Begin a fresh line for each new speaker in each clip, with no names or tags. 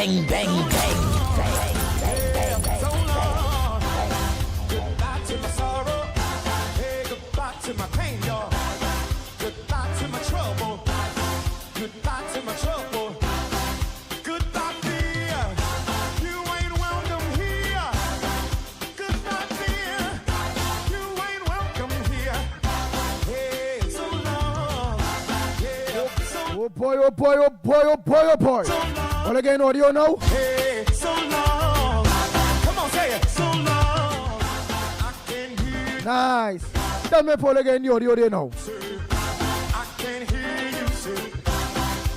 Bang, bang, bang.
So long. Goodbye to my sorrow. Hey, goodbye to my pain, y'all. Goodbye to my trouble. Goodbye to my trouble. Goodbye, dear. You ain't welcome here. Goodbye, dear. You ain't welcome here. Hey, so long. Yeah, so long.
Oh boy, oh boy, oh boy, oh boy, oh boy. All again, audio now.
Hey, so long. Come on, say it. So long. I can hear you.
Nice. Tell me Paul again, the audio there now.
I can hear you say.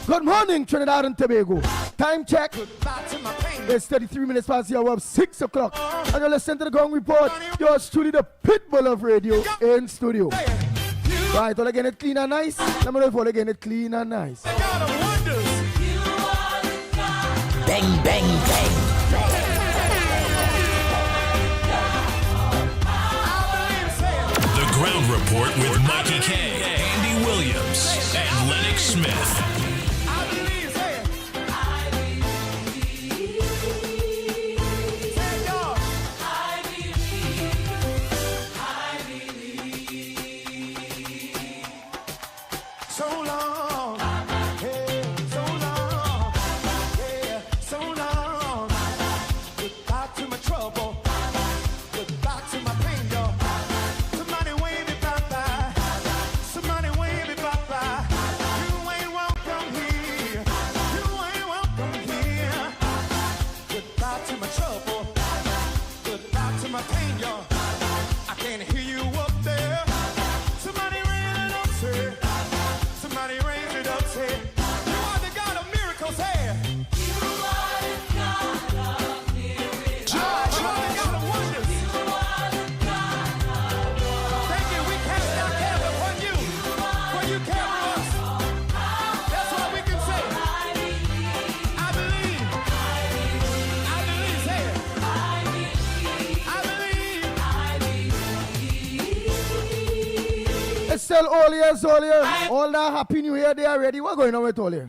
Good morning, Trinidad and Tobago. Time check.
Goodbye to my pain.
It's 33 minutes past the hour of 6 o'clock. And you listen to the Gong Report. Yours truly, the Pitbull of radio in studio. Right, all again, it clean and nice. Let me know if all again, it clean and nice.
God of wonders.
Bang, bang, bang.
The Ground Report with Mikey K, Andy Williams, and Lennox Smith.
I believe, say it. Say it, y'all. So long. Hey, so long. Yeah, so long. Goodbye to my trouble. Goodbye to my pain, y'all. Somebody wave me bye-bye. Somebody wave me bye-bye. You ain't welcome here. You ain't welcome here. Goodbye to my trouble. Goodbye to my pain, y'all. I can't hear you up there. Somebody raise it up, say. Somebody raise it up, say. You are the God of miracles, hey. You are the God of miracles. You are the God of wonders. Thank you. We cast our care upon you. For you carry us. That's what we can say. I believe. I believe. Say it. I believe.
It's still all years, all year. All that Happy New Year, they are ready. What's going on with all year?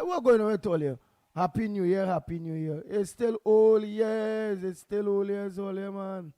What's going on with all year? Happy New Year, Happy New Year. It's still all years. It's still all years, man.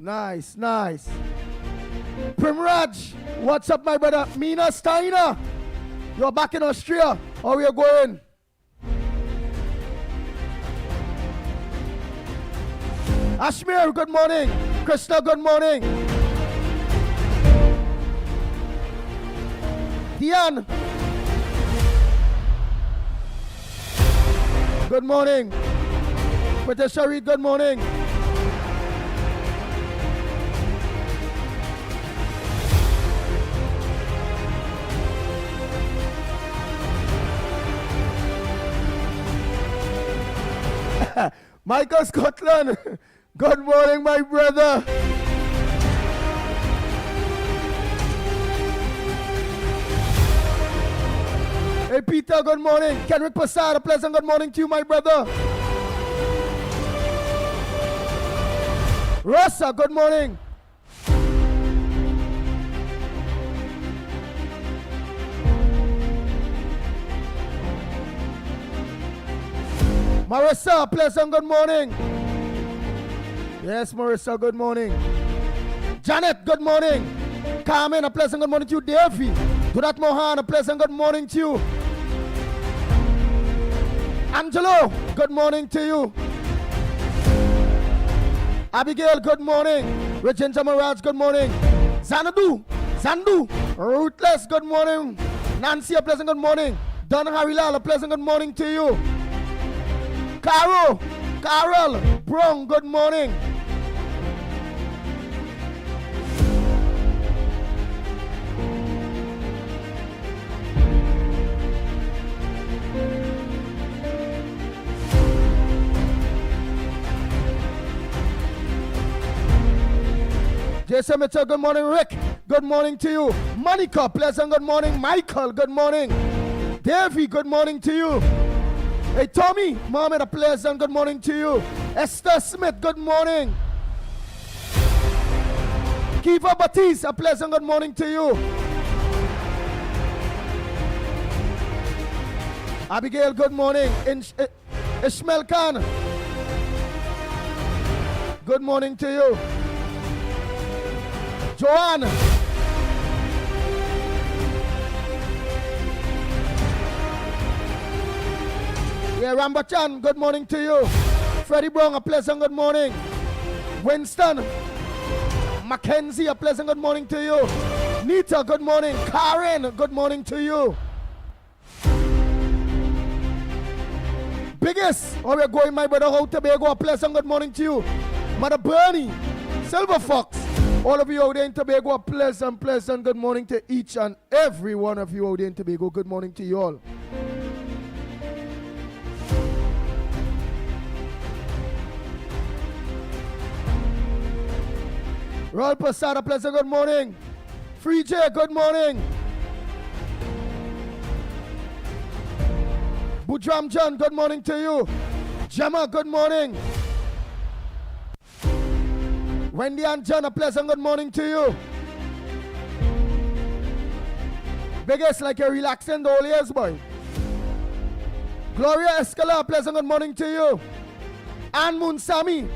Nice, nice. Primraj, what's up, my brother? Mina Steiner, you're back in Austria. How are you going? Ashmir, good morning. Krishna, good morning. Dian, good morning. Patricia Reed, good morning. Michael Scotland, good morning, my brother. Hey, Peter, good morning. Kenrick Passad, a pleasant good morning to you, my brother. Rossa, good morning. Marissa, pleasant good morning. Yes, Marissa, good morning. Janet, good morning. Carmen, a pleasant good morning to you. Davey, Durat Mohan, a pleasant good morning to you. Angelo, good morning to you. Abigail, good morning. Regina Mirage, good morning. Zandu, Ruthless, good morning. Nancy, a pleasant good morning. Don Harilal, a pleasant good morning to you. Carol, Brong, good morning. Jason Mitchell, good morning. Rick, good morning to you. Monica, pleasant good morning. Michael, good morning. Davey, good morning to you. Hey, Tommy, Mohammed, a pleasant good morning to you. Esther Smith, good morning. Kiva Batiste, a pleasant good morning to you. Abigail, good morning. Ishmael Khan, good morning to you. Joanne, yeah, Rambachan, good morning to you. Freddie Brown, a pleasant good morning. Winston, Mackenzie, a pleasant good morning to you. Nita, good morning. Karen, good morning to you. Biggest, oh, we're going, my brother, how Tobago, a pleasant good morning to you. Mother Bernie, Silver Fox, all of you out there in Tobago, a pleasant good morning to each and every one of you out there in Tobago. Good morning to you all. Royal Passada, pleasant good morning. Free J, good morning. Budram John, good morning to you. Gemma, good morning. Wendy and John, a pleasant good morning to you. Biggest, like you're relaxing the whole years, boy. Gloria Escala, a pleasant good morning to you. Ann Moon Sami.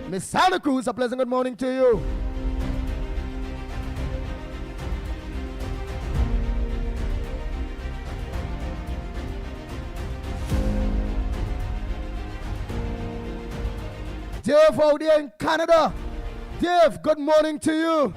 Miss Santa Cruz, a pleasant good morning to you. Dave out there in Canada. Dave, good morning to you.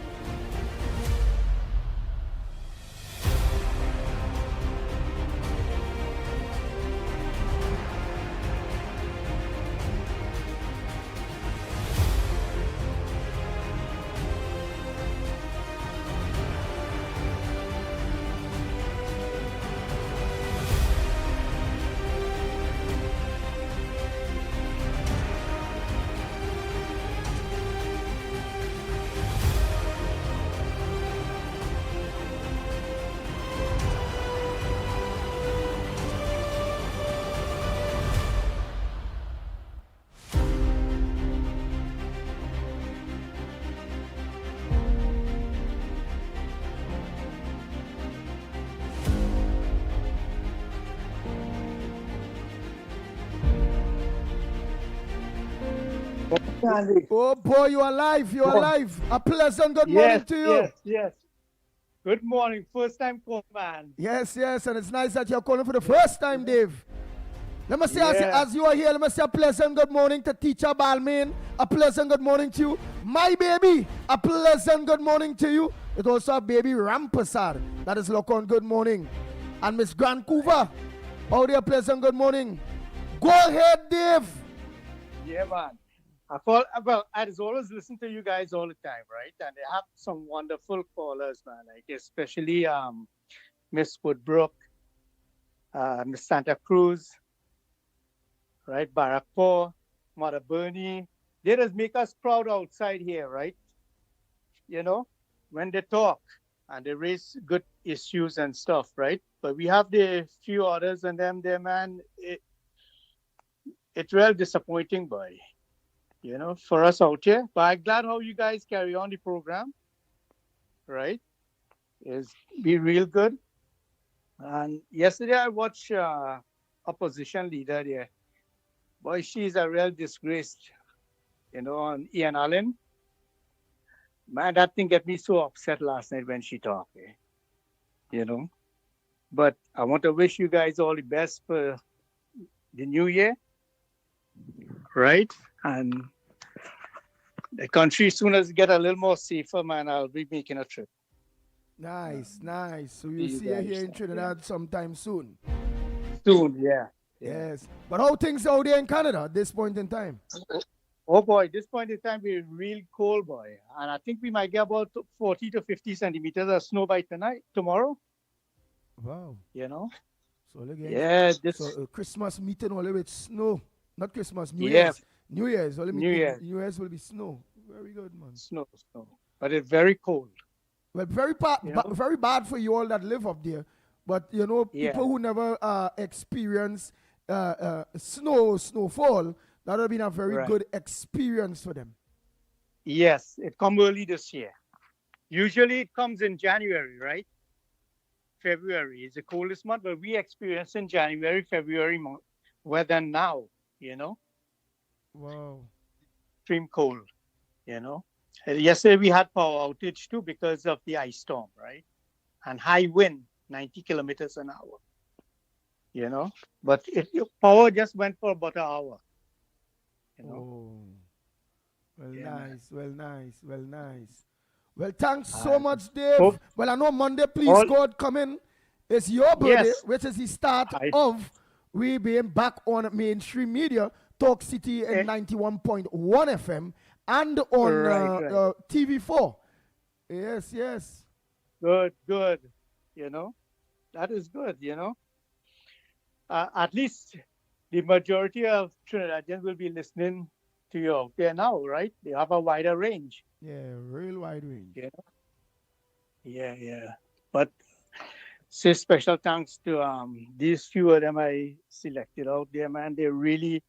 Andy.
Oh boy, you are alive. You are
Oh,
alive. A pleasant good morning to you.
yes. Good morning. First time call, man.
Yes, and it's nice that you're calling for the first time, Dave. Let me say, as you are here, let me say a pleasant good morning to Teacher Balmain. A pleasant good morning to you. My baby, a pleasant good morning to you. It also a baby Rampasar. That is look on good morning. And Miss Grant Coover, out there, pleasant good morning. Go ahead, Dave.
Yeah, man. I just always listen to you guys all the time, right? And they have some wonderful callers, man. Like especially Miss Woodbrook, Miss Santa Cruz, right? Barakpo, Mother Bernie. They just make us proud outside here, right? You know, when they talk and they raise good issues and stuff, right? But we have the few others and them there, man. It's real disappointing, boy. You know, for us out here. But I'm glad how you guys carry on the program, right? It's be real good. And yesterday I watched opposition leader there. Boy, she's a real disgrace, you know, on Ian Allen. Man, that thing get me so upset last night when she talked, you know. But I want to wish you guys all the best for the new year, right? And the country soon as get a little more safer, man, I'll be making a trip.
Nice. So you'll see her here in Trinidad sometime soon.
Soon, yeah.
Yes. But how things out there in Canada at this point in time?
Oh boy, this point in time we're real cold, boy. And I think we might get about 40 to 50 centimeters of snow by tomorrow.
Wow.
You know?
So again,
Yeah,
Christmas meeting only with snow. Not Christmas, New
Yeah.
Year's. New Year's only
New
meeting.
Year's.
New Year's will be snow. Very good, man.
Snow. But it's very cold.
Well,
You know?
very bad for you all that live up there. But you know,
Yeah.
people who never experience snowfall, that would have been a very
Right.
good experience for them.
Yes, it come early this year. Usually it comes in January, right? February is the coldest month, but we experience in January, February month weather now, you know,
Wow.
extreme cold, you know. Yesterday we had power outage too because of the ice storm, right? And high wind, 90 kilometers an hour, you know. But power just went for about an hour, you know.
Oh. Well,
Yeah, man.
nice. Well, thanks so much, Dave.
hope-
Well, I know Monday, please,
all-
God, come in. It's your birthday,
Yes.
which is the start
I-
of we being back on mainstream media, Talk City in 91.1 FM, and on
Right.
TV4. Yes.
Good. You know, that is good, you know. At least the majority of Trinidadians will be listening to you out there now, right? They have a wider range.
Yeah, real wide range.
Yeah. But say special thanks to these few of them I selected out there, man. They really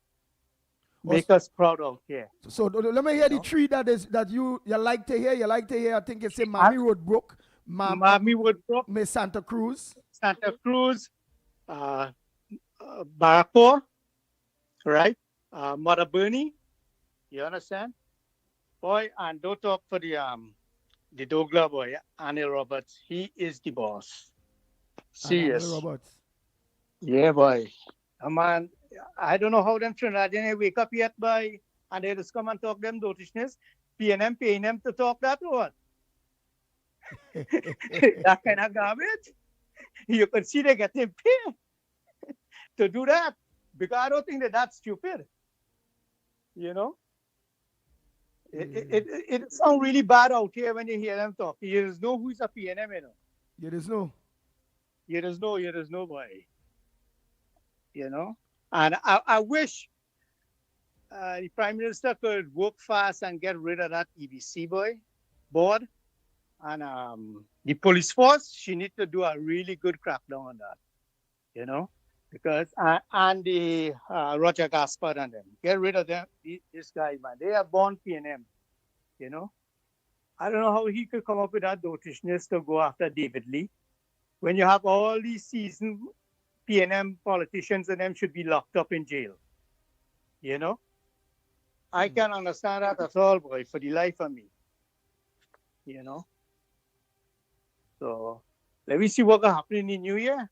make us proud out here.
So let me hear the three that you like to hear. You like to hear, I think it's in Mammy Roadbrook,
Mammy Woodbrook,
Miss Santa Cruz.
Santa Cruz, Barapo, right? Mother Bernie, you understand? Boy, and don't talk for the Douglas boy, Anil Roberts. He is the boss. Serious.
And Roberts.
Yeah, boy. Man, I don't know how them Trinidadians wake up yet, boy, and they just come and talk them dotishness. PNM paying them to talk that or what? That kind of garbage. You can see they get him paid to do that because I don't think that's stupid. You know, it sounds really bad out here when you hear them talk. You just know who's a PNM, you know.
You just know.
You just know, boy. You know, and I wish the Prime Minister could work fast and get rid of that EBC board. And the police force, she needs to do a really good crackdown on that, you know, because and the Roger Gaspard and them, get rid of them. This guy, man, they are born PNM, you know. I don't know how he could come up with that dotishness to go after David Lee when you have all these seasoned PNM politicians and them should be locked up in jail, you know. I can't understand that at all, boy, for the life of me. You know? So let me see what will happen in the new year.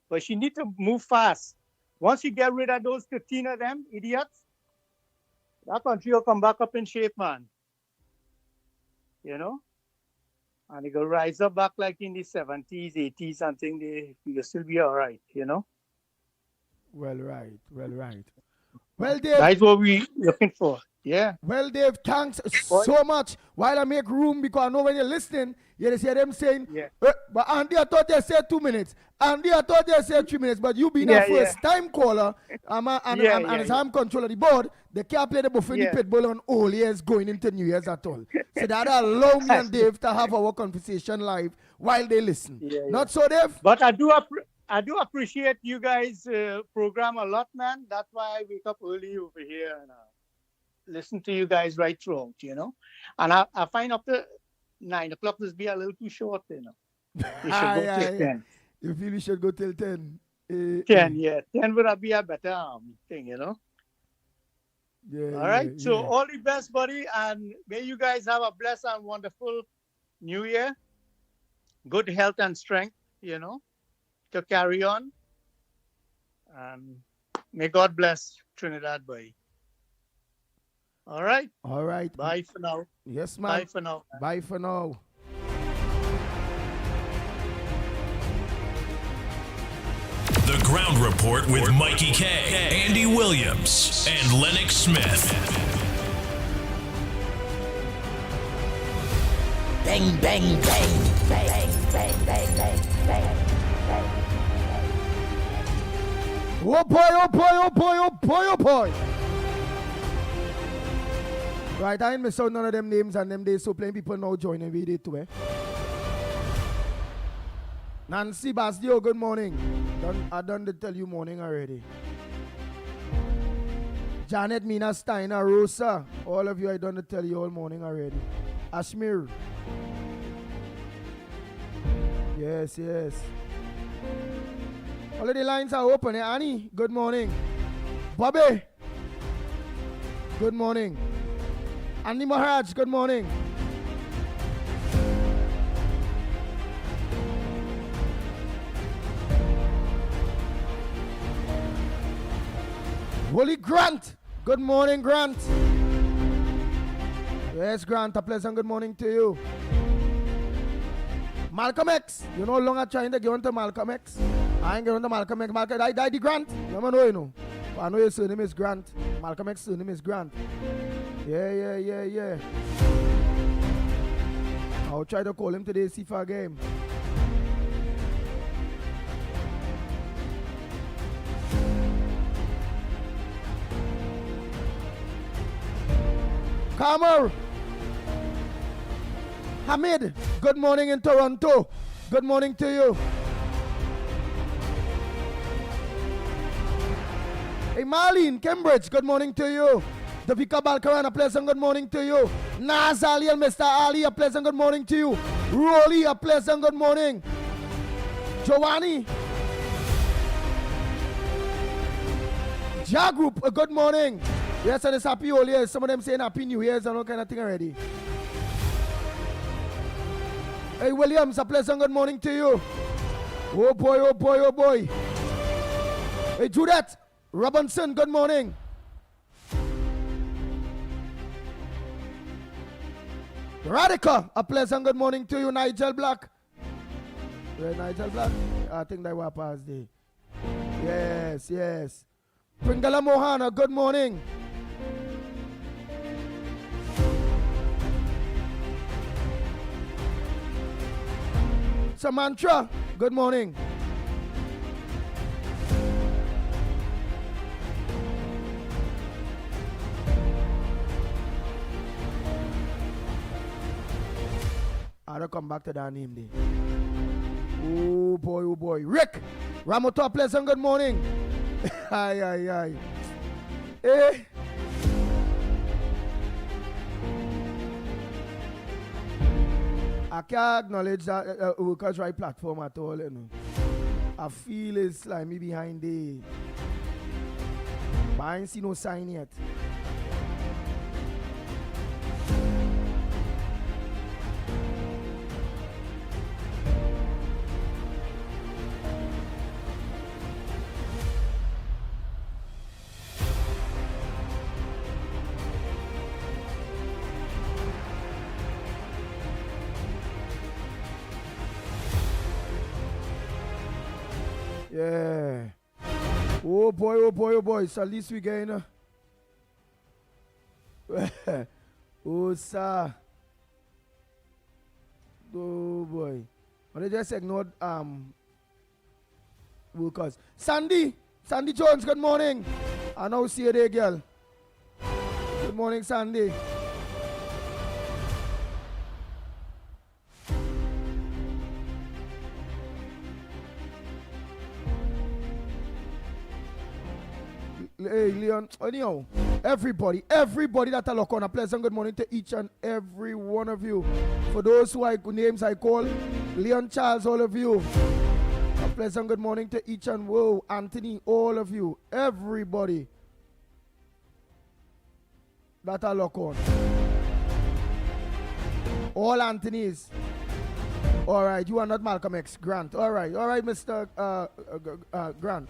But she need to move fast. Once you get rid of those 15 of them idiots, that country will come back up in shape, man. You know? And it will rise up back like in the 70s, 80s, and think will still be all right, you know?
Well, right. Well, Dave.
That's what we looking for. Yeah.
Well, Dave, thanks so much. While I make room, because I know when you're listening, you hear them saying,
Yeah.
But Andy, I thought they said 2 minutes. Andy, I thought they said 3 minutes. But you being a first-time caller, and as I'm control of the board, they can't play the buffet in the pit bull on all years going into New Year's at all. So that allow me and Dave to have our conversation live while they listen. Not so, Dave?
But I do appreciate you guys' program a lot, man. That's why I wake up early over here and listen to you guys right throughout, you know. And I find up to 9 o'clock this be a little too short, you know. You should go till 10.
You feel we should go till 10?
10, yeah. 10 would be a better thing, you know.
Yeah.
All right. So all the best, buddy. And may you guys have a blessed and wonderful new year. Good health and strength, you know, to carry on. And may God bless Trinidad, boy. All right.
All right.
Bye for now.
Yes, man.
Bye for now.
Bye for now.
The Ground Report with Mikey K, Andy Williams, and Lennox Smith.
Bang, bang, bang, bang, bang, bang, bang, bang.
Oh boy, oh boy, oh boy, oh boy, oh boy. Right, I ain't miss out none of them names and them days, so plenty people now joining with it too, eh? Nancy Basdio, good morning. I done to tell you morning already. Janet, Mina, Steiner, Rosa, all of you, I done to tell you all morning already. Ashmir. Yes. All of the lines are open, eh? Annie, good morning. Bobby, good morning. Andy Maharaj, good morning. Wally Grant, good morning, Grant. Yes, Grant, a pleasant good morning to you. Malcolm X, you no longer trying to get on to Malcolm X. I ain't getting on to Malcolm X. Malcolm, I the Grant. You know, you know. I know your surname is Grant. Malcolm X's surname is Grant. Yeah. I'll try to call him today, see for a game. Kamar. Hamid, good morning in Toronto. Good morning to you. Hey, Marlene, Cambridge, good morning to you. Davika Balkaran, a pleasant good morning to you. Naz Ali and Mr. Ali, a pleasant good morning to you. Rolly, a pleasant good morning. Giovanni. Ja Group, a good morning. Yes, and it's happy old years. Some of them saying happy new years and all kind of thing already. Hey, Williams, a pleasant good morning to you. Oh boy. Hey, Judith Robinson, good morning. Radica, a pleasant good morning to you. Nigel Black. Where Nigel Black? I think they were past day. Yes. Pringala Mohana, good morning. Samantha, good morning. I'll come back to that name there. Oh boy. Rick Ramoto, pleasant good morning. Aye. Eh. I can't acknowledge that Workers' Right platform at all, you know. I feel it's slimy behind the... But I ain't see no sign yet. Yeah. Oh boy, oh boy, oh boy. So at least we getting oh sir. Oh boy. But they just ignored workers. Sandy Jones, good morning. I now see you there, girl. Good morning, Sandy. Hey, Leon. Anyhow, everybody that I look on, a pleasant good morning to each and every one of you. For those names I call, Leon Charles, all of you. A pleasant good morning to each and whoa, Anthony, all of you. Everybody that I look on. All Anthony's. All right, you are not Malcolm X. Grant. All right, Mr. Grant.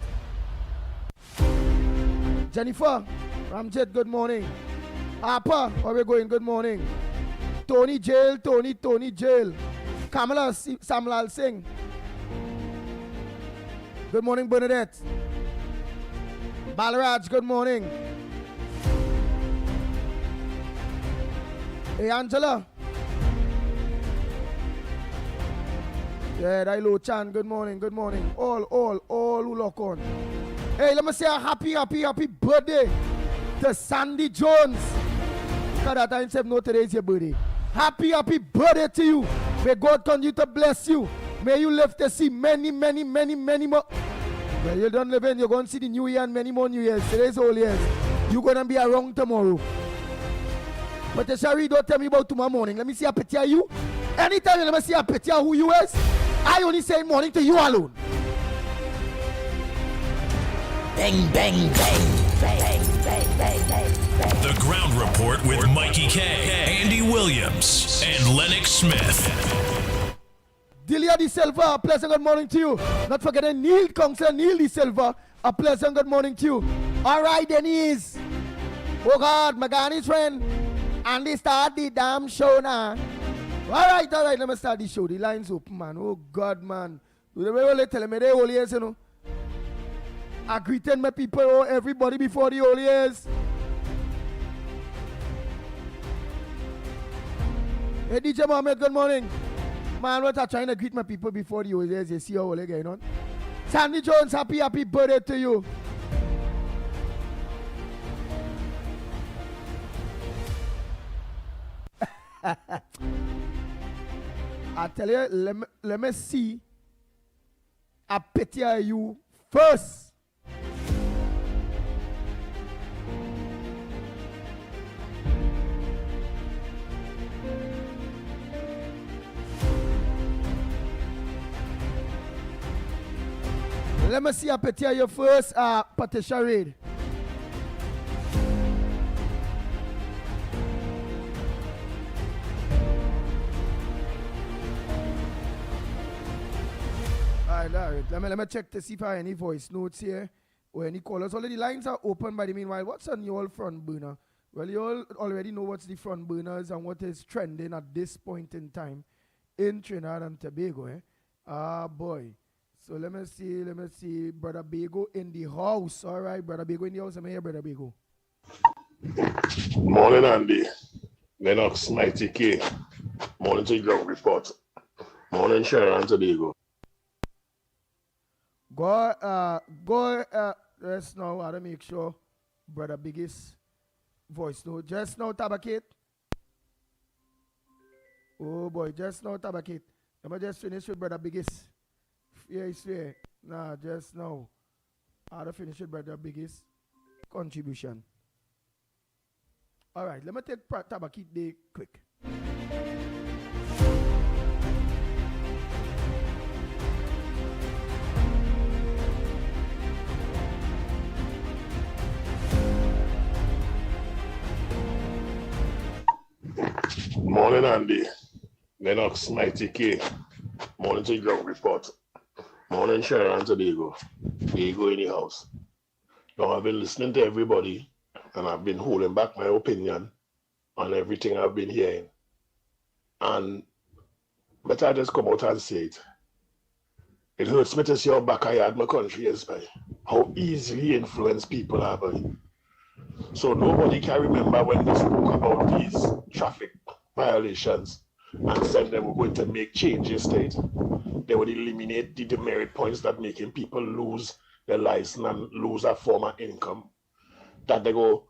Jennifer, Ramjet, good morning. Harper, where we going? Good morning. Tony Jail. Kamala Samlal Singh. Good morning, Bernadette. Balaraj, good morning. Hey, Angela. Yeah, Dailo Chan, good morning. All who look on. Hey, let me say a happy birthday to Sandy Jones. Because that time said no, today is your birthday. Happy birthday to you. May God continue to bless you. May you live to see many more. Well, you don't live in, you're going to see the new year and many more new years. Today's all years. You're going to be around tomorrow. But Shari, don't tell me about tomorrow morning. Let me see a picture of you. Anytime you let me see a picture of who you is, I only say morning to you alone.
Bang, bang, bang, bang, bang, bang, bang.
The Ground Report with Mikey K, Andy Williams, and Lennox Smith.
Delia De Silva, a pleasant good morning to you. Not forgetting Neil De Silva, a pleasant good morning to you. All right, Denise. Oh God, Magani's friend. Andy, start the damn show now. All right, let me start the show. The line's open, man. Oh God, man. You never tell me they all years, you know. I greeted my people, everybody before the old years. Hey, DJ Mohammed, good morning. Man, what I'm trying to greet my people before the old years. You see how all going on. Sandy Jones, happy birthday to you. I tell you, let me see a picture of you first. Let me see a picture of you first, Patricia Reid. All right. Let me check to see if I have any voice notes here or any callers. Already lines are open by the meanwhile. What's on your front burner? Well, you all already know what's the front burners and what is trending at this point in time in Trinidad and Tobago. Boy. So let me see. Brother Bego in the house. All right, Brother Bego in the house. I'm here, Brother Bego.
Morning, Andy. Lennox, Mighty K. Morning to Ground Report. Morning, Sharon Tobago.
Go, just now, I make sure Brother Biggest voice note. Just now, Tabakate. Oh boy, just now, Tabakate. Let me just finish with Brother Biggest. Yeah, it's fair. Nah, just now. I'll finish with Brother Biggest contribution. All right, let me take Tabakate day quick.
Morning, Andy. Lennox, Mighty K. Morning to Ground Report. Morning, Sharon Tobago. Bego in the house. Now, I've been listening to everybody, and I've been holding back my opinion on everything I've been hearing. And better I just come out and say it. It hurts me to see how backyard my country is, boy. How easily influenced people are, boy. So nobody can remember when they spoke about these traffic violations and said they were going to make changes to it. They would eliminate the demerit points that making people lose their license and lose a form of income. That they go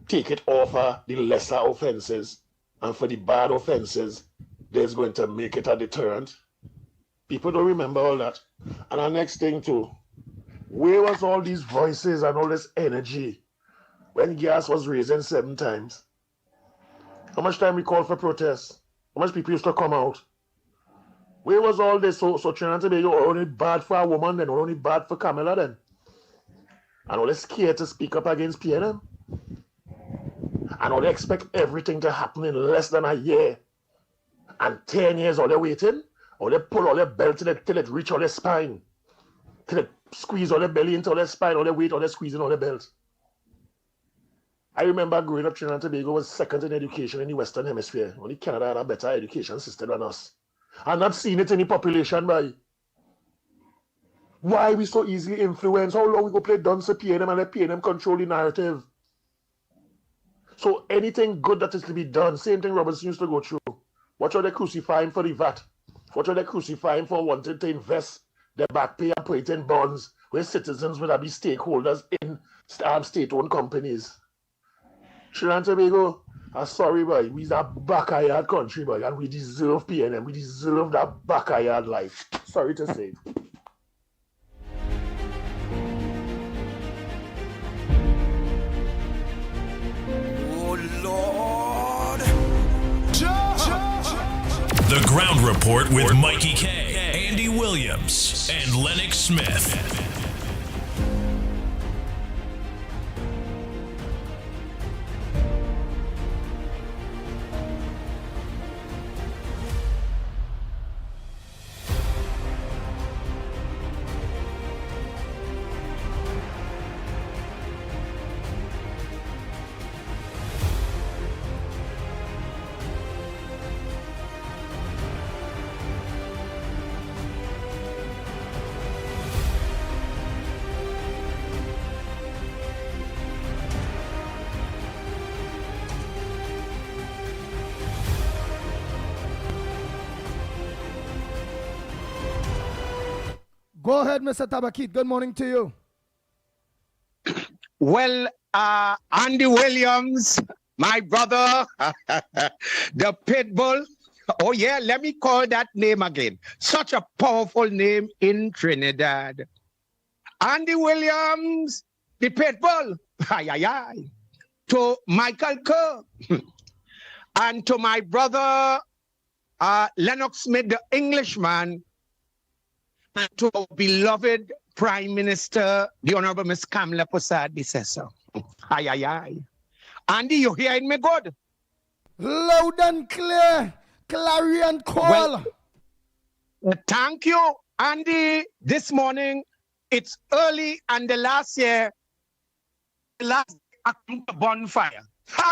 take it off the lesser offenses, and for the bad offenses, they're going to make it a deterrent. People don't remember all that. And the next thing too, where was all these voices and all this energy when gas was raising 7 times? How much time we called for protests? How much people used to come out? Where was all this? So Trinidad and Tobago only bad for a woman then, or only bad for Camilla then? And all they scared to speak up against PNM? And all they expect everything to happen in less than a year? And 10 years all they waiting? Or they pull all their belt till it reach all their spine? Till they squeeze all their belly into all their spine, all their weight, all their squeezing all their belt? I remember growing up, Trinidad and Tobago was second in education in the Western Hemisphere. Only Canada had a better education system than us. I'm not seeing it in the population, boy. Why we so easily influenced? How long we go play dance to PNM and let PNM control the narrative? So anything good that is to be done, same thing Robinson used to go through. What are they crucifying for the VAT? What are they crucifying for wanting to invest their back pay and put it in bonds where citizens would be stakeholders in state-owned companies? Trinidad and Tobago, I'm sorry, boy, we're a backyard country, boy, and we deserve PNM. We deserve that backyard life. Sorry to say.
Oh, Lord.
The Ground Report with Mikey K, Andy Williams, and Lennox Smith.
Go ahead, Mr. Tabakit. Good morning to you.
Well, Andy Williams, my brother, the Pitbull. Oh, yeah, let me call that name again. Such a powerful name in Trinidad. Andy Williams, the Pitbull. Ay, ay, ay. To Michael Kerr. And to my brother, Lennox Smith, the Englishman. And to our beloved Prime Minister, the Honorable Miss Kamala Prasad-Bissessar. Ay, ay, ay. Andy, you hearing me good?
Loud and clear. Clarion call.
Well, thank you, Andy. This morning, it's early, and the last year, I come to bonfire.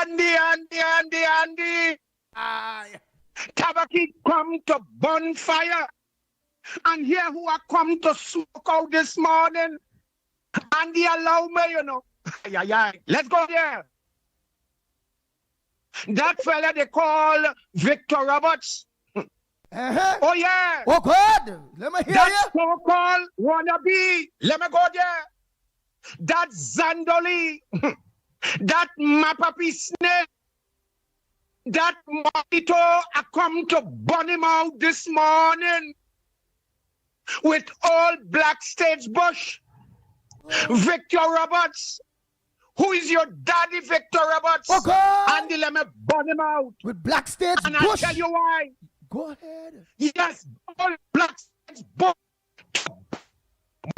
Andy. Tabaki come to bonfire. And here who I come to smoke out this morning. Andy, allow me, you know. Let's go there. That fella they call Victor Roberts. Oh, yeah.
Oh, good. Let me hear
That
you.
so-called wannabe. Let me go there. That Zandoli. That Mapapi Snake. That Mojito, I come to burn him out this morning. With all black stage bush. Victor Roberts. Who is your daddy, Victor Roberts?
Okay.
Andy, let me burn him out.
With black stage
And
bush.
I'll tell you why.
Go ahead.
Yes, all black stage bush.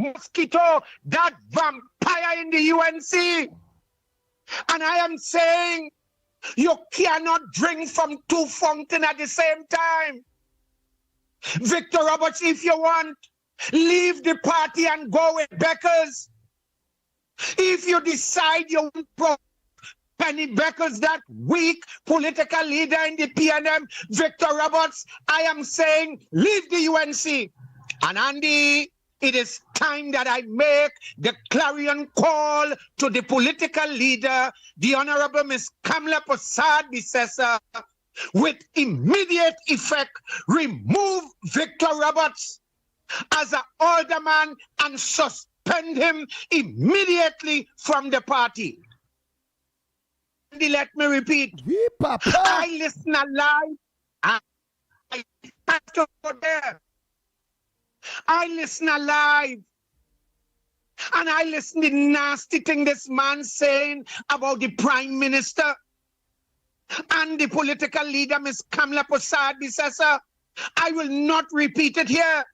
Mosquito, that vampire in the UNC. And I am saying, you cannot drink from 2 fountains at the same time. Victor Roberts, if you want, leave the party and go with Beckers. If you decide you want Penny Beckers, that weak political leader in the PNM, Victor Roberts, I am saying, leave the UNC And Andy, it is time that I make the clarion call to the political leader, the Honorable Miss Kamala Prasad Bisesa, with immediate effect, remove Victor Roberts as an alderman and suspend him immediately from the party. Andy, let me repeat.
Oui, papa.
I listen alive. I have to go there. I listen alive. And I listen to the nasty thing this man saying about the Prime Minister and the political leader, Miss Kamala Prasad Bisesa. I will not repeat it here.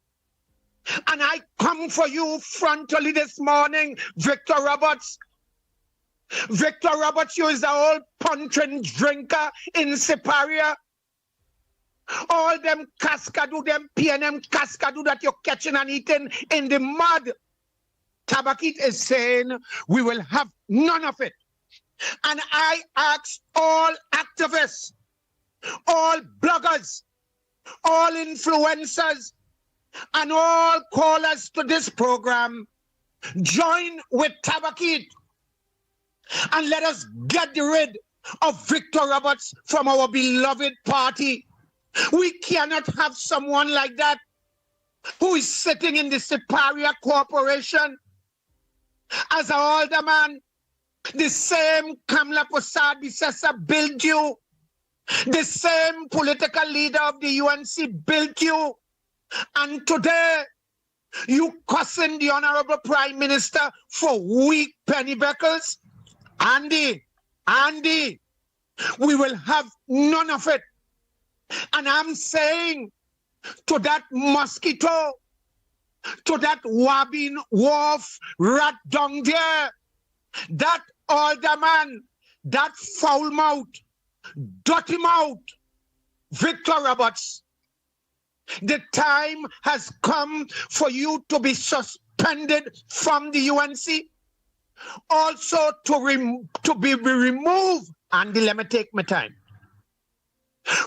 And I come for you frontally this morning, Victor Roberts. Victor Roberts, you is the old punch and drinker in Siparia. All them cascadoo, them PNM cascadoo that you're catching and eating in the mud. Tabakit is saying we will have none of it. And I ask all activists, all bloggers, all influencers, and all callers to this program, join with Tabakit and let us get rid of Victor Roberts from our beloved party. We cannot have someone like that who is sitting in the Siparia Corporation as an alderman. The same Kamala Prasad Bisesa built you. The same political leader of the UNC built you. And today, you cussing the Honorable Prime Minister for weak pennybeckers. Andy, we will have none of it. And I'm saying to that mosquito, to that Wabin Wharf rat down there, that alderman, that foul mouth, dirty mouth, Victor Roberts, the time has come for you to be suspended from the UNC, also to be removed. Andy, let me take my time.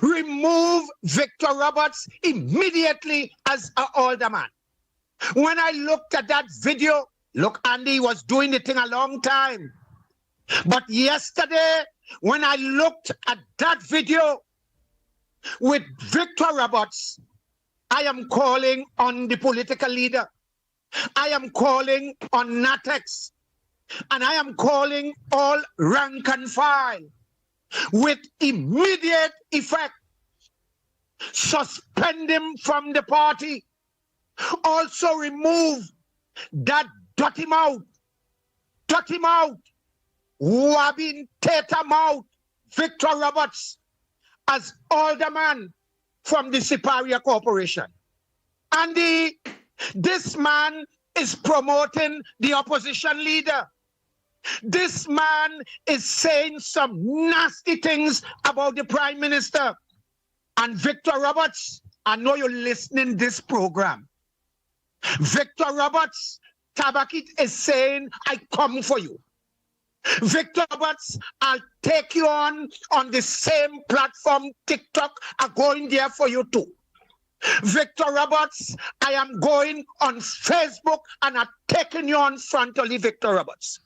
Remove Victor Roberts immediately as an alderman. When I looked at that video, look, Andy was doing the thing a long time. But yesterday, when I looked at that video with Victor Roberts, I am calling on the political leader. I am calling on Natex. And I am calling all rank and file with immediate effect. Suspend him from the party. Also remove that dirty mouth, wabbing tater mouth, Victor Roberts as alderman from the Siparia Corporation. And this man is promoting the opposition leader. This man is saying some nasty things about the Prime Minister. And Victor Roberts, I know you're listening this program. Victor Roberts, Tabakit is saying, I come for you. Victor Roberts, I'll take you on the same platform, TikTok, I'm going there for you too. Victor Roberts, I am going on Facebook and I'm taking you on frontally, Victor Roberts.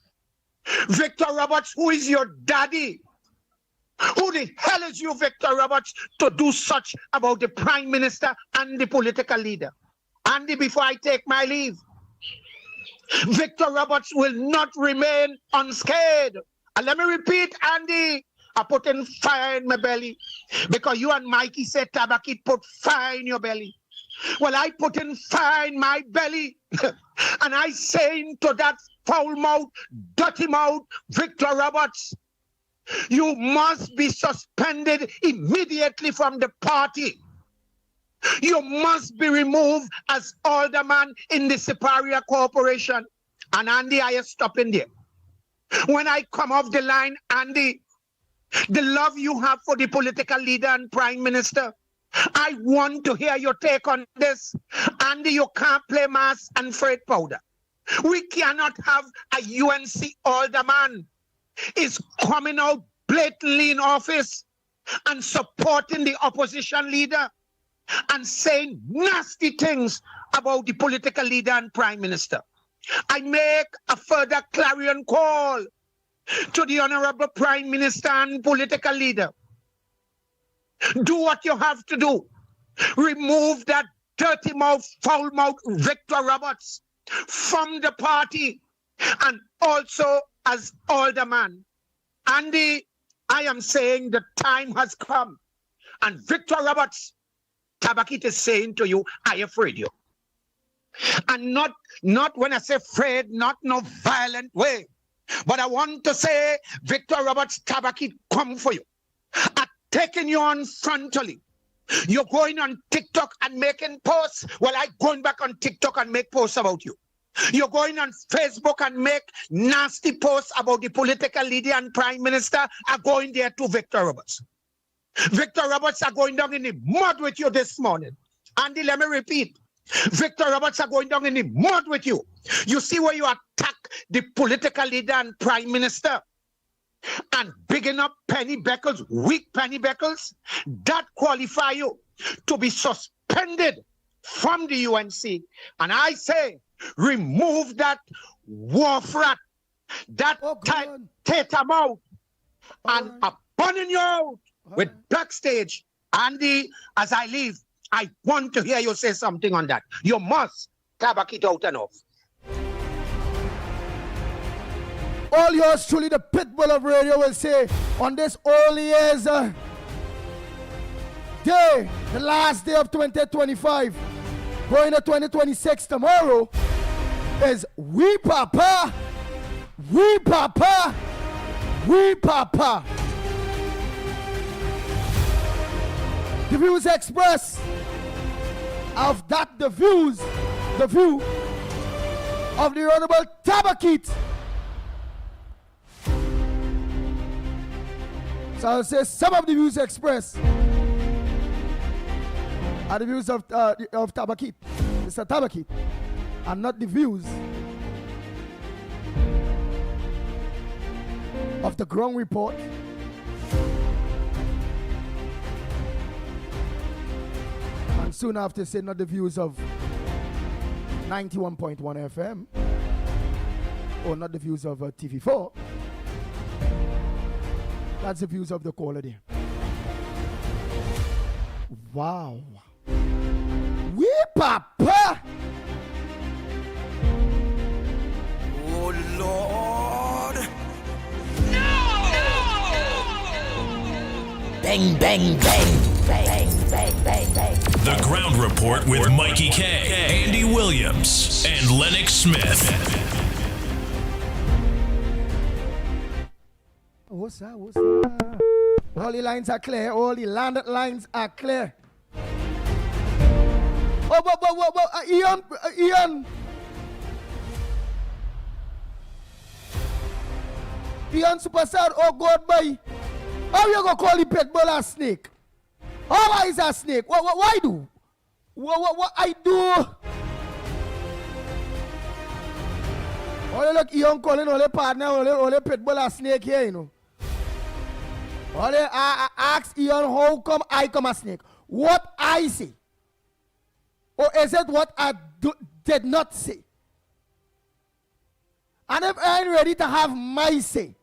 Victor Roberts, who is your daddy? Who the hell is you, Victor Roberts, to do such about the Prime Minister and the political leader? Andy, before I take my leave, Victor Roberts will not remain unscathed. And let me repeat, Andy, I put in fire in my belly because you and Mikey said Tabakit put fire in your belly. Well, I put in fire in my belly and I saying to that foul mouth, dirty mouth, Victor Roberts, you must be suspended immediately from the party. You must be removed as alderman in the Siparia Corporation. And Andy, I am stopping there. When I come off the line, Andy, the love you have for the political leader and Prime Minister, I want to hear your take on this. Andy, you can't play mass and freight powder. We cannot have a UNC alderman is coming out blatantly in office and supporting the opposition leader. and saying nasty things about the political leader and prime minister. I make a further clarion call to the honorable prime minister and political leader. Do what you have to do. Remove that dirty mouth, foul mouth Victor Roberts from the party, and also as alderman. Andy, I am saying the time has come. And Victor Roberts, Tabakit is saying to you, I afraid you. And not when I say afraid, not no violent way. But I want to say, Victor Roberts, Tabakit come for you. I've taken you on frontally. You're going on TikTok and making posts. Well, I'm going back on TikTok and make posts about you. You're going on Facebook and make nasty posts about the political leader and prime minister. Are going there to Victor Roberts. Victor Roberts are going down in the mud with you this morning. Andy, let me repeat. Victor Roberts are going down in the mud with you. You see where you attack the political leader and prime minister and bigging up Penny Beckles, weak Penny Beckles, that qualify you to be suspended from the UNC. And I say, remove that wharf rat, that tatum out, and abandoning you out with backstage. Andy, as I leave, I want to hear you say something on that. You must tabak it out and off.
All yours truly, the Pitbull of radio, will say on this all year's day, the last day of 2025, going to 2026 tomorrow, is we papa, we papa, we papa. The views expressed of that, the view of the Honorable Tabakit. So I'll say some of the views expressed are the views of Tabakit, Mr. Tabakit, and not the views of the ground report. And soon after, say not the views of 91.1 FM or not the views of TV4. That's the views of the caller there. Wow. We papa.
Oh Lord.
Bang, bang, bang, bang, bang, bang, bang.
The Ground Report with Mikey K, Andy Williams, and Lennox Smith.
What's that? All the lines are clear. All the landed lines are clear. Oh, Ian. Ian Superstar, oh God, boy. How you gonna call the Pitbull a snake? How is a snake? Why do? What I do? Oh, look, Ian calling all the partner, all the Pitbull a snake here, you know. All the ask Ian, how come I come a snake? What I say? Or is it what I did not say? And if I ain't ready to have my say,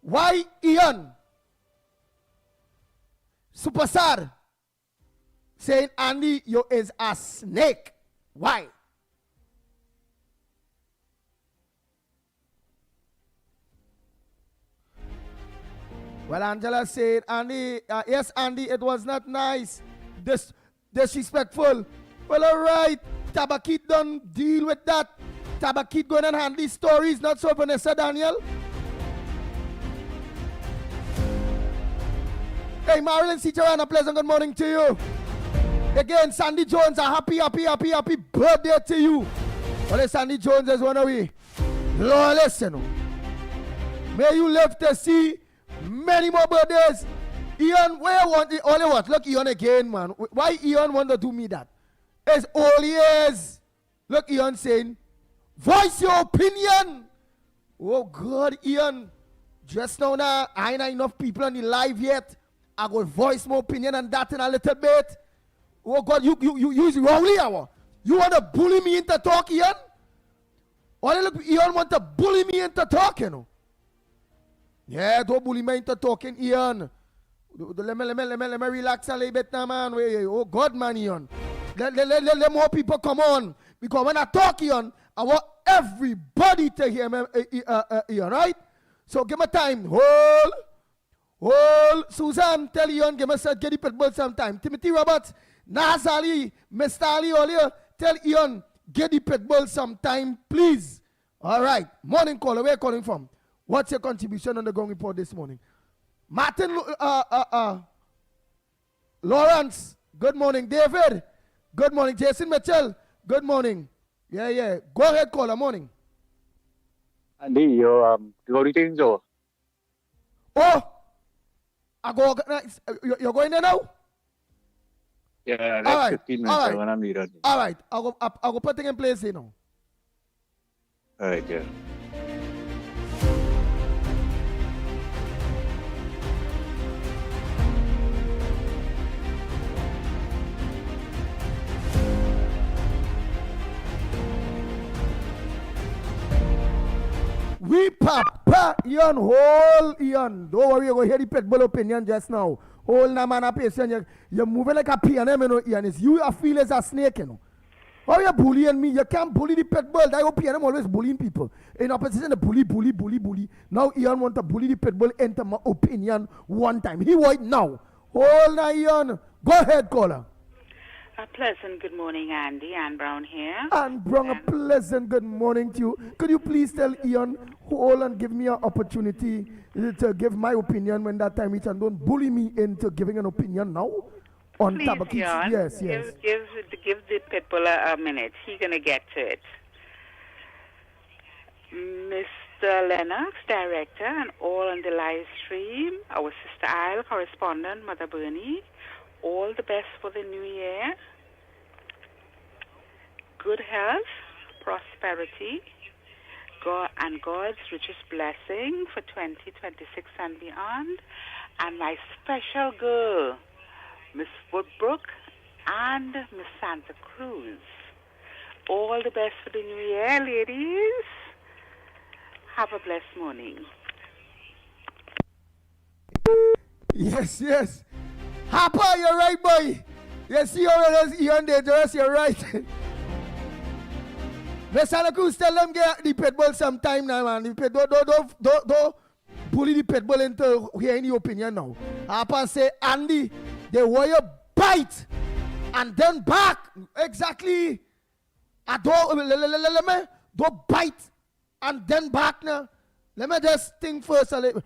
why Ian Superstar saying Andy, you is a snake? Why? Well, Angela said, Andy, yes, Andy, it was not nice. Disrespectful. Well, all right. Tabakit don't deal with that. Tabakit going and handle these stories, not so, Vanessa Daniel. Hey, Marilyn Ciceran, a pleasant good morning to you. Again, Sandy Jones, a happy birthday to you. Well, Sandy Jones is one away. Lord, listen. May you live to see many more birthdays. Ian, where you want it? Only what? Look, Ian again, man. Why Ian want to do me that? It's all years. Look, Ian saying, voice your opinion. Oh, God, Ian. Just now, I ain't enough people on the live yet. I go voice my opinion on that in a little bit. Oh God, you use wrongly hour. You want to bully me into talk, Ian? Or look, Ian want to bully me into talking. Yeah, don't bully me into talking, Ian. Let me relax a little bit now, man. Oh God, man, Ian. Let more people come on. Because when I talk, Ian, I want everybody to hear me, Ian, right? So give me time. Hold. Susan, tell Ian, give me a get the pitbull sometime. Timothy Roberts, Nas Ali, Mr. Ali earlier, tell Ian, get the pitbull sometime, please. All right. Morning caller, where are you calling from? What's your contribution on the Gong Report this morning? Martin, Lawrence, good morning. David, good morning. Jason Mitchell, good morning. Yeah. Go ahead, caller, morning.
Andy, you're greetings, or?
Oh, I go organize. You're going there now?
Yeah, that's
right,
15 minutes.
all right.
When I'm needed.
All right, I'll go put things in place, you know.
All right, yeah.
We papa, Ian, hold Ian. Don't worry, you're going to hear the pitbull opinion just now. Hold na man, patient. You're moving like a piano, you know, Ian. It's you, I feel as a snake, you know. How you bullying me? You can't bully the pitbull. That opinion always bullying people. In opposition, the bully. Now Ian want to bully the pitbull enter my opinion one time. He white now. Hold na Ian. Go ahead, caller.
A pleasant good morning, Andy. Ann Brown here.
Ann Brown, a pleasant good morning to you. Could you please tell Ian, hold and give me an opportunity to give my opinion when that time reaches, and don't bully me into giving an opinion now on
Please,
Tabakis.
Ian,
Yes.
Give the pitbull a minute. He's going to get to it. Mr. Lennox, director, and all on the live stream. Our sister Isle, correspondent, Mother Bernie. All the best for the new year. Good health, prosperity, God and God's richest blessing for 2026 and beyond. And my special girl, Miss Woodbrook and Miss Santa Cruz. All the best for the new year, ladies. Have a blessed morning.
Yes. Harper, you're right, boy. Yes, you're dangerous, you're right. Miss Santa Cruz, tell them get the pitbull sometime now, man. Don't bully the pitbull into hearing the opinion now. Harper say, Andy, they want you bite and then back. Exactly. I don't bite and then back now. Let me just think first a little.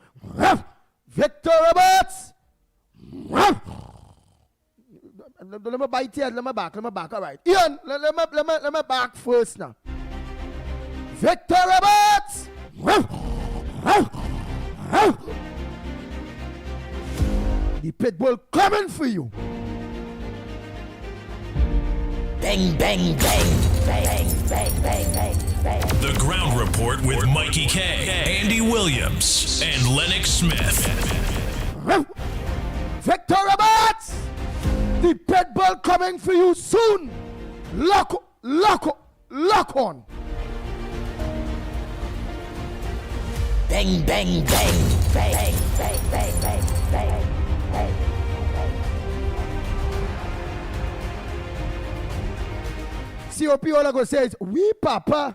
Victor Roberts. Let me bite here, let me back. All right. Ian, let me back first now. Victor Roberts! The pitbull coming for you.
Bang, bang, bang, bang, bang, bang, bang, bang.
The Ground Report with Mikey K, Andy Williams, and Lennox Smith.
Victor Roberts! The pitbull coming for you soon. Lock on.
Bang, bang, bang, bang, bang, bang, bang, bang, bang.
COP all I go say is, we papa.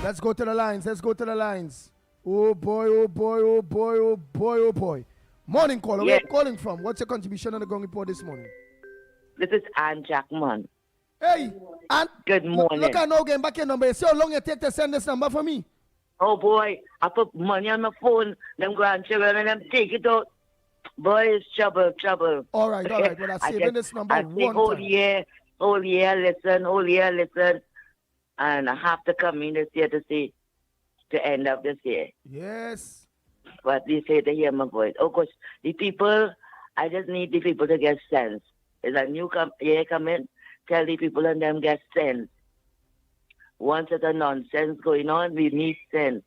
Let's go to the lines. Oh boy. Morning caller, where are you calling from? What's your contribution on the Gong Report this morning?
This is Ann Jackman.
Hey, Ann.
Good morning.
Look, I know getting back your number. See how long it take to send this number for me?
Oh boy, I put money on my phone, them grandchildren, and them take it out. Boy, it's trouble.
All right. Well, I'm saving this number
I
one
whole
time.
whole year, listen. And I have to come in this year to see the end of this year.
Yes.
But they say to hear my voice. Of course, the people, I just need the people to get sense. There's a new year coming, tell the people and them get sense. Once there's a nonsense going on, we need sense.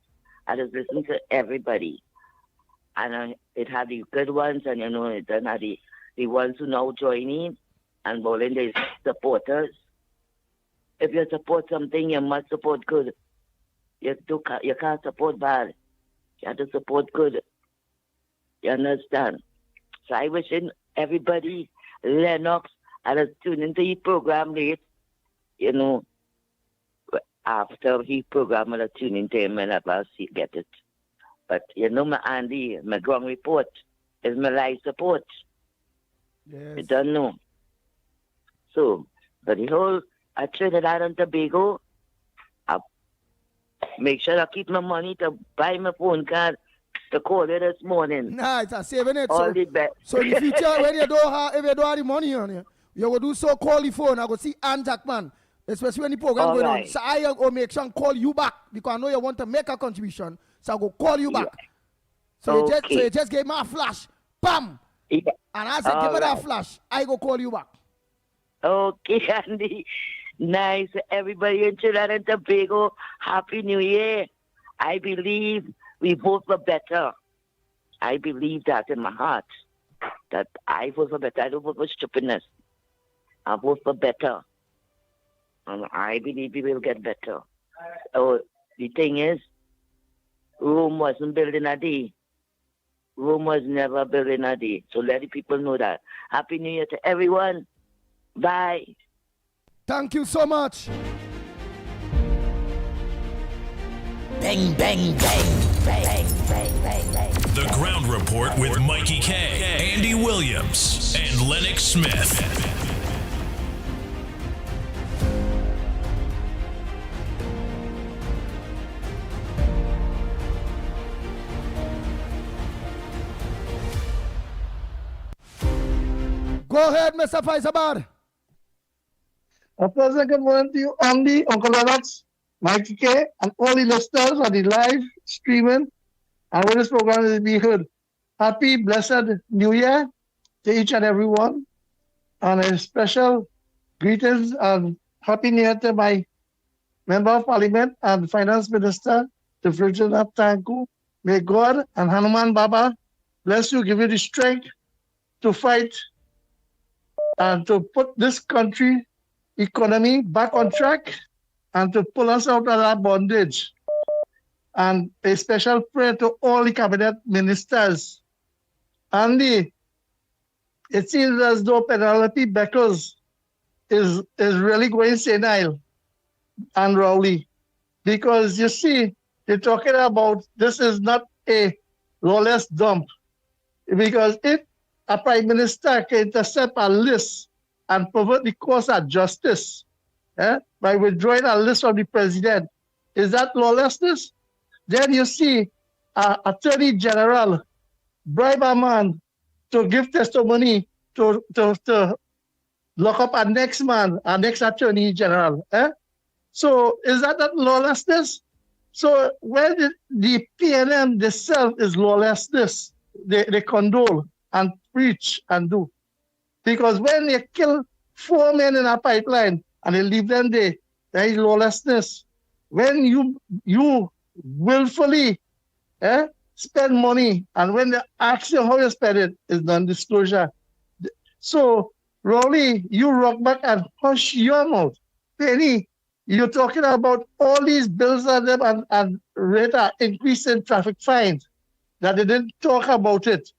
I just listen to everybody. And it had the good ones, and it doesn't have the the ones who now join in and bowling the supporters. If you support something, you must support good. You can't support bad. You have to support good. You understand? So I wish everybody, Lennox, and a student to his program late, you know, after he program and a tune into him and I'll get it. But you know, my Andy, my ground report is my live support.
Yes.
You don't know. So, but the whole Trinidad and Tobago, I make sure I keep my money to buy my phone card to call you this morning.
Nah, it's a saving it.
All the best.
So in the future, when you don't have, if you don't have the money on you, you will do so call the phone. I go see Ann Jackman, especially when the program
All
going
right.
on. So I will make sure and call you back because I know you want to make a contribution. So I go call you back. So, you just gave me a flash. Bam!
Yeah.
And I said, give me that flash. I go call you back.
Okay, Andy. Nice. Everybody in Trinidad and Tobago, Happy New Year. I believe we vote for better. I believe that in my heart. That I vote for better. I don't vote for stupidness. I vote for better. And I believe we will get better. So the thing is, Rome wasn't built in a day. Rome was never built in a day. So let the people know that. Happy New Year to everyone. Bye.
Thank you so much.
Bang, bang, bang, bang, bang, bang, bang.
The Ground Report with Mikey K, Andy Williams, and Lennox Smith.
Go ahead, Mr. Faisabad.
A pleasant good morning to you, Andy, Uncle Lennox, Mikey K, and all the listeners on the live streaming and where this program is being heard. Happy, blessed New Year to each and every one. And a special greetings and Happy New Year to my Member of Parliament and Finance Minister, the Virginia Tanku. May God and Hanuman Baba bless you, give you the strength to fight and to put this country economy back on track and to pull us out of that bondage. And a special prayer to all the cabinet ministers. Andy, it seems as though Penelope Beckles is really going senile and Rowley. Because you see, they're talking about this is not a lawless dump. Because if a prime minister can intercept a list and pervert the course of justice by withdrawing a list from the president, is that lawlessness? Then you see Attorney General bribe a man to give testimony to lock up a next man, a next Attorney General. So is that not lawlessness? So when the PNM themselves is lawlessness, they condole and preach and do. Because when they kill 4 men in a pipeline and they leave them there, there is lawlessness. When you willfully spend money and when they ask you how you spend it, is non-disclosure. So, Rowley, you rock back and hush your mouth. Penny, you're talking about all these bills on them and rate are increase in traffic fines, that they didn't talk about it.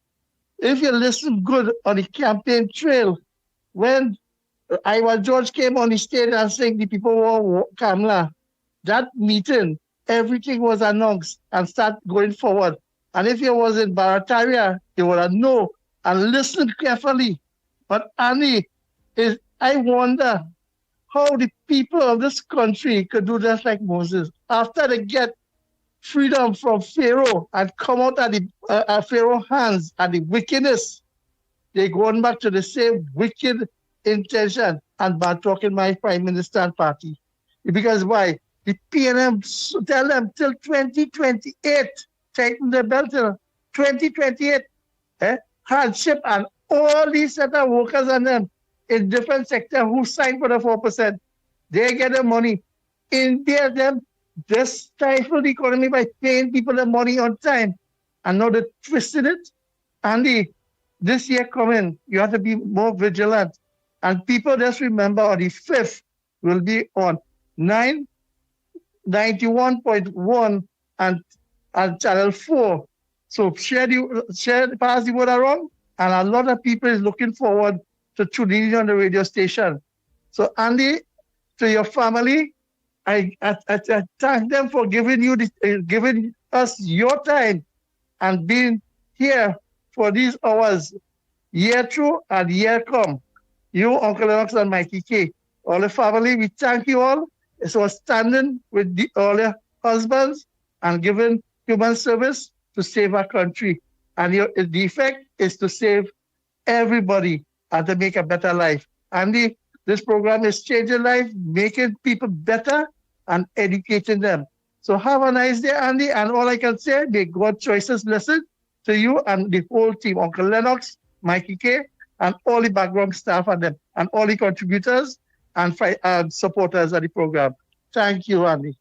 If you listen good on the campaign trail, when Iowa George came on the stage and saying the people were Kamala, that meeting, everything was announced and start going forward. And if you was in Barataria, you would have known and listened carefully. But Annie, I wonder how the people of this country could do just like Moses. After they get freedom from Pharaoh and come out of the Pharaoh's hands and the wickedness, they going back to the same wicked intention and bad talking my prime minister and party. Because why? The PNM tell them till 2028, tighten the belt till 2028. Hardship and all these set of workers and them in different sectors who signed for the 4%, they get the money. India, them just stifle the economy by paying people the money on time. And now they twisted it. And this year coming, you have to be more vigilant. And people just remember on the 5th will be on 91.1 and channel 4. So pass the word around. And a lot of people is looking forward to tuning in on the radio station. So Andy, to your family, I thank them for giving us your time and being here for these hours, year through and year come. You, Uncle Lennox and Mikey K, all the family, we thank you all. So standing with all your husbands and giving human service to save our country. And the effect is to save everybody and to make a better life. Andy, this program is changing life, making people better and educating them. So have a nice day, Andy. And all I can say, may God choices blessed to you and the whole team, Uncle Lennox, Mikey K, and all the background staff and them, and all the contributors and supporters of the program. Thank you, Andy.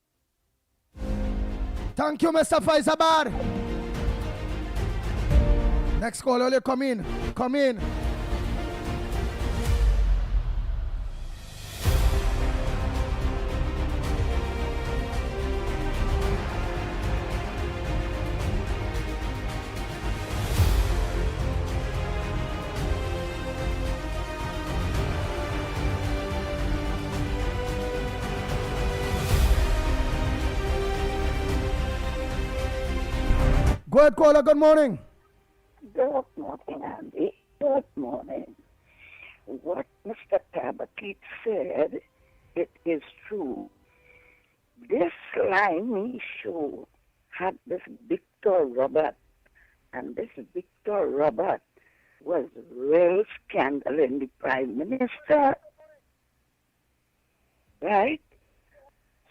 Thank you, Mr. Faisabad. Next call, only come in. Come in. Go ahead, caller. Good morning.
Good morning, Andy. Good morning. What Mr. Tabakit said, it is true. This slimy show had this Victor Robert, and this Victor Robert was real scandal in the Prime Minister. Right?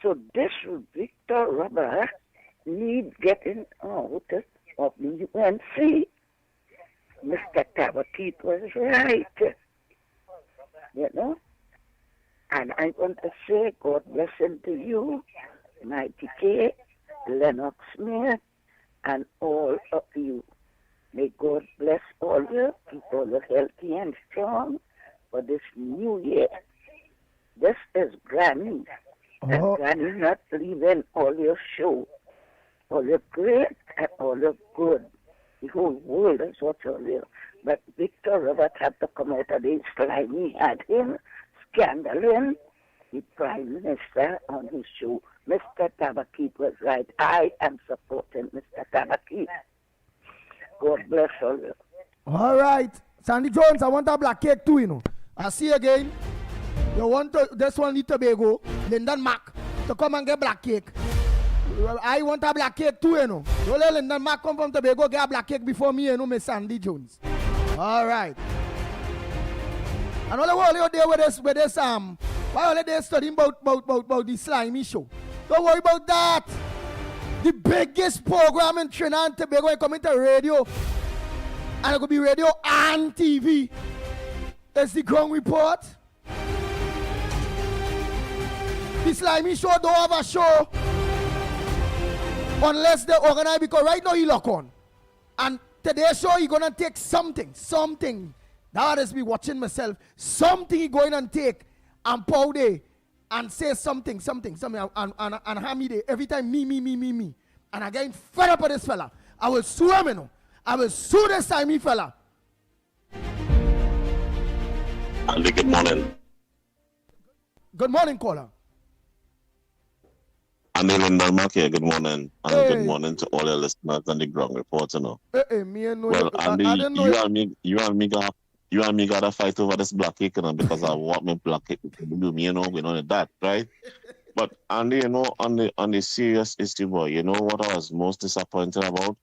So this Victor Robert needs getting out of the UNC. Mr. Tabakit was right. You know? And I want to say God bless him to you, Mighty K, Lennox Smith, and all of you. May God bless all you, keep all you healthy and strong for this new year. This is Granny. And Granny not leaving all your show. All your great and all your good. The whole world is what all you. But Victor Robert had to come out of the slimy had him scandaling the Prime Minister on his show. Mr. Tabakit was right. I am supporting Mr. Tabakit. God bless all you.
All right. Sandy Jones, I want a black cake too, you know. I see again. You want this one in Tobago, Lyndon Mac, to come and get black cake. I want a black cake too, you know. You let Lyndon Mac come from Tobago, get a black cake before me, you know, Miss Sandy Jones. All right. And all the world you're there with this, why are they studying about the slimy show? Don't worry about that. The biggest program in Trinidad and Tobago is coming to radio. And it could be radio and TV. It's the Ground Report. The slimy show don't have a show unless they organize, because right now he lock on. And today's show he gonna take something. That is me watching myself. Something he going and take and powder and say something and have me there every time me. And I get fed up with this fella. I will sue him, you know. I will sue this slimy fella.
Andy, good morning.
Good morning, caller.
Andy Lindelmark here, good morning. And good morning to all your listeners and the Ground Report, you know. Well, Andy, you and me gotta fight over this black cake, you know, because I want me black cake to do me, you know, we know that, right? But Andy, you know, on the serious issue, boy, you know what I was most disappointed about?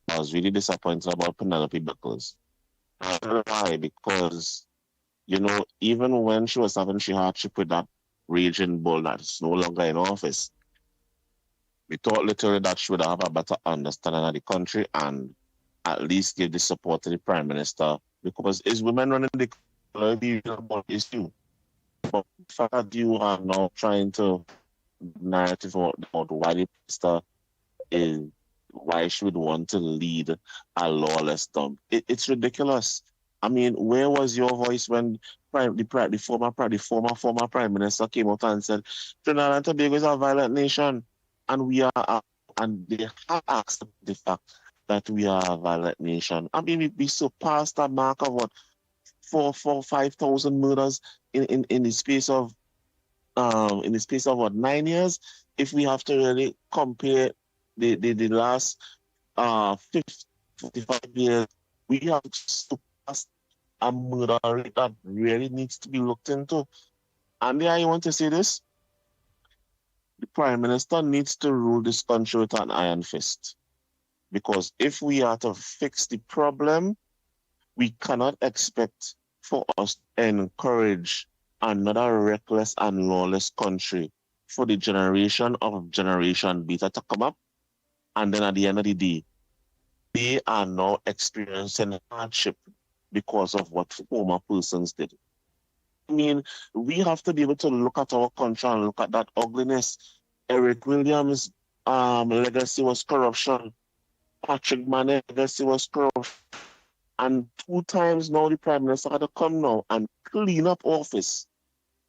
I was really disappointed about Penelope Buckles. I don't know why, because, you know, even when she was having she hardship with that raging bull that's no longer in office, we thought literally that she would have a better understanding of the country and at least give the support to the Prime Minister, because it's women running the issue. But the fact that you are now trying to narrative about why the minister is, why she would want to lead a lawless dump, it's ridiculous. I mean, where was your voice when the former prime minister came out and said Trinidad and Tobago is a violent nation, and we are, and they have asked the fact that we are a violent nation. I mean, we surpassed that mark of what 5,000 murders in the space of what 9 years. If we have to really compare the last 55 years, we have surpassed a murder rate that really needs to be looked into. And I want to say this: the Prime Minister needs to rule this country with an iron fist. Because if we are to fix the problem, we cannot expect for us to encourage another reckless and lawless country for the generation beta to come up. And then at the end of the day, they are now experiencing hardship because of what former persons did. I mean, we have to be able to look at our country and look at that ugliness. Eric Williams' legacy was corruption. Patrick Man's legacy was corruption. And 2 times now the Prime Minister had to come now and clean up office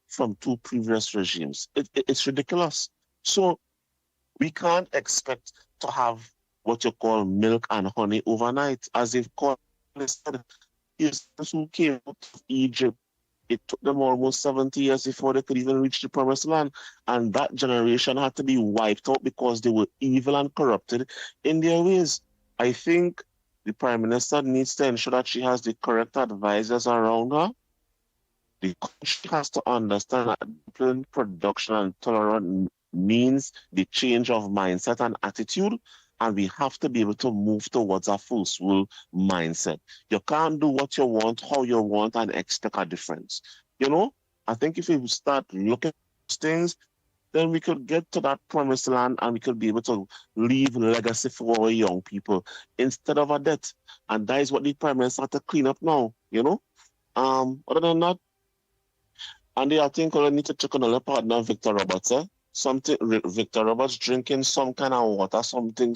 from 2 previous regimes. It's ridiculous. So we can't expect to have what you call milk and honey overnight. As they've called it, who came out of Egypt, it took them almost 70 years before they could even reach the promised land. And that generation had to be wiped out because they were evil and corrupted in their ways. I think the Prime Minister needs to ensure that she has the correct advisors around her. The country has to understand that discipline, production, and tolerance means the change of mindset and attitude. And we have to be able to move towards a full swing mindset. You can't do what you want, how you want, and expect a difference. You know, I think if we start looking at things, then we could get to that promised land and we could be able to leave legacy for our young people instead of a debt. And that is what the Prime Minister has to clean up now, you know. Other than that, and I think I need to check on our partner, Victor Roberts, Victor Roberts drinking some kind of water, something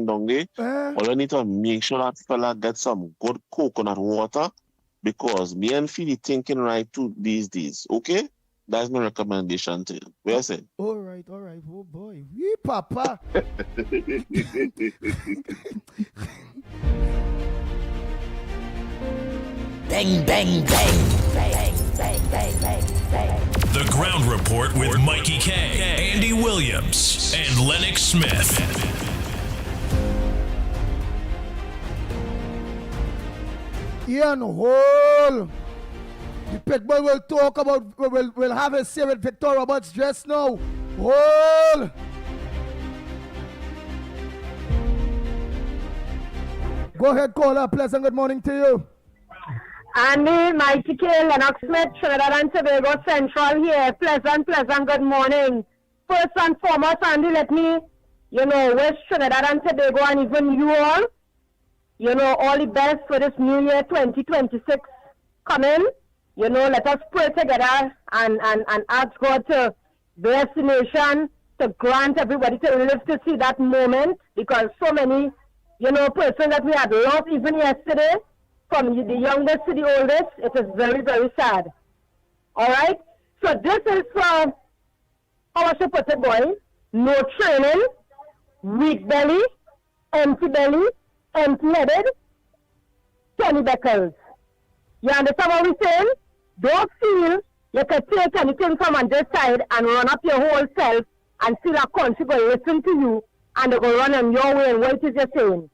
down there. All I need to make sure that fella gets some good coconut water because me and Philly thinking right too these days. Okay? That's my recommendation to you. What you say?
All right. Oh boy. We papa.
Bang, bang, bang. Bang, bang, bang, bang, bang.
The Ground Report with Mikey K, Andy Williams, and Lennox Smith.
Ian Hall. The Pitbull will talk about, will have a say with Victor Roberts just now. Hall. Go ahead, caller. Pleasant good morning to you.
Andy, Mikey K, Lennox Smith, Trinidad and Tobago Central here. Pleasant good morning. First and foremost, Andy, let me, wish Trinidad and Tobago and even you all, all the best for this new year 2026 coming. Let us pray together and ask God to bless the nation, to grant everybody to live to see that moment, because so many, persons that we had lost even yesterday, from the youngest to the oldest, it is very, very sad. All right? So this is from, how I should put it, boy, no training, weak belly, empty-headed, Tony Beckles. You understand what we're saying? Don't feel you can take anything from on this side and run up your whole self and see that country will listen to you and they go run on your way and what is you're saying.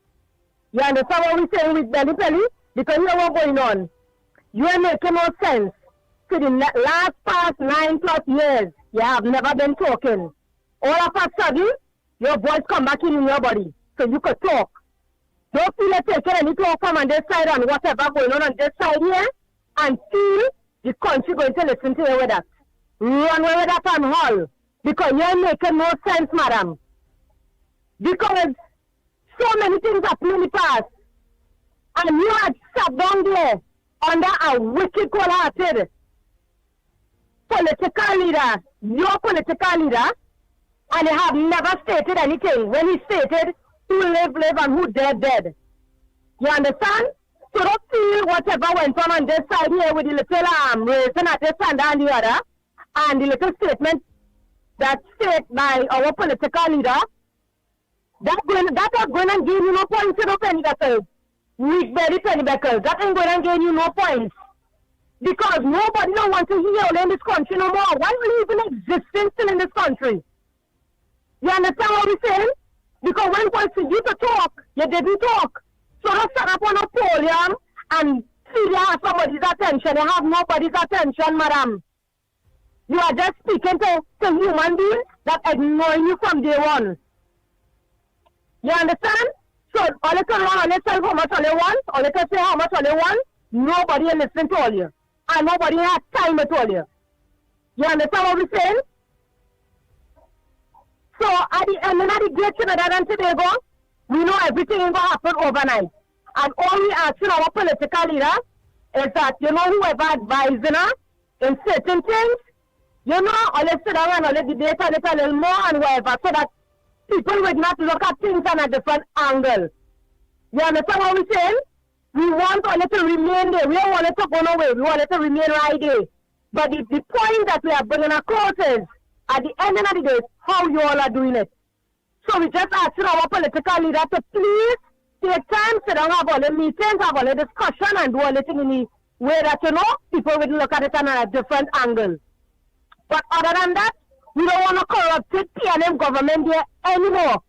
You understand what we're saying with belly? Because you know what's going on. You ain't making no sense. For the last past 9+ years, you have never been talking. All of a sudden, your voice come back in your body, so you could talk. Don't feel like taking any talk from on this side and whatever going on this side here, and feel the country going to listen to you with that. Run away with that and haul. Because you ain't making no sense, madam. Because so many things happened in the past. And you had sat down there under a wicked, cold-hearted political leader, your political leader, and he have never stated anything. When he stated who live, and who dead. You understand? So don't feel whatever went on this side here with the little raising at this and the other, and the little statement that said by our political leader, that is going to give you no points in no penny beckers. Weak belly penny beckers. That ain't going to give you no points. Because nobody don't want to hear in this country no more. Why are we even existing still in this country? You understand what we're saying? Because when boys for you to talk, you didn't talk. So don't stand up on a podium and see you have somebody's attention. You have nobody's attention, madam. You are just speaking to human beings that ignore you from day one. You understand? So all you can run on yourself how much all you want, all you can say how much all you want, nobody will listen to all you. And nobody has time to all you. You understand what we're saying? So at the end of the day, Trinidad and Tobago, we know everything is going to happen overnight. And all we asking our political leader is that, you know, whoever advising her in certain things, you know, all you sit down and all you debate a little more and whatever, so that people would not look at things on a different angle. You understand what we're saying? We want all it to remain there. We don't want it to go nowhere. We want it to remain right there. But the point that we are bringing across is, at the end of the day, how you all are doing it. So we just asking our political leader to please take time, sit down, have all the meetings, have all the discussion, and do everything in the way that, you know, people will look at it on a different angle. But other than that, we don't want to corrupted PNM government there anymore.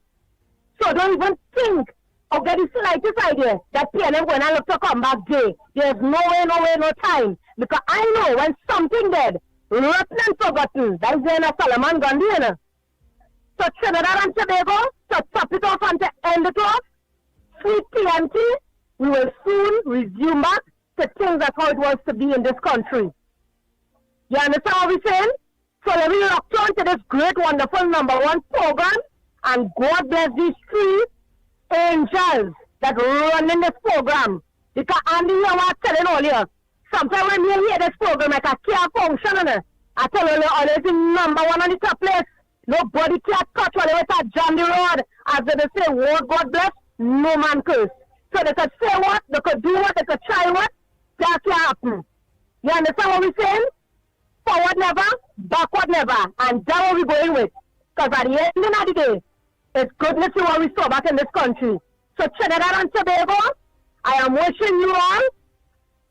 So don't even think or get the slightest idea that PNM going to look to come back there. There's no way, no time. Because I know when something dead, rotten and forgotten, that is when a Solomon Gandhi, you know. So Trinidad and Tobago, to top it off and to end it off, sweet PNT, we will soon resume back to things that's how it was to be in this country. You understand what we're saying? So let me lock on to this great, wonderful #1 program, and God bless these 3 angels that run in this program. Because Andy here was telling earlier, sometimes when you hear this program, like a care function, I tell you, always in #1 on the top place. Nobody can touch when they were John the Road. As they say, word God bless, no man curse. So they could say what, they could do what, they could try what, that can happen. You understand what we're saying? Forward never, backward never. And that's what we're going with. Because at the end of the day, it's goodness to what we saw back in this country. So Trinidad and Tobago, I am wishing you all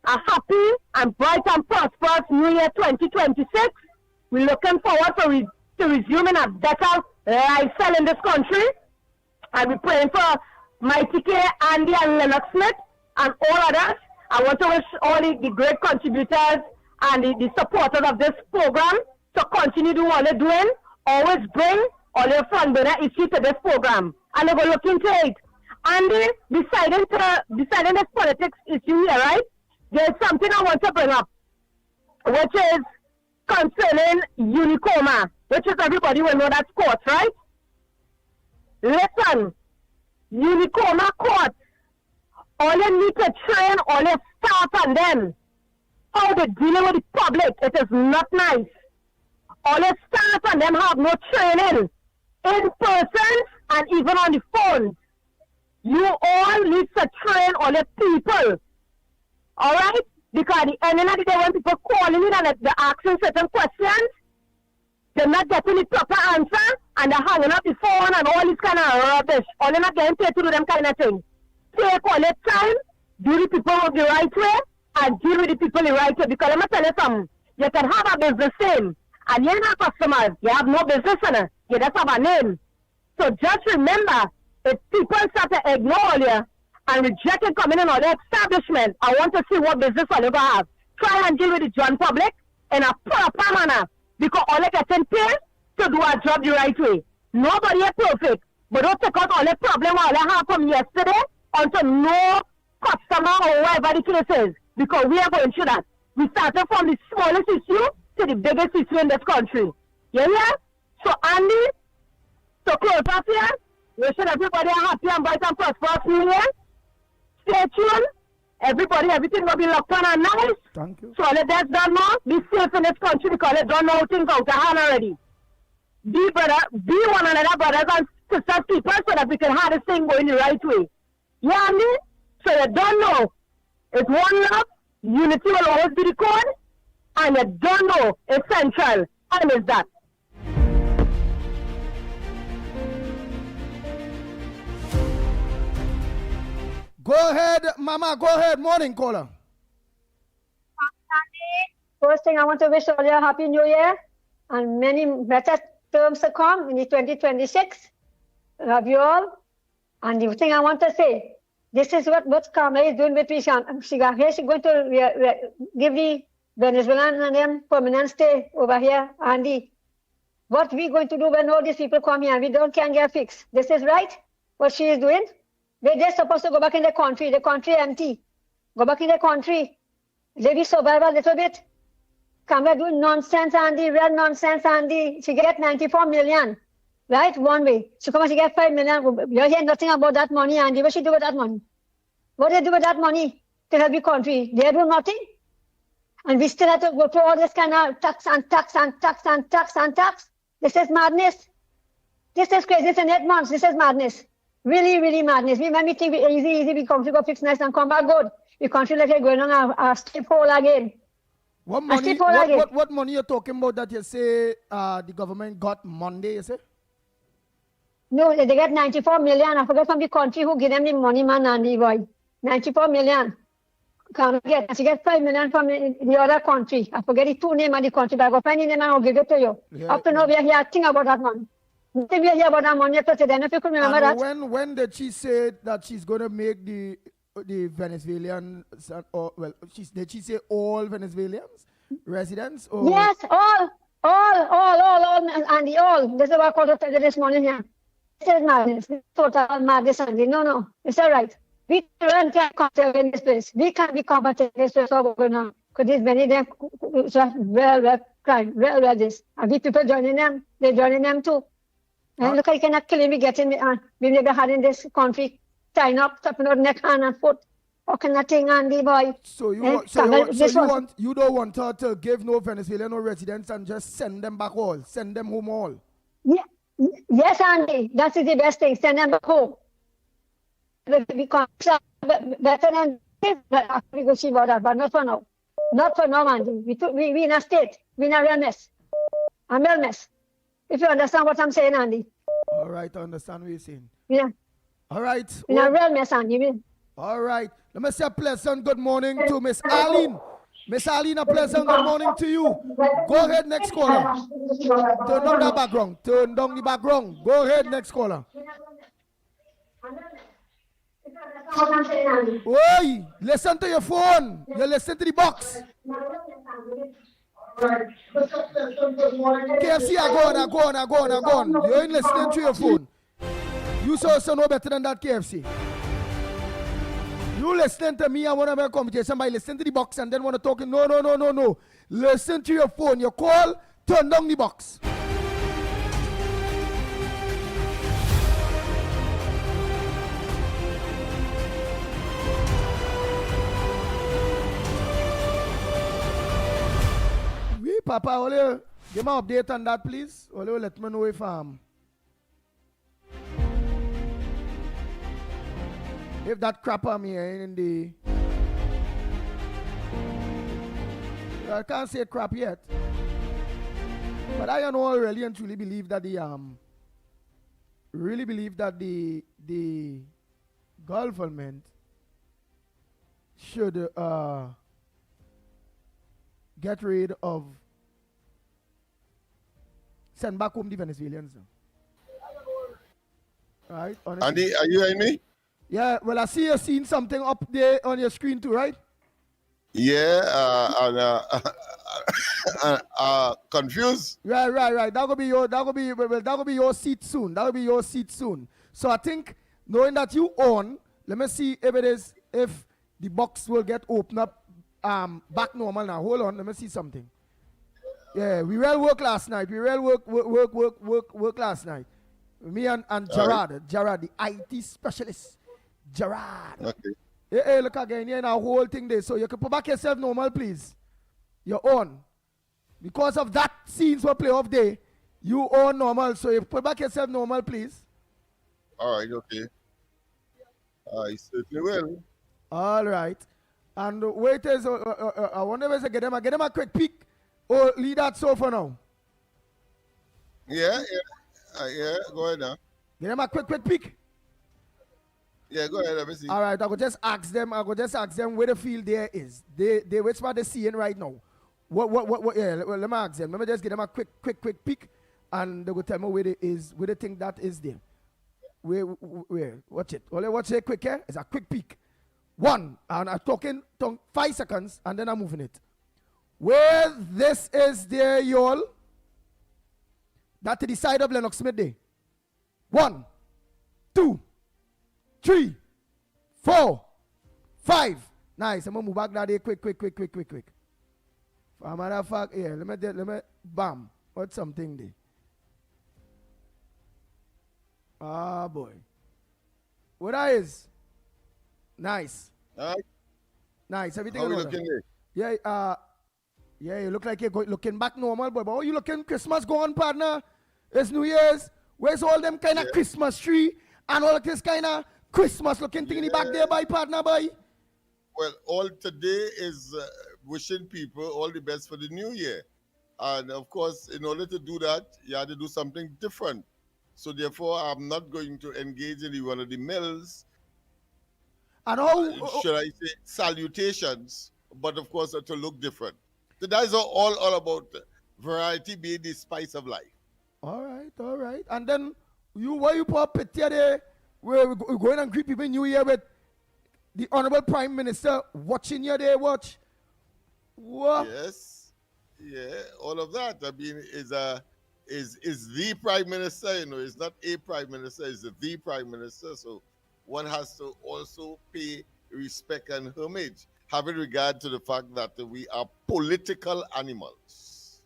a happy and bright and prosperous New Year 2026. We're looking forward to resuming a better lifestyle in this country. And we're praying for Mighty K, Andy, and Lennox Smith, and all others. I want to wish all the great contributors and the supporters of this program to continue doing what they're doing. Always bring all your front burner issues to this program. And they will look into it. Andy, deciding this politics issue here, right? There's something I want to bring up, which is concerning Unicoma, which is everybody will know that's court, right? Listen, Unicoma court, all you need to train all your staff and them how they dealing with the public. It is not nice. All your staff and them have no training in person and even on the phone. You all need to train all your people. Alright? Because at the end of the day, when people calling in and they're asking certain questions, they're not getting the proper answer, and they're hanging up the phone and all this kind of rubbish. All they're not getting paid to do them kind of thing. Take all your time, do the people the right way, and deal with the people the right way. Because let me tell you something, you can have a business name, and you're not customers, you have no business in it, you just have a name. So just remember, if people start to ignore you and reject it coming in on the establishment, I want to see what business are you going to have. Try and deal with the general public in a proper manner. Because all they getting paid to do a job the right way. Nobody is perfect. But don't take out all the problem all they have from yesterday onto no customer or whatever the case is. Because we are going through that. We started from the smallest issue to the biggest issue in this country. You hear? So Andy, to close up here, wishing everybody a happy and bright and prosperous New Year. Stay tuned. Everybody, everything will be locked on and nice.
Thank you.
So let us don't know. Be safe in this country because they don't know things out of hand already. Be one another brothers and sisters keepers so that we can have this thing going the right way. You know what I mean? So you don't know. It's one love, unity will always be the code, and you don't know it's central. And is that?
Go ahead, Mama. Go ahead. Morning, caller.
First thing, I want to wish all you a happy new year and many better terms to come in the 2026. Love you all. And the thing I want to say, this is what Kamala is doing with Prishan. She's going to give the Venezuelan and them permanent stay over here. And what we going to do when all these people come here and we can't get fixed? This is right, what she is doing. They're supposed to go back in the country empty. Go back in the country. Maybe survive a little bit. Kamala doing nonsense, Andy, real nonsense, Andy. She get 94 million, right? One way. She come and she get 5 million. You're hearing nothing about that money, Andy. What she do with that money? What do they do with that money to help the country? They do nothing. And we still have to go through all this kind of tax and tax and tax and tax and tax. This is madness. This is crazy. It's in 8 months. This is madness. Really, really madness. We think we easy, we come to go fix nice and come back good. We country like going on a steep hole again.
What money you're talking about that you say the government got Monday, you say?
No, they get 94 million. I forget from the country who give them the money, man, and the boy. 94 million. She get 5 million from the other country. I forget the 2 names of the country, but I go find the name and I'll give it to you. Yeah, up to now, we are here think about that money. We are here about that money, President, if you could remember that.
When did she say that she's going to make the Venezuelans, did she say all Venezuelans residents? Or?
Yes, all, and all. This is what I called it this morning here. This is madness. This is total madness, Andy. No, it's all right. We can't conserve in this place. We can't be competent in this place over now. Because there's many of them well crime, well this. And we people joining them, they're joining them too. And look, I cannot kill me getting me on. We never had in this country, tying up, tapping out neck, hand and foot. Or can nothing on the boy.
So you don't want her to give no Venezuelan no residents and just send them back all, send them home all.
Yeah. Yes, Andy, that is the best thing. Send them back home. Because better than this, but we go see about that, but not for now. Not for now, Andy. We in a state. We in a real mess. A real mess. If you understand what I'm saying, Andy.
All right, I understand what you're saying.
Yeah.
All right.
In a real mess, Andy.
All right. Let me say a pleasant good morning to Miss Arlene. Miss Arlene, a pleasant good morning to you. Go ahead, next caller. Turn down the background. Turn down the background. Go ahead, next caller. Oi, listen to your phone. You listen to the box. KFC, go on. You ain't listening to your phone. You also know better than that, KFC. You listen to me, I want to have a conversation by listening to the box and then want to talk. No. Listen to your phone. You call, turn down the box. Papa, Ole, give me an update on that, please. Ole, let me know if that crap on me in the... I can't say crap yet. But I know really and truly believe that the government should get rid of send back home the Venezuelans. Right? Honestly.
Andy, are you hearing me?
Yeah, well, I see you seeing something up there on your screen too, right?
Yeah, confused.
Right. That'll be your seat soon. So I think knowing that you own, let me see if the box will get opened up back normal now. Hold on, let me see something. Yeah, we real work last night. Work last night. Me and Gerard, the IT specialist. Gerard.
Okay.
Hey, look again here now, whole thing there. So you can put back yourself normal, please. You're on. Because of that scenes will play off day, you on normal. So you put back yourself normal, please.
All right, okay. I certainly will.
All right. And wait is, I wonder if I get them a quick peek. Or leave that so for now.
Yeah. Go ahead now.
Get them a quick peek.
Yeah, go ahead. Let me see.
All right, I go just ask them where the field there is. They which part they seeing right now. What yeah, let me ask them. Let me just give them a quick peek, and they will tell me where they is, where they think that is there. Where? Watch it. All I watch it quick here is a quick peek. One, and I'm talking 5 seconds, and then I'm moving it. Where this is there, y'all. That to the side of Lennox midday. 1, 2, 3, 4, 5. Nice. I'm gonna move back that day quick. For a matter of fact, yeah, let me bam. What's something there? Ah boy. What that is? Nice. Nice. Everything
How
in
we
order.
looking there?
Yeah, yeah, you look like you're looking back normal, boy. But how you looking Christmas gone, partner? It's New Year's. Where's all them kind of Christmas tree and all of this kind of Christmas looking thing in the back there, boy, partner, boy?
Well, all today is wishing people all the best for the new year. And of course, in order to do that, you have to do something different. So therefore, I'm not going to engage in one of the mills.
And how
should I say salutations, but of course to look different. So that is all about variety being the spice of life.
All right. And then why you put a picture there where we're going and greet people in New Year with the Honorable Prime Minister watching you there, watch. What?
Yes. Yeah, all of that. I mean, is the Prime Minister, you know, it's not a Prime Minister, it's the Prime Minister. So one has to also pay respect and homage, having regard to the fact that we are political animals.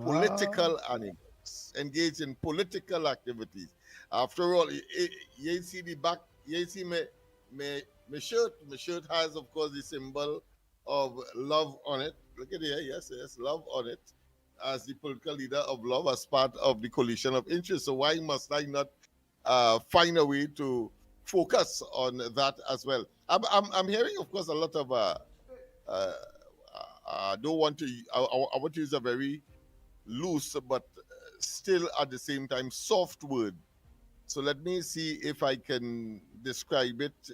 Political animals, engaged in political activities. After all, you see the back, you see my shirt. My shirt has, of course, the symbol of love on it. Look at here, yes, love on it, as the political leader of love, as part of the coalition of interest. So why must I not find a way to focus on that as well? I'm hearing, of course, a lot of I don't want to. I want to use a very loose, but still at the same time soft word. So let me see if I can describe it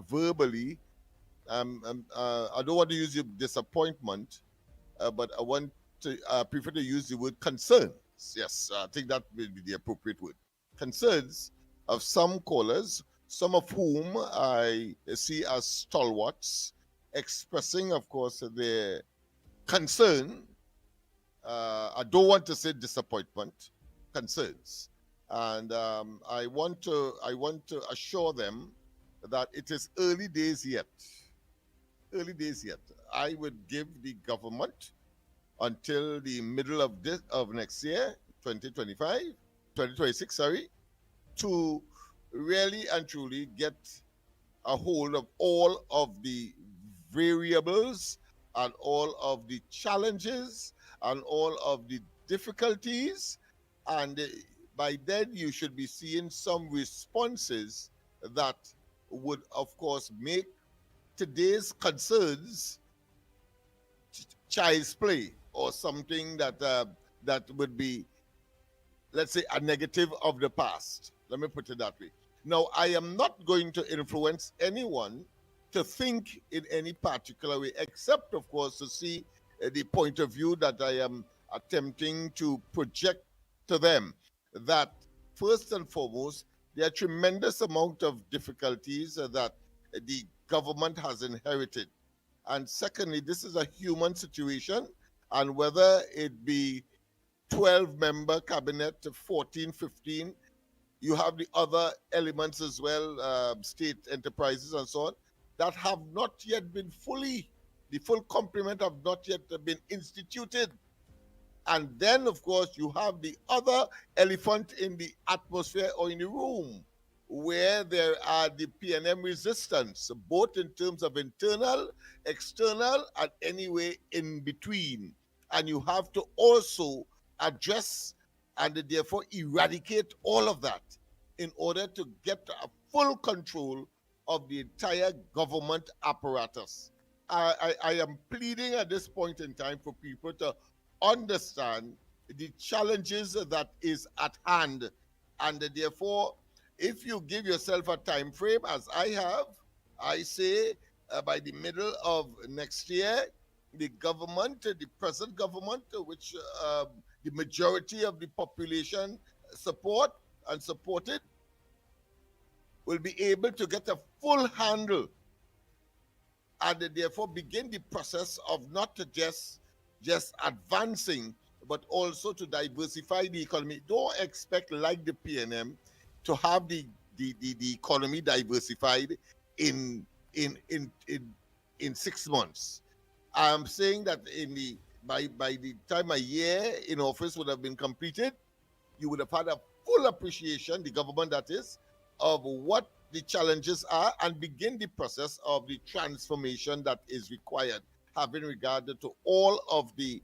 verbally. I don't want to use the disappointment, but I want to prefer to use the word concerns. Yes, I think that will be the appropriate word. Concerns of some callers, some of whom I see as stalwarts, expressing, of course, their concern. I don't want to say disappointment, concerns, and I want to assure them that it is early days yet. Early days yet. I would give the government until the middle of next year, 2026, to really and truly get a hold of all of the variables and all of the challenges and all of the difficulties. And by then you should be seeing some responses that would, of course, make today's concerns child's play, or something that that would be, let's say, a negative of the past. Let me put it that way. Now, I am not going to influence anyone to think in any particular way, except, of course, to see the point of view that I am attempting to project to them, that first and foremost, there are tremendous amount of difficulties that the government has inherited. And secondly, this is a human situation, and whether it be 12-member cabinet, 14, 15, you have the other elements as well, state enterprises and so on, that have not yet been the full complement have not yet been instituted. And then, of course, you have the other elephant in the atmosphere or in the room, where there are the PNM resistance, both in terms of internal, external, and anyway in between. And you have to also address and therefore eradicate all of that in order to get a full control of the entire government apparatus. I am pleading at this point in time for people to understand the challenges that is at hand, and therefore, if you give yourself a time frame, as I have, I say by the middle of next year, the government, the present government, which the majority of the population support and supported, will be able to get a full handle and therefore begin the process of not just advancing, but also to diversify the economy. Don't expect, like the PNM, to have the economy diversified in 6 months. I'm saying that by the time a year in office would have been completed, you would have had a full appreciation, the government that is, of what the challenges are and begin the process of the transformation that is required, having regard to all of the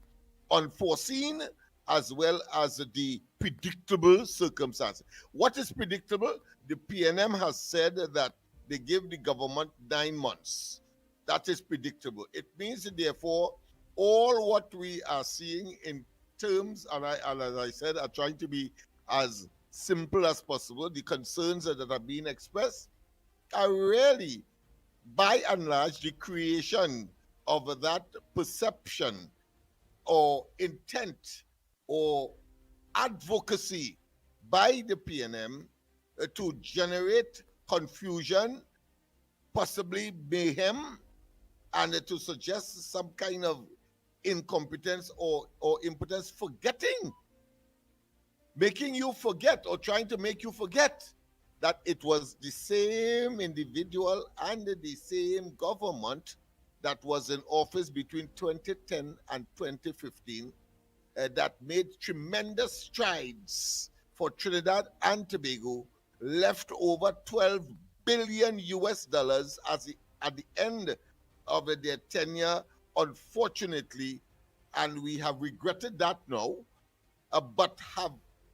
unforeseen as well as the predictable circumstances. What is predictable? The PNM has said that they give the government 9 months. That is predictable. It means, therefore, all what we are seeing in terms, and as I said, are trying to be as simple as possible. The concerns that are being expressed are really, by and large, the creation of that perception or intent or advocacy by the PNM to generate confusion, possibly mayhem, and to suggest some kind of incompetence or impotence, forgetting, making you forget or trying to make you forget that it was the same individual and the same government that was in office between 2010 and 2015 that made tremendous strides for Trinidad and Tobago, left over $12 billion at the end of their tenure, unfortunately, and we have regretted that now, but have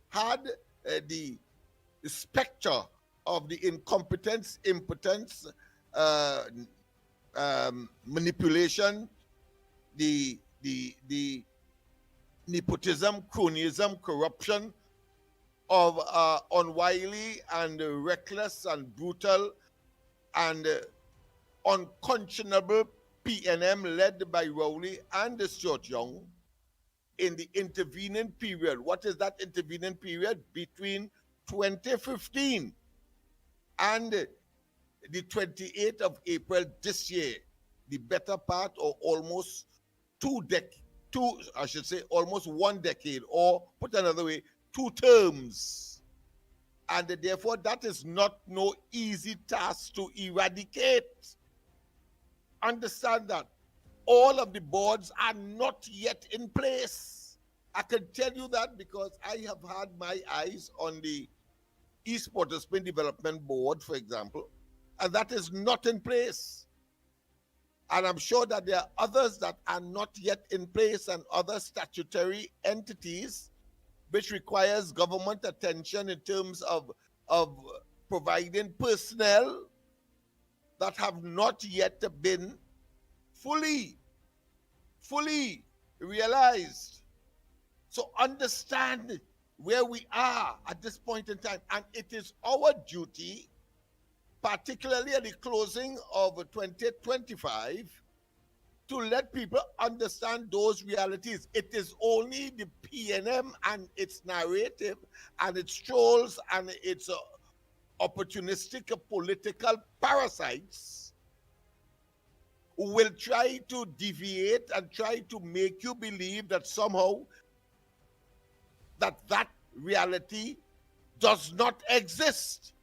had the specter of the incompetence, impotence, manipulation, the nepotism, cronyism, corruption of unwily and reckless and brutal and unconscionable PNM led by Rowley and Stuart Young in the intervening period. What is that intervening period? Between 2015 and the 28th of April this year, the better part or almost almost 1 decade, or put another way, 2 terms. And therefore, that is not no easy task to eradicate. Understand that. All of the boards are not yet in place. I can tell you that because I have had my eyes on the East Port of Spain Development Board, for example, and that is not in place. And I'm sure that there are others that are not yet in place and other statutory entities which requires government attention in terms of providing personnel that have not yet been fully realized. So understand where we are at this point in time. And it is our duty, particularly at the closing of 2025, to let people understand those realities. It is only the PNM and its narrative and its trolls and its opportunistic political parasites who will try to deviate and try to make you believe that somehow that reality does not exist.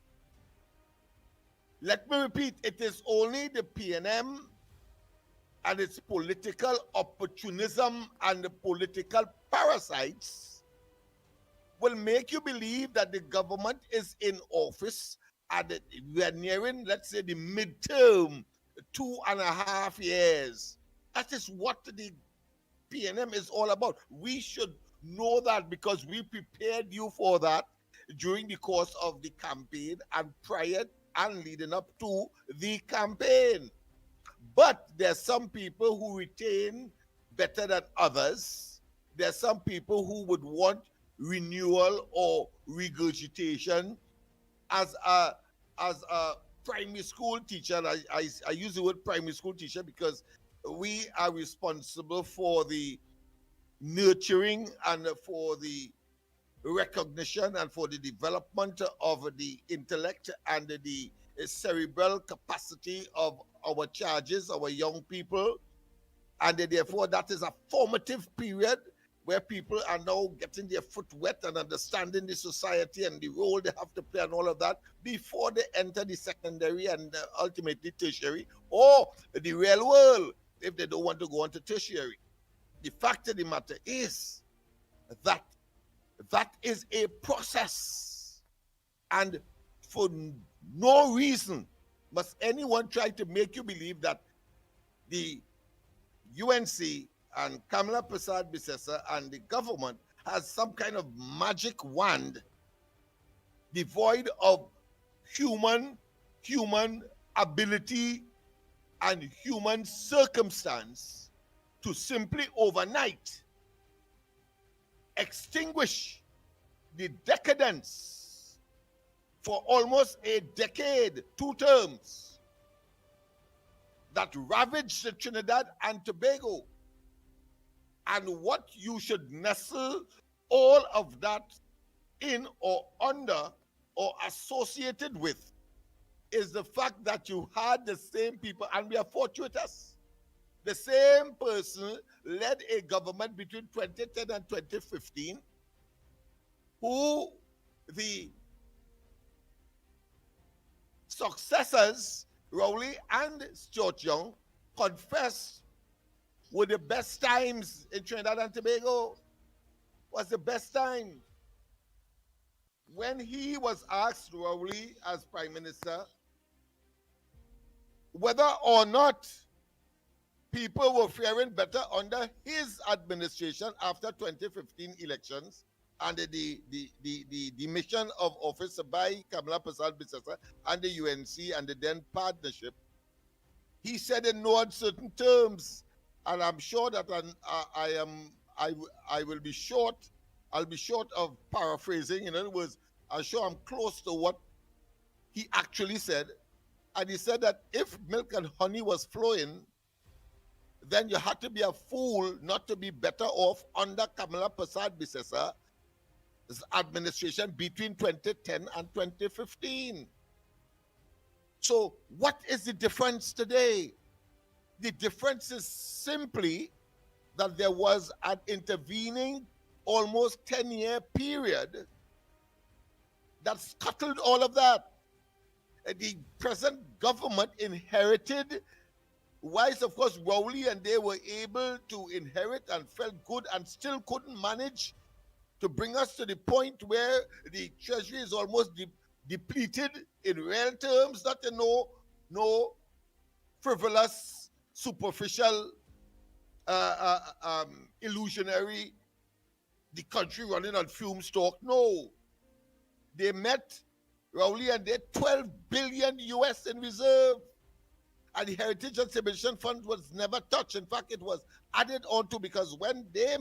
Let me repeat, it is only the PNM and its political opportunism and the political parasites will make you believe that the government is in office and we are nearing, let's say, the midterm, 2.5 years. That is what the PNM is all about. We should know that because we prepared you for that during the course of the campaign and prior and leading up to the campaign. But there's some people who retain better than others. There's some people who would want renewal or regurgitation. As a primary school teacher, I use the word primary school teacher because we are responsible for the nurturing and for the recognition and for the development of the intellect and the cerebral capacity of our charges, our young people. And therefore, that is a formative period where people are now getting their foot wet and understanding the society and the role they have to play and all of that before they enter the secondary and ultimately tertiary or the real world if they don't want to go on to tertiary. The fact of the matter is that that is a process, and for no reason must anyone try to make you believe that the UNC and Kamala Prasad-Bissessar and the government has some kind of magic wand devoid of human ability and human circumstance to simply overnight extinguish the decadence for almost a decade, 2 terms, that ravaged Trinidad and Tobago. And what you should nestle all of that in or under or associated with is the fact that you had the same people, and we are fortuitous. The same person led a government between 2010 and 2015 who the successors, Rowley and Stuart Young, confessed were the best times in Trinidad and Tobago. Was the best time. When he was asked, Rowley, as Prime Minister, whether or not people were faring better under his administration after 2015 elections and the demission of office by Kamala Prasad-Bissessar and the UNC and the then partnership, he said in no uncertain terms, and I'm sure that I will be short. I'll be short of paraphrasing. In other words, I'm sure I'm close to what he actually said. And he said that if milk and honey was flowing, then you had to be a fool not to be better off under Kamala Prasad-Bissessar's administration between 2010 and 2015. So what is the difference today? The difference is simply that there was an intervening almost 10-year period that scuttled all of that. The present government inherited, whilst of course Rowley and they were able to inherit and felt good and still couldn't manage to bring us to the point where the treasury is almost depleted in real terms, not in no frivolous, superficial, illusionary, the country running on fumes talk. No. They met Rowley and they had 12 billion US in reserve. And the Heritage and Civilization Fund was never touched. In fact, it was added on to, because when they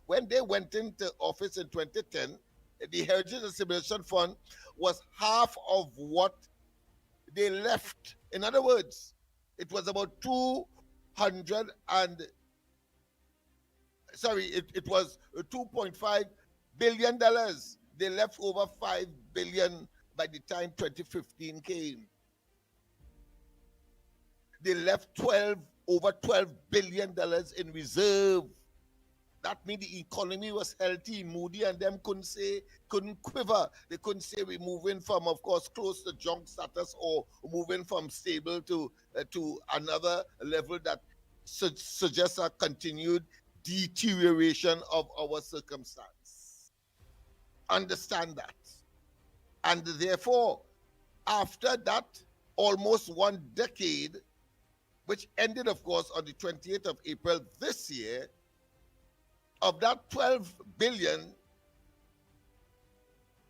went into office in 2010, the Heritage and Civilization Fund was half of what they left. In other words, it was about it was $2.5 billion. They left over $5 billion by the time 2015 came. They left over $12 billion in reserve. That means the economy was healthy. Moody and them couldn't quiver. They couldn't say we're moving from, of course, close to junk status or moving from stable to another level that suggests a continued deterioration of our circumstance. Understand that. And therefore, after that almost 1 decade, which ended, of course, on the 28th of April this year, of that 12 billion,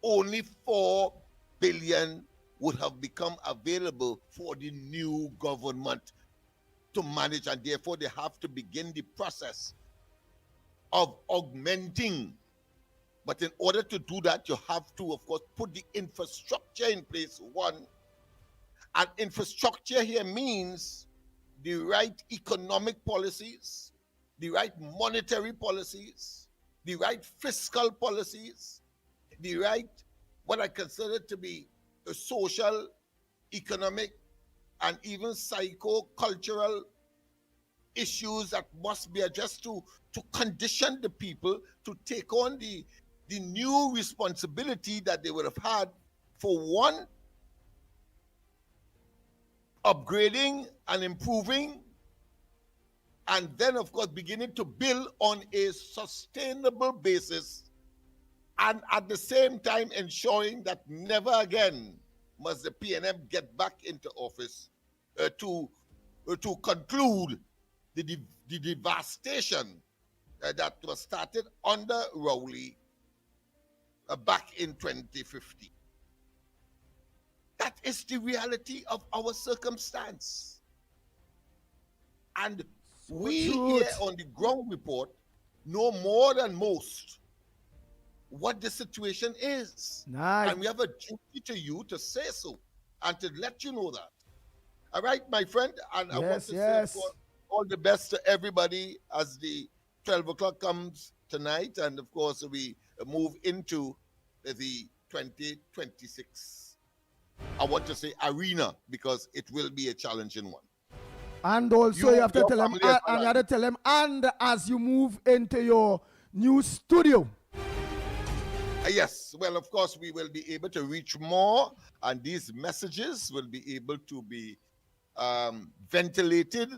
only 4 billion would have become available for the new government. to manage, and therefore they have to begin the process of augmenting. But in order to do that, you have to, of course, put the infrastructure in place, one. And infrastructure here means the right economic policies, the right monetary policies, the right fiscal policies, the right, what I consider to be a social, economic, and even psycho-cultural issues that must be addressed to condition the people to take on the new responsibility that they would have had for, one, upgrading and improving, and then, of course, beginning to build on a sustainable basis, and at the same time ensuring that never again must the PNM get back into office to conclude the devastation that was started under Rowley back in 2015. That is the reality of our circumstance. And we here on the ground report know more than most what the situation is.
Nice.
And we have a duty to you to say so and to let you know that. All right, my friend? And I want to say all the best to everybody as the 12 o'clock comes tonight. And of course, we move into the 2026. I want to say arena because it will be a challenging one.
And also you have to tell them, and you have to tell them, and as you move into your new studio.
Yes, well, of course, we will be able to reach more, and these messages will be able to be ventilated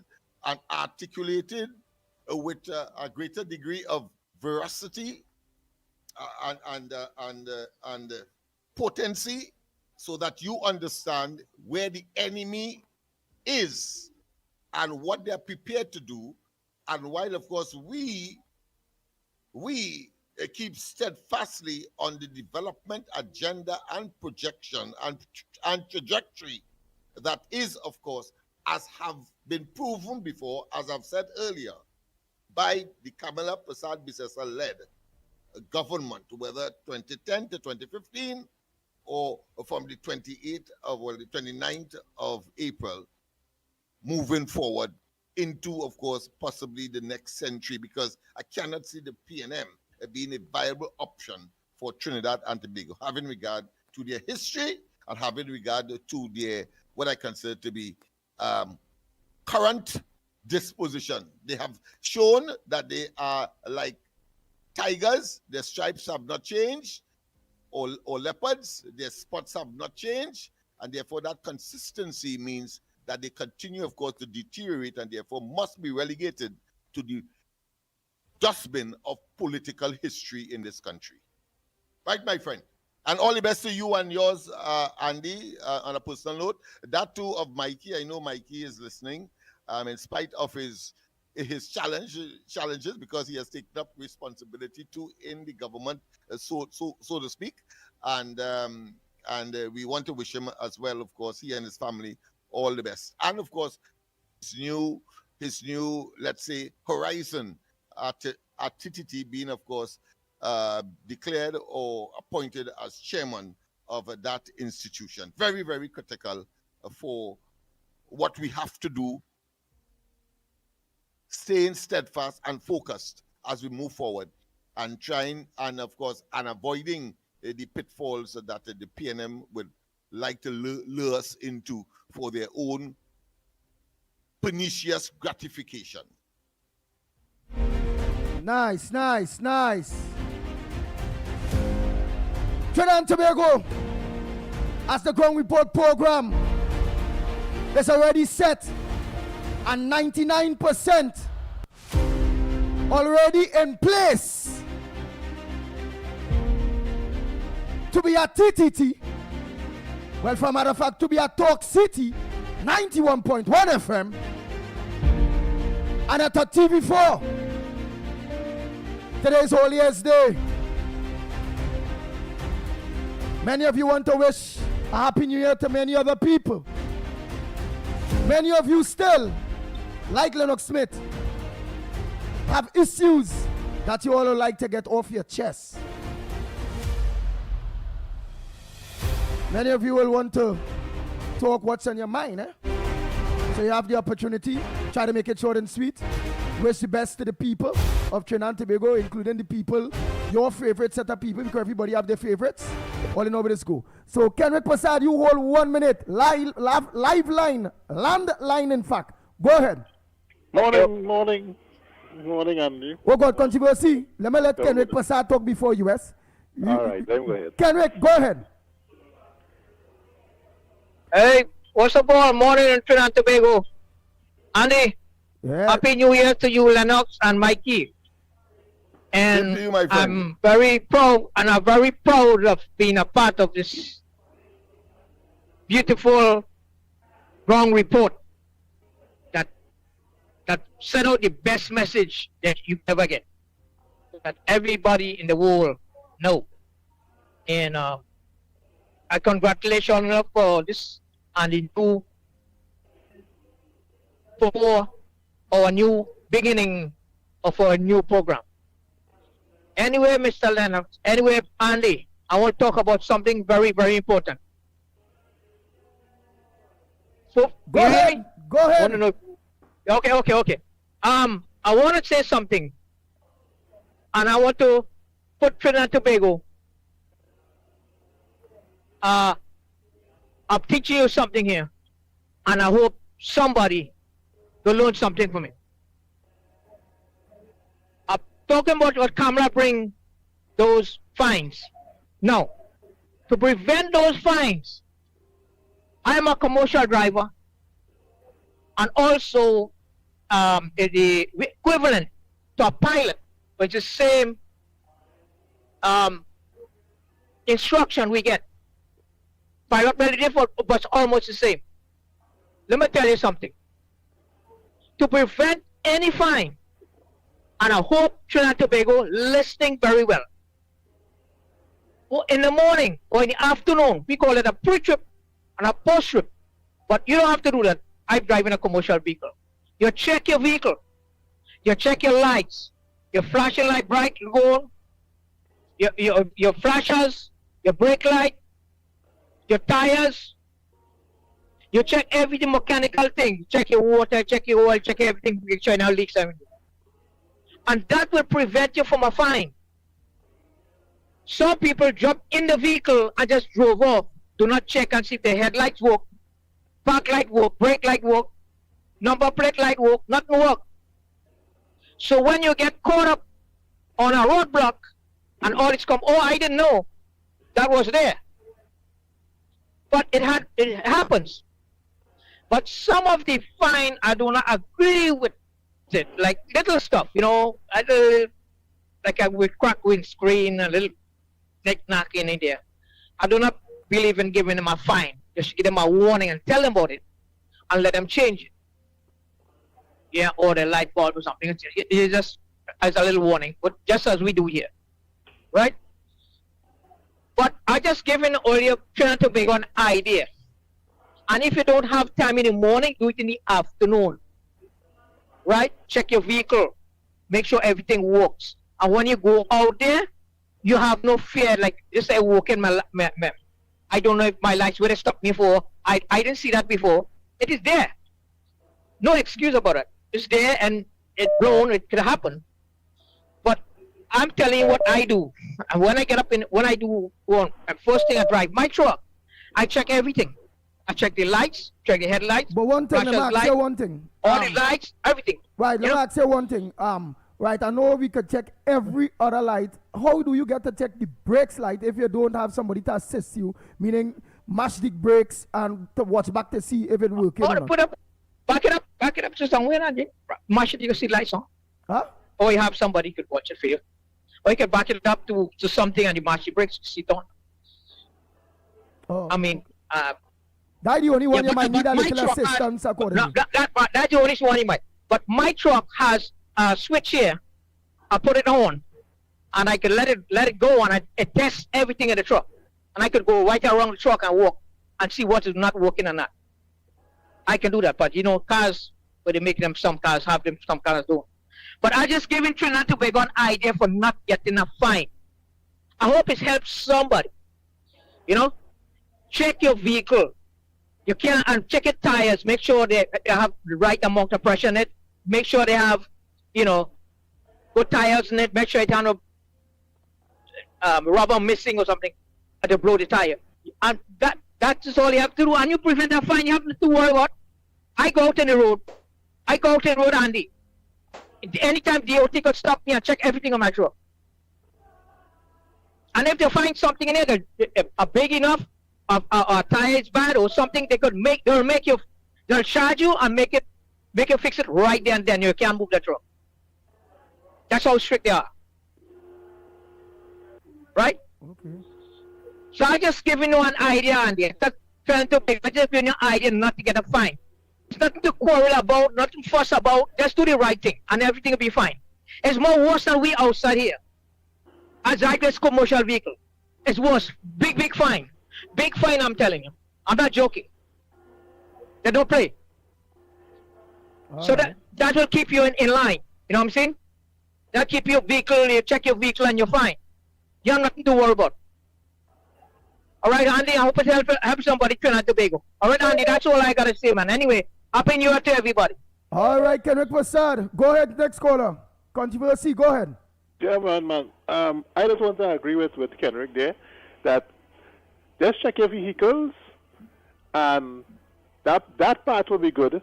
and articulated with a greater degree of veracity and potency, so that you understand where the enemy is and what they're prepared to do. And while, of course, we keep steadfastly on the development agenda and projection and trajectory that is, of course, as have been proven before, as I've said earlier, by the Kamala Prasad Bisesa-led government, whether 2010 to 2015 or from the 29th of April, moving forward into, of course, possibly the next century, because I cannot see the PNM being a viable option for Trinidad and Tobago, having regard to their history and having regard to their, what I consider to be current disposition. They have shown that they are like tigers, their stripes have not changed, or leopards, their spots have not changed, and therefore that consistency means that they continue, of course, to deteriorate and therefore must be relegated to the dustbin of political history in this country. Right, my friend? And all the best to you and yours, Andy, on a personal note. That too of Mikey. I know Mikey is listening, in spite of his challenges, because he has taken up responsibility too in the government, so to speak. And we want to wish him as well, of course, he and his family, all the best. And of course, his new, let's say, horizon at TTT being, of course, declared or appointed as chairman of that institution. Very, very critical for what we have to do, staying steadfast and focused as we move forward and trying, and of course, and avoiding the pitfalls that the PNM would like to lure us into for their own pernicious gratification.
Nice. Trinidad and Tobago, as the Ground Report program is already set and 99% already in place to be at TTT. Well, for a matter of fact, to be at Talk City, 91.1 FM, and at TV4. Today's Holy Year's Day. Many of you want to wish a Happy New Year to many other people. Many of you still like Lennox Smith, have issues that you all would like to get off your chest. Many of you will want to talk what's on your mind, eh? So you have the opportunity, try to make it short and sweet. Wish the best to the people of Trinidad and Tobago, including the people, your favorite set of people, because everybody have their favorites. All in over this go. So Kenrick Prasad, you hold 1 minute. Live line, landline in fact. Go ahead.
Morning, Andy.
Oh God, controversy. Let me let Kenrick Prasad talk before US.
All right, let him go ahead.
Kenrick, go ahead.
Hey, what's up all? Morning in Trinidad and Tobago. Andy, Happy New Year to you, Lennox and Mikey. And
you, my friend.
I'm very proud of being a part of this beautiful ground report that sent out the best message that you ever get, that everybody in the world know. And I congratulate you for this and the new for our new beginning of our new program. Anyway, Mr. Lennox, anyway, Andy, I want to talk about something very, very important. So,
Go ahead.
Okay. I want to say something. And I want to put Trinidad and Tobago. I'm teaching you something here. And I hope somebody will learn something from it. I'm talking about what camera bring those fines. Now, to prevent those fines, I am a commercial driver and also the equivalent to a pilot, which is the same instruction we get. Pilot very different, but it's almost the same. Let me tell you something. To prevent any fine, and I hope Trinidad and Tobago listening very well. In the morning or in the afternoon, we call it a pre-trip and a post-trip. But you don't have to do that. I'm driving a commercial vehicle. You check your vehicle. You check your lights. Your flashing light bright, gold. Your flashers, your brake light, your tires. You check everything mechanical thing. Check your water, check your oil, check everything. Make sure no leaks, everything. And that will prevent you from a fine. Some people jump in the vehicle and just drove off. Do not check and see if the headlights work, park light work, brake light work, number plate light work, nothing work. So when you get caught up on a roadblock and all it's come, oh, I didn't know that was there. But it happens. But some of the fine, I do not agree with it. Like little stuff, like with crack windscreen, a little neck knocking in there. I do not believe in giving them a fine. Just give them a warning and tell them about it and let them change it. Yeah, or the light bulb or something. It's just as a little warning, but just as we do here. Right? But I just given all your Trinidad and Tobago an idea. And if you don't have time in the morning, do it in the afternoon. Right? Check your vehicle. Make sure everything works. And when you go out there, you have no fear. Like, just say, walking I don't know if my lights would have stopped me for. I didn't see that before. It is there. No excuse about it. It's there and it's blown. It could happen. But I'm telling you what I do. And when I get up when I do first thing I drive my truck, I check everything. I check the lights, check the headlights.
But one thing, let me ask you one thing.
All the lights, everything.
Right, let me ask you one thing. Right, I know we could check every other light. How do you get to check the brakes light if you don't have somebody to assist you? Meaning, mash the brakes and to watch back to see if it working or not.
Back it up to somewhere and mash it, you can see lights on.
Huh?
Or you have somebody who could watch it for you. Or you can back it up to something and you mash the brakes, see it on.
Oh.
I mean,
that's the only one you might need a
my
little
truck
assistance accordingly.
That's the only one you might. But my truck has a switch here. I put it on, and I can let it go, and it tests everything in the truck. And I could go right around the truck and walk and see what is not working or not. I can do that, but cars where they make them some cars, have them some cars don't. But I just giving Trinidad and Tobago an idea for not getting a fine. I hope it helps somebody. You know, check your vehicle. You can and check your tires. Make sure they have the right amount of pressure in it. Make sure they have, you know, good tires in it. Make sure it has no rubber missing or something to blow the tire. And that is all you have to do. And you prevent a fine. You have to worry about. I go out in the road. Andy. Anytime DOT could stop me and check everything on my truck. And if they find something in it that big enough, or tire is bad or something, they'll charge you and make you fix it right there and then. You can't move the truck. That's how strict they are. Right?
Okay.
So I just giving you an idea, Andy. I just giving you an idea not to get a fine. It's nothing to quarrel about, nothing to fuss about. Just do the right thing and everything will be fine. It's more worse than we outside here. As I this commercial vehicle. It's worse. Big fine. Big fine, I'm telling you. I'm not joking. They don't play. So that will keep you in line. You know what I'm saying? That'll keep your vehicle, you check your vehicle and you're fine. You have nothing to worry about. All right, Andy, I hope it helps somebody, Trinidad and Tobago. All right, Andy, that's all I got to say, man. Anyway, Happy New Year to everybody.
All right, Kendrick Prasad. Go ahead, next caller. Controversy, go ahead.
Yeah, man. I just want to agree with Kendrick there that just check your vehicles and that part will be good.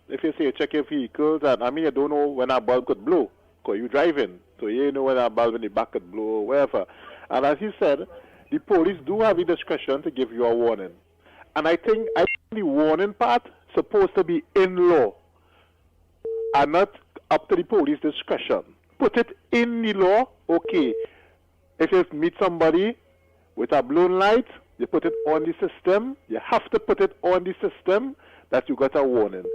If you say check your vehicles, and I mean, you don't know when a bulb could blow because you're driving. So you know when a bulb in the back could blow or wherever. And as he said, the police do have the discretion to give you a warning. And I think the warning part supposed to be in law and not up to the police discretion. Put it in the law, okay. If you meet somebody with a blown light, you put it on the system. You have to put it on the system that you got a warning.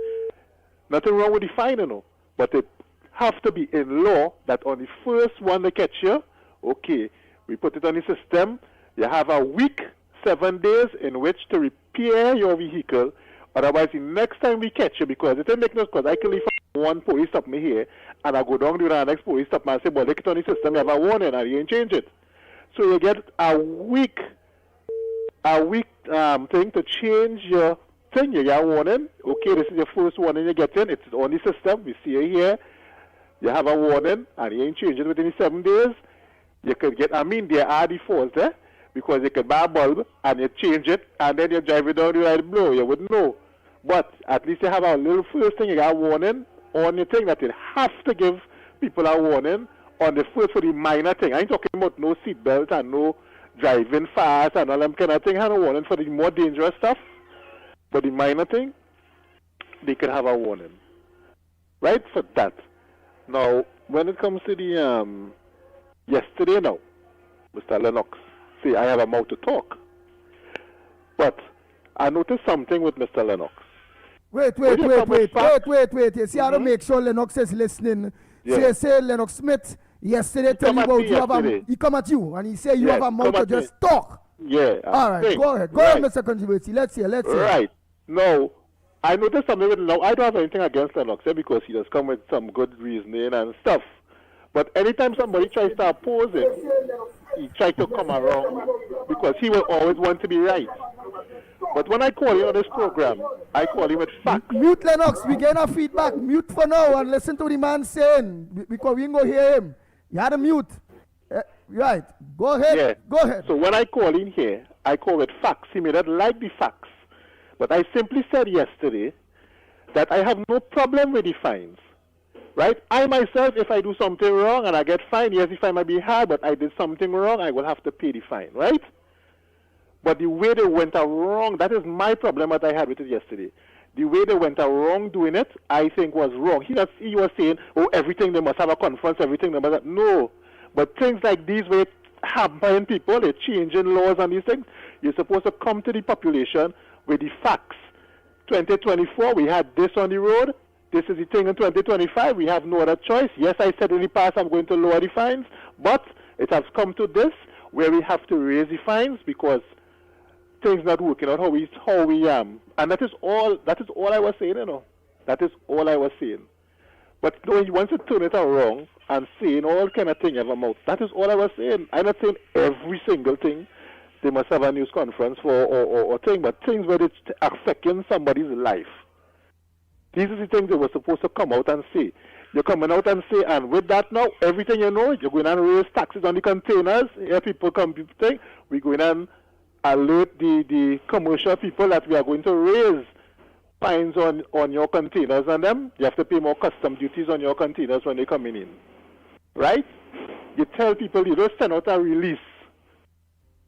Nothing wrong with the fine, you know. But it have to be in law that on the first one they catch you, okay, we put it on the system. You have a week, 7 days in which to repair your vehicle. Otherwise, the next time we catch you, because it doesn't make no sense, because I can leave one police stop me here, and I go down to the next police stop and say, well, look it on the system, you have a warning, and you ain't change it. So you get a week thing to change your thing. You get a warning. Okay, this is your first warning you get in. It's on the system. We see it here. You have a warning, and you ain't change it within the 7 days. You could get, I mean, there are defaults there, because you could buy a bulb, and you change it, and then you drive it down the right blow. You wouldn't know. But at least you have a little first thing, you got a warning on the thing that you have to give people a warning on the first for the minor thing. I ain't talking about no seatbelt and no driving fast and all them kind of thing. I have a warning for the more dangerous stuff. But the minor thing, they could have a warning. Right? For that. Now, when it comes to the, yesterday now, Mr. Lennox, see, I have a mouth to talk. But I noticed something with Mr. Lennox.
Wait. You see how to make sure Lennox is listening.
Yeah.
Say Lennox Smith yesterday tell you about he come at you and he say you have a mouth to just talk.
Yeah.
All right, go ahead, Mr. Controversy. Let's hear.
Right. Now, I noticed something with now. I don't have anything against Lennox because he does come with some good reasoning and stuff. But anytime somebody tries to oppose him, he tries to come around because he will always want to be right. But when I call you on this program, I call you with facts.
Mute Lennox, we get our feedback. Mute for now and listen to the man saying because we ain't go hear him. You had to mute. Right. Go ahead.
Yeah.
Go ahead.
So when I call in here, I call with facts. He may not like the facts. But I simply said yesterday that I have no problem with the fines. Right? I myself, if I do something wrong and I get fined, yes, the fine might be high, but I did something wrong, I will have to pay the fine. Right? But the way they went wrong, that is my problem that I had with it yesterday. The way they went wrong doing it, I think was wrong. He was saying, oh, everything, they must have a conference, everything, they must have. No. But things like these where it happen people, they're changing laws and these things, you're supposed to come to the population with the facts. 2024, we had this on the road. This is the thing in 2025. We have no other choice. Yes, I said in the past I'm going to lower the fines, but it has come to this where we have to raise the fines because things not working out how we and that is all I was saying, you know. That is all I was saying. But no, he wants to turn it around and saying all kind of thing ever mouth. That is all I was saying. I'm not saying every single thing they must have a news conference for or thing, but things where it's affecting somebody's life. These are the things they were supposed to come out and say. You're coming out and say, and with that now, everything you know, you're going and raise taxes on the containers. Here people come, people think, we're going and alert the commercial people that we are going to raise fines on your containers and them. You have to pay more custom duties on your containers when they're coming in. Right? You tell people, you don't send out a release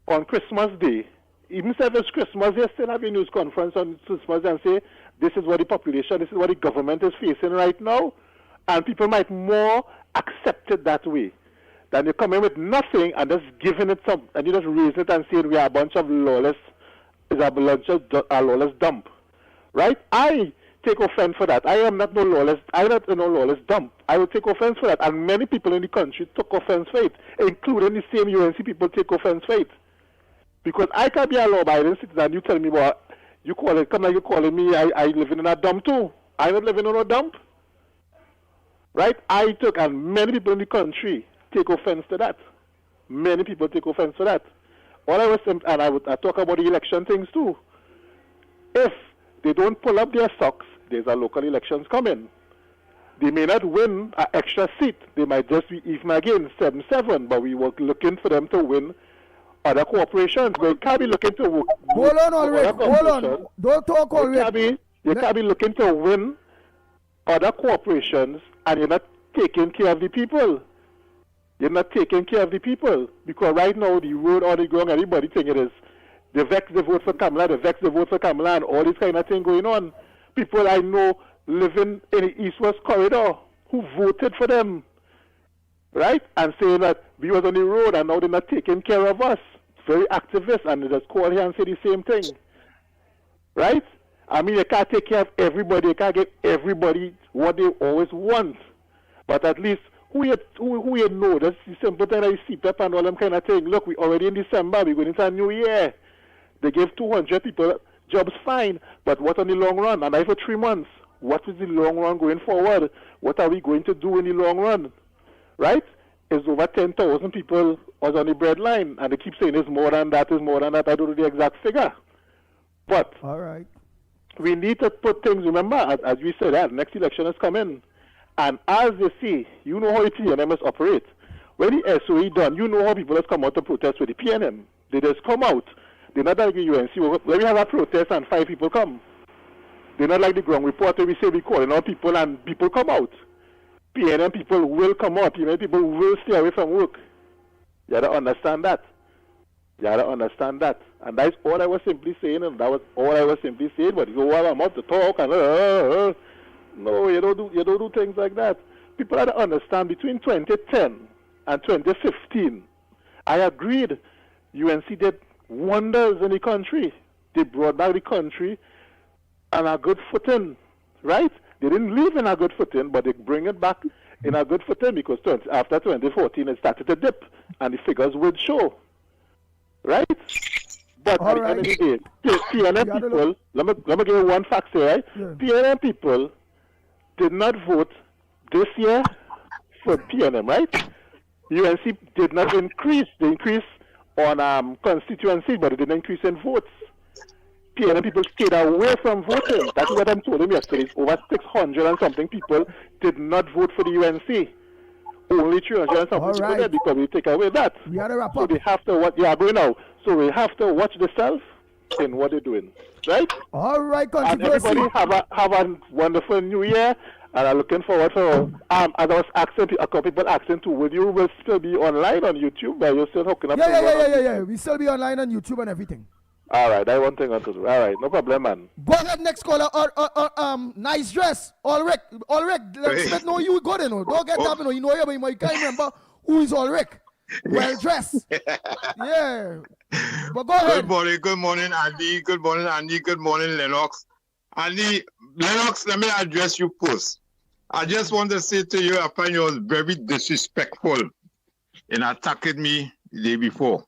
on Christmas Day. Even if it's Christmas, you still have a news conference on Christmas and say, this is what the population, this is what the government is facing right now. And people might more accept it that way than you come in with nothing and just giving it some, and you just raising it and saying we are a bunch of lawless, a lawless dump. Right? I take offense for that. I am not no lawless dump. I will take offense for that. And many people in the country took offense for it, including the same UNC people take offense for it. Because I can be a law-abiding citizen, you tell me, well, you call it, come like you calling me, I living in a dump too. I'm not living in a dump. Right? I took, and many people in the country take offense to that. Many people take offense to that. All I was saying, and I talk about the election things too. If they don't pull up their socks, there's a local elections coming. They may not win an extra seat. They might just be even again, 7-7, but we were looking for them to win other corporations. We can't be looking to work.
Hold on, Ulrich. Hold on. Don't talk, Ulrich.
You can't be looking to win other corporations and you're not taking care of the people. You're not taking care of the people. Because right now, the word on the ground, everybody think it is. The vex the vote for Kamala, the vex the vote for Kamala, and all this kind of thing going on. People I know living in the East-West corridor who voted for them. Right? And saying that we was on the road and now they're not taking care of us. Very activist, and they just call here and say the same thing. Right? I mean, you can't take care of everybody. You can't get everybody what they always want. But at least who you know, that's the simple thing that you see up and all them kind of thing. Look, we already in December, we're going into a new year. They gave 200 people jobs, fine. But what on the long run? And I for 3 months. What is the long run going forward? What are we going to do in the long run? Right? It's over 10,000 people was on the breadline. And they keep saying it's more than that, it's more than that. I don't know the exact figure. But
all right.
We need to put things, remember, as we said, the next election is coming. And as they see, you know how the PNMs operate. When the SOE done, you know how people have come out to protest with the PNM. They just come out. They're not like the UNC. When we have a protest and 5 people come. They're not like the ground report where we say we calling out people and people come out. PNM people will come out. PNM people will stay away from work. You have to understand that. You have to understand that. And that's all I was simply saying, and that was all I was simply saying. But you go, well, I'm out to talk, and no, you don't do things like that. People have to understand between 2010 and 2015, I agreed, UNC did wonders in the country. They brought back the country on a good footing, right? They didn't leave in a good footing, but they bring it back in a good footing because after 2014, it started to dip, and the figures would show. Right? But at the end of the day, PNM people, let me give you one fact here, right? Yeah. PNM people did not vote this year for PNM, right? UNC did not increase. They increased on constituency, but it didn't increase in votes. PNM people stayed away from voting. That's what I told him yesterday. Over 600 and something people did not vote for the UNC. Only 300 and something people there because we take away that.
We had to wrap
so
up.
They have to watch. Yeah, going now. So we have to watch themselves in what they're doing, right?
All right,
and everybody have a wonderful New Year, and I'm looking forward for. As I was asking a couple people asking too, will you still be online on YouTube? Are you still hooking up?
Yeah. We still be online on YouTube and everything.
All right, I one thing on to do. All right, no problem, man.
Go ahead, next caller. Nice dress. Ulrich. Let's know you good, you know. Don't get that, you know. You know, but you can't remember who is Ulrich. Well dressed. Yeah. But go ahead.
Good morning, Andy. Good morning, Andy. Good morning, Lennox. Andy, Lennox, let me address you first. I just want to say to you, I find you was very disrespectful in attacking me the day before.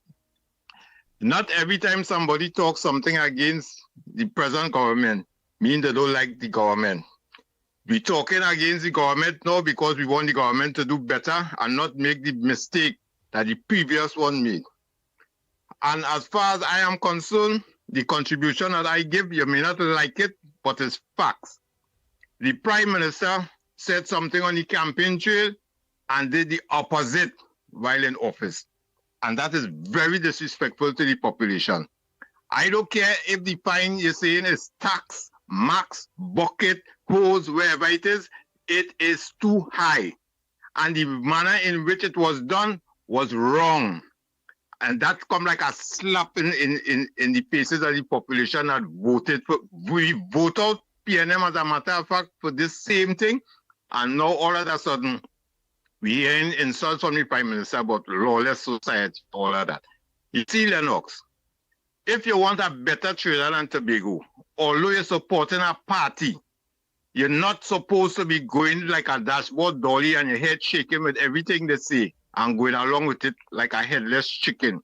Not every time somebody talks something against the present government, mean they don't like the government. We're talking against the government now because we want the government to do better and not make the mistake that the previous one made. And as far as I am concerned, the contribution that I give, you may not like it, but it's facts. The Prime Minister said something on the campaign trail and did the opposite while in office. And that is very disrespectful to the population. I don't care if the fine you're saying is tax, max, bucket, hose, wherever it is too high. And the manner in which it was done was wrong. And that come like a slap in the faces of the population that voted for. We vote out PNM as a matter of fact for this same thing. And now all of a sudden, we hearing insults from the Prime Minister about lawless society, all of that. You see, Lennox, if you want a better Trinidad and Tobago, although you're supporting a party, you're not supposed to be going like a dashboard dolly and your head shaking with everything they say and going along with it like a headless chicken.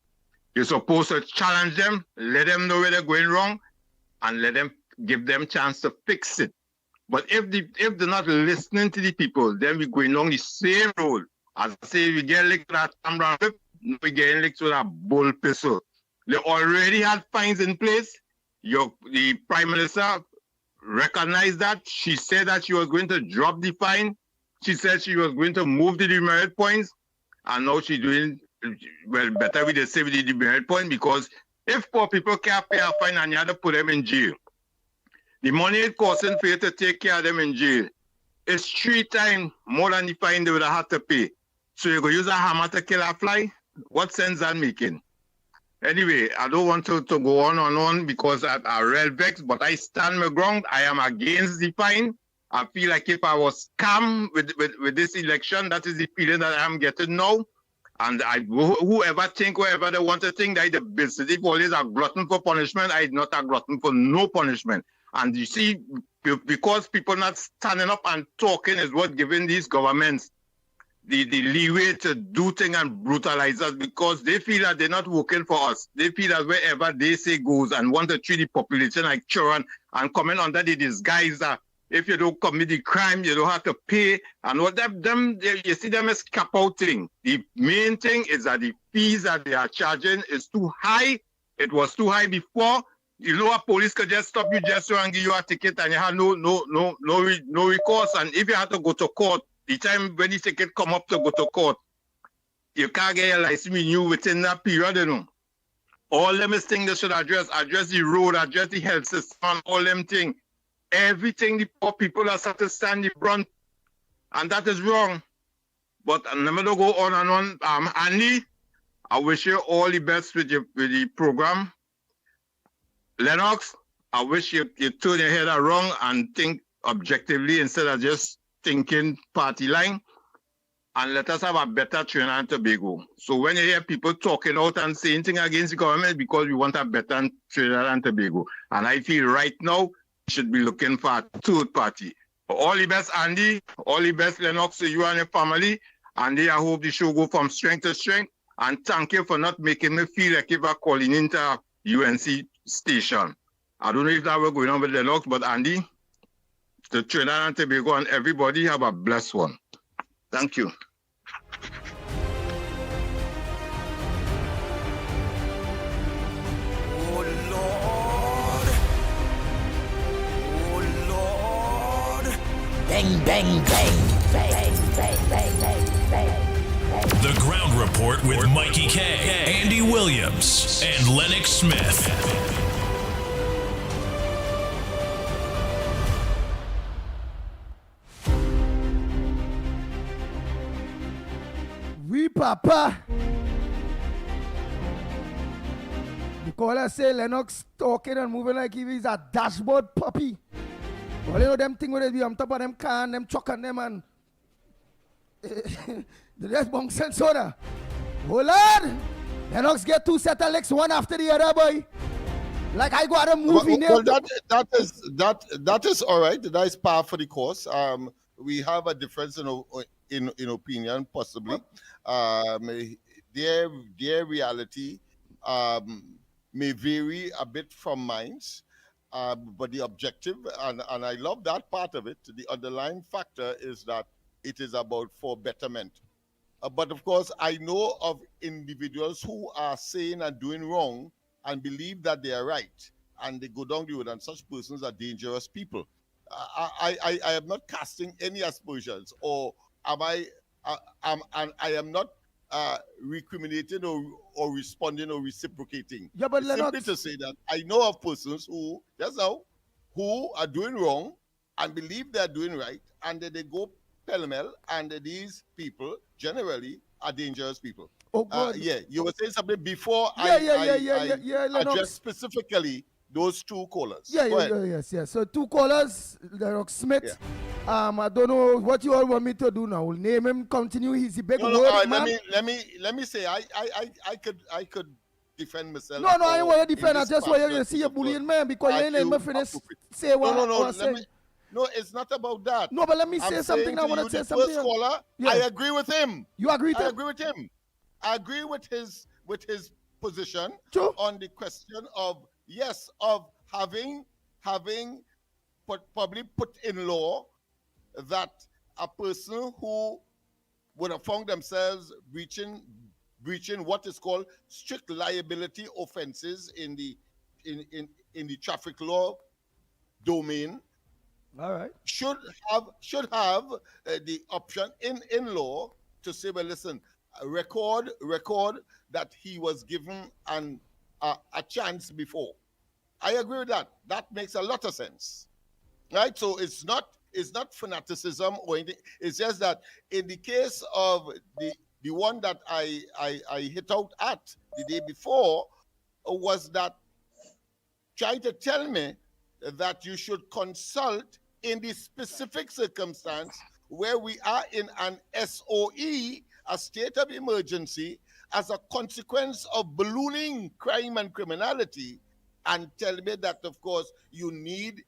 You're supposed to challenge them, let them know where they're going wrong, and give them chance to fix it. But if they're not listening to the people, then we're going along the same road. As I say, we get licked with a camera whip, we get licked with a bull pistol. They already had fines in place. The Prime Minister recognized that. She said that she was going to drop the fine. She said she was going to move the demerit points. And now she's doing, well, better with the say with the demerit point, because if poor people can't pay a fine and you have to put them in jail, the money it costing for you to take care of them in jail is 3 times more than the fine they would have had to pay. So you go use a hammer to kill a fly? What sense that making? Anyway, I don't want to go on because I real vexed, but I stand my ground. I am against the fine. I feel like if I was scammed with this election, that is the feeling that I'm getting now. And whoever they want to think that the business, if always a glutton for punishment, I'm not a glutton for no punishment. And you see, because people not standing up and talking is what giving these governments the leeway to do things and brutalize us, because they feel that they're not working for us. They feel that wherever they say goes and want to treat the population like children and coming under the disguise that if you don't commit the crime, you don't have to pay. And what you see them as cap out thing. The main thing is that the fees that they are charging is too high. It was too high before. You know, a police could just stop you just and give you a ticket and you have no recourse. And if you have to go to court, the time when the ticket come up to go to court, you can't get your license renewed within that period, you know. All them is things they should address the road, address the health system, all them things. Everything the poor people are supposed to stand the brunt, and that is wrong. But I'm not going to go on and on. Andy, I wish you all the best with the program. Lennox, I wish you turn your head around and think objectively instead of just thinking party line. And let us have a better Trinidad and Tobago. So when you hear people talking out and saying things against the government, because we want a better Trinidad and Tobago. And I feel right now, should be looking for a third party. All the best, Andy. All the best, Lennox, to you and your family. Andy, I hope the show go from strength to strength. And thank you for not making me feel like if I'm calling into a UNC station. I don't know if that was going on with Lennox, but Andy, to Trinidad and Tobago and everybody, have a blessed one. Thank you.
Bang, bang, bang, bang, bang, bang, bang, bang.
The Ground Report with Mikey K, Andy Williams, and Lennox Smith.
Oui, papa. Because I say Lennox talking and moving like if he's a dashboard puppy. Well, you know them thing where they be on top of them can, them chuck on them and the rest bong sense soda. Oh Lord! Lennox get 2 set of legs, one after the other, boy. Like I got a movie now.
Well, that is all right. That is par for the course. We have a difference in opinion, possibly. Their reality may vary a bit from mine. but the objective, and I love that part of it, the underlying factor is that it is about for betterment. But of course, I know of individuals who are saying and doing wrong and believe that they are right, and they go down the road, and such persons are dangerous people. I am not casting any aspersions, or am I? And I am not recriminating or responding or reciprocating.
Yeah, but
It's simply
Lennox,
to say that I know of persons who, just now, who are doing wrong and believe they're doing right, and then they go pell-mell, and these people generally are dangerous people.
Oh, good.
Yeah, you were saying something before
Yeah,
I
Lennox.
address specifically those two callers.
Yeah,
Go ahead.
yes. So 2 callers, Lennox Smith.
Yeah.
I don't know what you all want me to do now. We'll name him, continue. He's a big
No,
word, man.
let me say I could defend myself.
No, I ain't want to
in
defend. I
this
just want you
particular
to see a
case,
bullying man because you ain't let me finish
appropriate.
say what
No,
I was saying.
no, it's not about that.
No, but let me
I'm
say something.
saying
I want
you,
to say
the
something.
first caller,
Yeah.
I agree with him.
You agree with
I
him?
agree with him. I agree with his position
True.
on the question of yes, of having probably put in law that a person who would have found themselves breaching what is called strict liability offenses in the traffic law domain,
all right,
should have the option in law to say, well, listen, record that he was given a chance before. I agree with that. That makes a lot of sense, right? So it's not fanaticism or anything. It's just that in the case of the one that I hit out at the day before was that trying to tell me that you should consult in the specific circumstance where we are in an SOE, a state of emergency, as a consequence of ballooning crime and criminality, and tell me that, of course, you need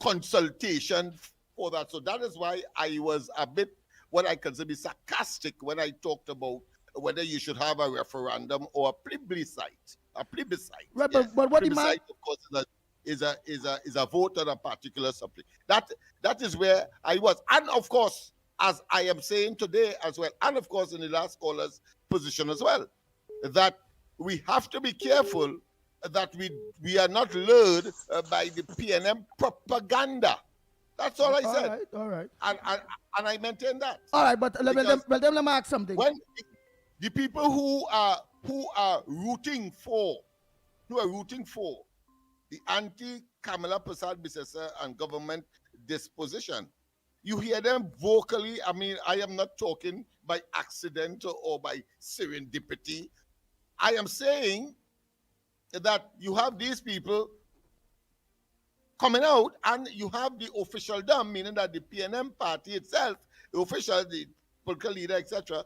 consultation for that. So that is why I was a bit, what I consider be sarcastic when I talked about whether you should have a referendum or a plebiscite.
Right,
yes.
but what
plebiscite, of course, is a vote on a particular subject. That is where I was, and of course, as I am saying today as well, and of course in the last caller's position as well, that we have to be careful that we are not lured by the PNM propaganda. That's all I said.
All right.
And I maintain that.
All right, but let me ask something.
When the people who are rooting for the anti-Kamala Persad-Bissessar and government disposition, you hear them vocally. I mean, I am not talking by accident or by serendipity. I am saying that you have these people coming out, and you have the official dumb, meaning that the PNM party itself, the official, the political leader, etc.,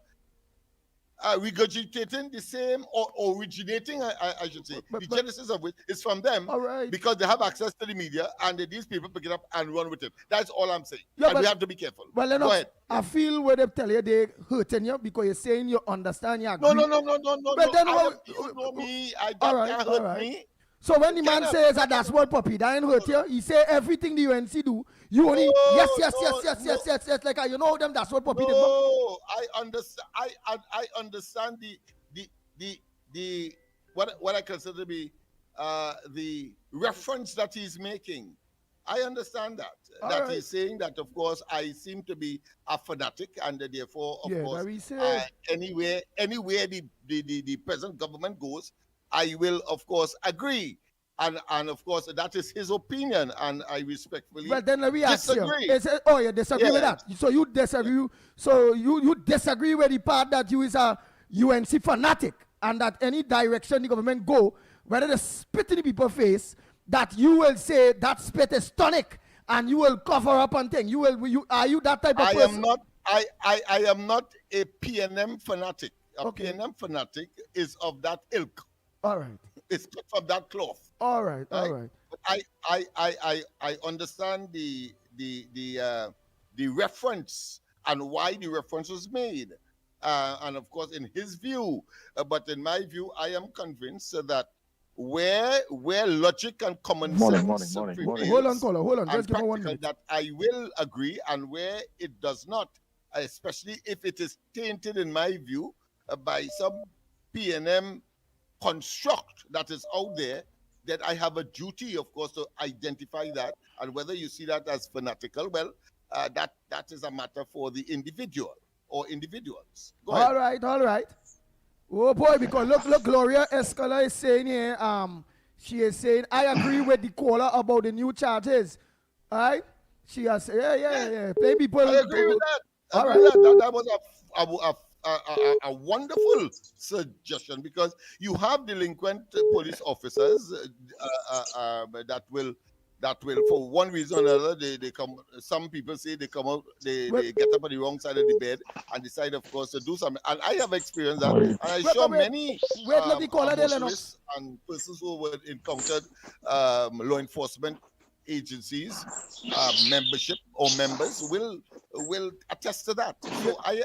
regurgitating the same or originating, I should say, the genesis of which is from them, because they have access to the media, and these people pick it up and run with it. That's all I'm saying.
Yeah,
and we have to be careful.
Well,
Go ahead.
I feel where they tell you they hurting you because you're saying you understand, you agree.
No.
But then
You know me. That can't hurt me.
So when the man says that's what puppy, that ain't hurt you. He say everything the UNC do, you only yes. Like you know them, that's what puppy.
No, I understand. I understand the what I consider to be the reference that he's making. I understand that he's saying that, of course, I seem to be a fanatic, and therefore, of course, anywhere the present government goes, I will, of course, agree. And of course, that is his opinion, and I respectfully
well, then let me ask
disagree.
You. You disagree with that? So you disagree? So you disagree with the part that you is a UNC fanatic, and that any direction the government go, whether they spit in the people's face, that you will say that spit is tonic, and you will cover up and thing. Are you that type of person?
I am not a PNM fanatic. A PNM fanatic is of that ilk.
All right.
It's cut from that cloth.
All right.
But I understand the reference and why the reference was made, and of course in his view. But in my view, I am convinced that where logic and common sense prevails,
Hold on, caller. Hold on.
and
Just give me 1
practical,
minute.
that I will agree, and where it does not, especially if it is tainted, in my view, by some P&M construct that is out there, that I have a duty, of course, to identify that. And whether you see that as fanatical, well, that is a matter for the individual or individuals. Go ahead.
All right. Oh boy, because look, Gloria Escala is saying here, she is saying, I agree with the caller about the new charges. All right? She has, yeah. Play people.
I agree with that.
All right.
That was a wonderful suggestion, because you have delinquent police officers that will, for one reason or another, they come. Some people say they come out, they get up on the wrong side of the bed and decide, of course, to do something. And I have experienced that, and I'm sure many motorists and persons who were encountered law enforcement agencies, membership or members will attest to that. So I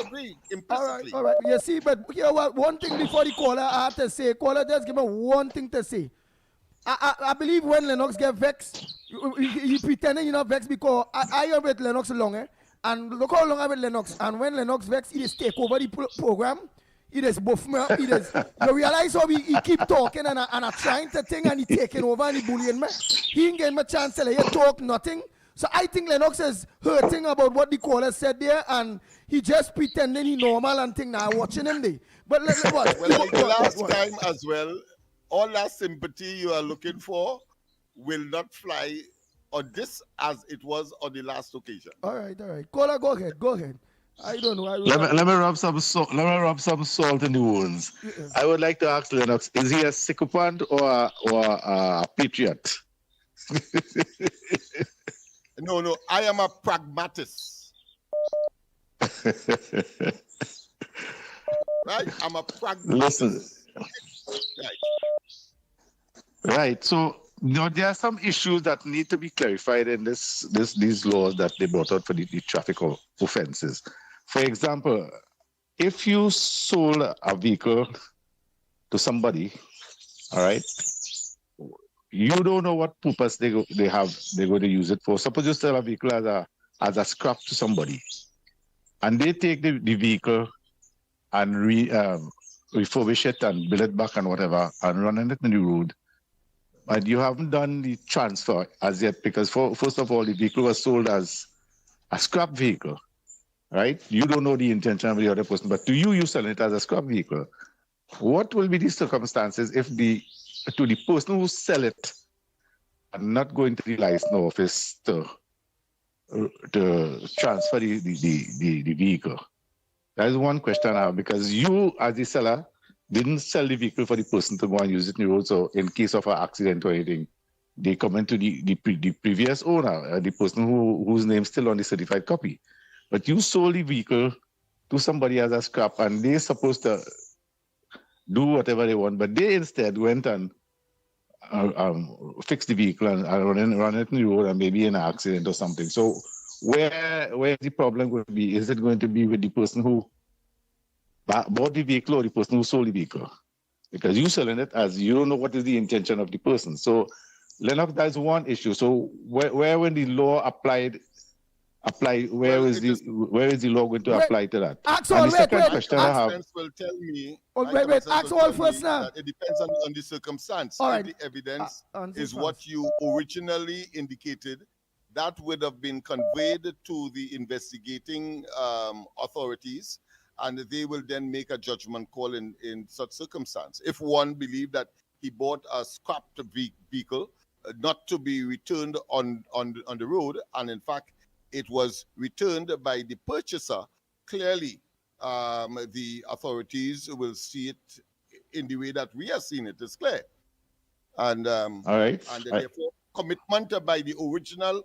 agree implicitly.
All right. You see, but here, one thing before the caller, I have to say, caller, just give me one thing to say. I believe when Lennox get vexed, he pretending you're not vexed, because I am with Lennox long, and look how long I'm with Lennox, and when Lennox vexed, he just take over the program. He just buff me up. You realize how he keep talking and I trying to think, and he taking over and he bullying me. He ain't getting my chance to let you talk nothing. So I think Lennox is hurting about what the caller said there, and he just pretending he normal and thing now watching him there. But let's watch.
Well, like the last time as well, all that sympathy you are looking for will not fly on this as it was on the last occasion.
All right. Caller, go ahead. I don't know.
Let me rub some salt. Let me rub some salt in the wounds.
Yeah.
I would like to ask Lennox: is he a sycophant or a patriot?
No. I am a pragmatist. Right? I'm a pragmatist.
Listen. Right. So there are some issues that need to be clarified in these laws that they brought out for the traffic offenses. For example, if you sold a vehicle to somebody, all right, you don't know what purpose they're going to use it for. Suppose you sell a vehicle as a scrap to somebody, and they take the vehicle and refurbish it and build it back and whatever, and run it in the road. But you haven't done the transfer as yet, because first of all, the vehicle was sold as a scrap vehicle, right? You don't know the intention of the other person, but to you selling it as a scrap vehicle. What will be the circumstances if to the person who sell it and not going to the license office to transfer the vehicle? That is one question I have, because you, as the seller, didn't sell the vehicle for the person to go and use it in the road. So in case of an accident or anything, they come into the previous owner, the person whose name is still on the certified copy. But you sold the vehicle to somebody as a scrap, and they're supposed to do whatever they want, but they instead went and fixed the vehicle and run it in the road and maybe in an accident or something. So where the problem going to be? Is it going to be with the person who bought the vehicle or the person who sold the vehicle? Because you're selling it as you don't know what is the intention of the person. So Lennox, that's one issue. So where when the law apply, where is the law going to apply to that?
Axel,
My
question
I have will tell me.
Axel first now.
It depends on the circumstance.
All right.
If the evidence is what you originally indicated, that would have been conveyed to the investigating authorities, and they will then make a judgment call in such circumstance. If one believed that he bought a scrapped vehicle, not to be returned on the road, and in fact, it was returned by the purchaser, clearly the authorities will see it in the way that we are seeing it. It's clear. And
all right.
And therefore, commitment by the original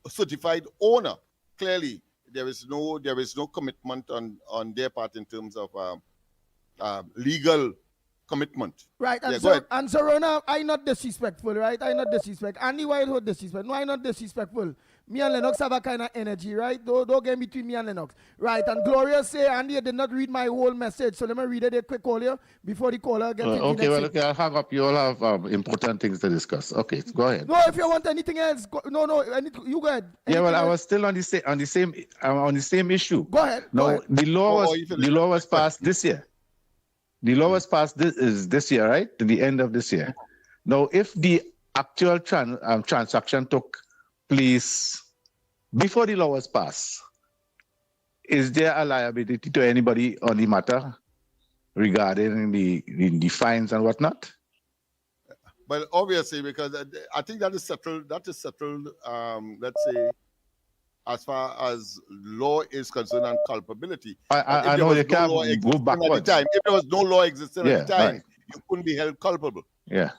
certified owner. Clearly, there is no commitment on their part in terms of legal commitment.
Right, and,
yeah,
so Rona, I'm not disrespectful, right? I'm not disrespectful. Andy White was disrespectful. No, I'm not disrespectful. Me and Lennox have a kind of energy, right? Don't get between me and Lennox. Right, and Gloria say, Andy, you did not read my whole message, so let me read it a quick call here before the caller gets into
Okay,
next
well,
week.
okay, I'll hang up. You all have important things to discuss. Okay, go ahead.
No, if you want anything else, you go ahead.
Yeah, well,
Anything
I
else?
was still on the same issue.
Go ahead.
Now, the law was passed this year. The law was passed this year, right? To the end of this year. Now, if the actual transaction took place before the law was passed, is there a liability to anybody on the matter regarding the fines and whatnot?
But obviously, because I think that is settled. That is settled. Let's say, as far as law is concerned and culpability.
I know you can't go backwards.
If there was no law existing at the time,
right.
you couldn't be held culpable.
Yeah.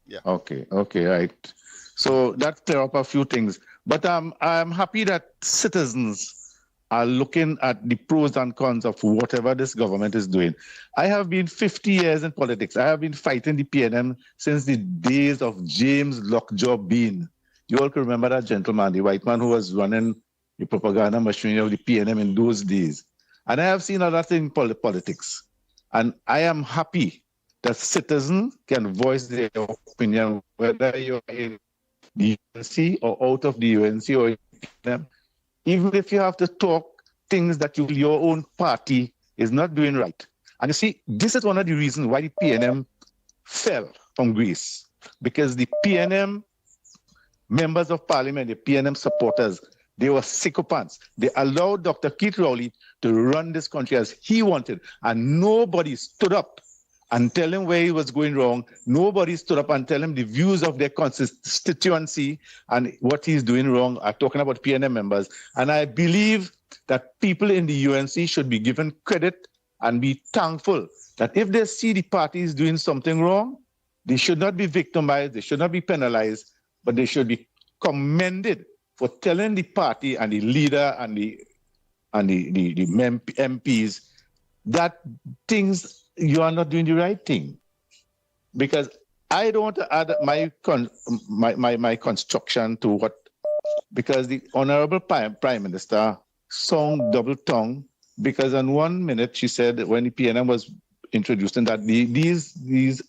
Yeah.
Okay, right. So that clear up a few things. But I'm happy that citizens are looking at the pros and cons of whatever this government is doing. I have been 50 years in politics. I have been fighting the PNM since the days of James Lockjaw Bean. You all can remember that gentleman, the white man who was running the propaganda machinery of the PNM in those days. And I have seen a lot in politics. And I am happy that citizens can voice their opinion, whether you're in the UNC or out of the UNC or in PNM. Even if you have to talk things that your own party is not doing right. And you see, this is one of the reasons why the PNM fell from grace. Because the PNM members of parliament, the PNM supporters, they were sycophants. They allowed Dr. Keith Rowley to run this country as he wanted. And nobody stood up and tell him where he was going wrong. Nobody stood up and tell him the views of their constituency and what he's doing wrong. I'm talking about PNM members. And I believe that people in the UNC should be given credit and be thankful that if they see the parties doing something wrong, they should not be victimized, they should not be penalized, but they should be commended for telling the party and the leader and the MPs that things you are not doing the right thing. Because I don't want to add my construction to what, because the Honorable Prime Minister sound double-tongued, because on 1 minute she said when the PNM was introducing that these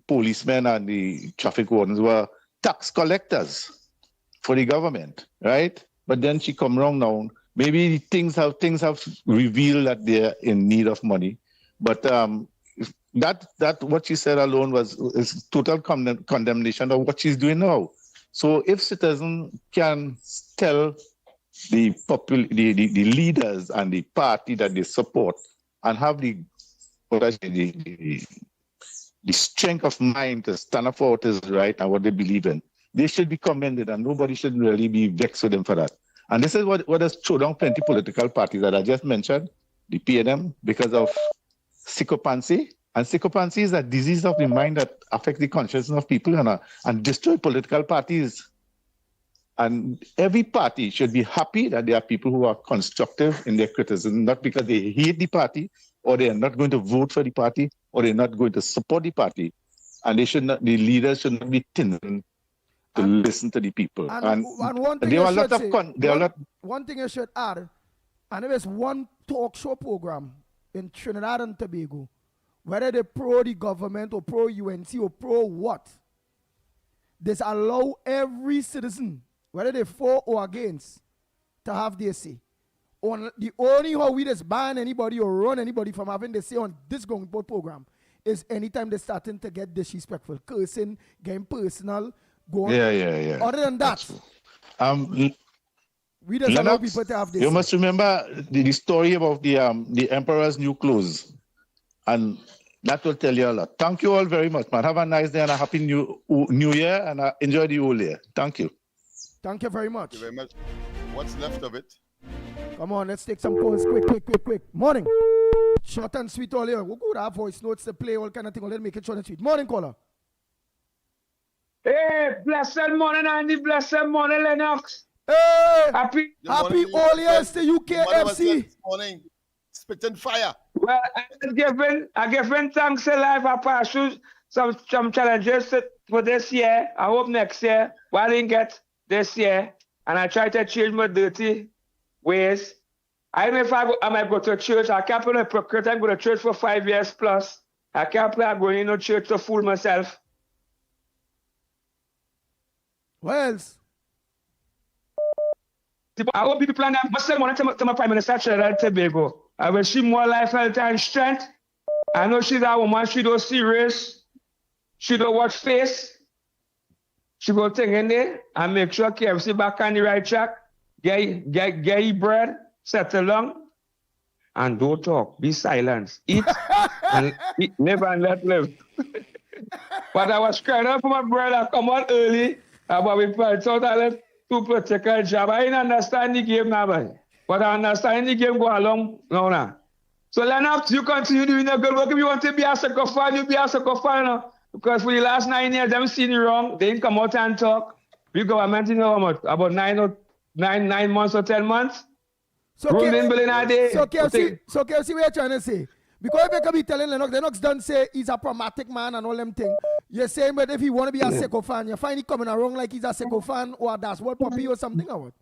policemen and the traffic wardens were tax collectors for the government, right? But then she come wrong now. Maybe things have revealed that they're in need of money, but that what she said alone is total condemnation of what she's doing now. So if citizens can tell the leaders and the party that they support and have the strength of mind to stand up for what is right and what they believe in, they should be commended, and nobody should really be vexed with them for that. And this is what has thrown down plenty political parties that I just mentioned, the PNM, because of sycophancy. And sycophancy is a disease of the mind that affects the consciousness of people and destroy political parties. And every party should be happy that there are people who are constructive in their criticism, not because they hate the party or they are not going to vote for the party or they're not going to support the party. And the leaders should not be timid to listen to the people. And
one thing
there are
I should say,
one
thing I should add, and there is one talk show program in Trinidad and Tobago, whether they pro the government or pro UNC or pro what, they allow every citizen, whether they for or against, to have their say. The only how we just ban anybody or run anybody from having their say on this going program is anytime they're starting to get disrespectful, cursing, getting personal.
Yeah.
Other than that, we just allow people to have this.
You must remember the story about the emperor's new clothes, and that will tell you a lot. Thank you all very much, man. Have a nice day and a happy new year, and enjoy the whole year. Thank you.
Thank you very much.
Thank you very much. What's left of it?
Come on, let's take some calls. Quick. Morning. Short and sweet all here. We could have voice notes to play, all kind of thing. Let's make it short and sweet. Morning, caller.
Hey, blessed morning, Andy. Blessed morning, Lennox.
Hey,
happy
all years to UKFC.
This morning, spitting fire.
Well, I giving thanks to life, Papa. some challenges for this year. I hope next year. What I didn't get this year, and I try to change my dirty ways. I don't know if I might go to church. I can't play a hypocrite. I go to church for 5 years plus. I can't play going to church to fool myself.
What else?
I hope people plan that. But still, to my Prime Minister Trinidad and Tobago. I wish she more life, health, and strength. I know she's a woman. She don't serious. She don't watch face. She go take in there and make sure KFC back on the right track. Get your bread, settle along, and don't talk. Be silent. Eat and eat, live and let live. But I was crying out for my brother. Come on early. But we thought I left to political job. I didn't understand the game now, but I understand the game go along now. So Lennox, you continue doing the good work. If you want to be a soccer fan, you be a soccer fan now. Because for the last 9 years, they've seen you wrong. They didn't come out and talk. We government, you know how much? About 9 months or 10 months.
So KFC, what you're trying to say? Because if you can be telling Lennox don't say he's a pragmatic man and all them things. You're saying, but if he want to be a Seco fan, you find he coming around like he's a Seco fan or a dashboard puppy or something or what?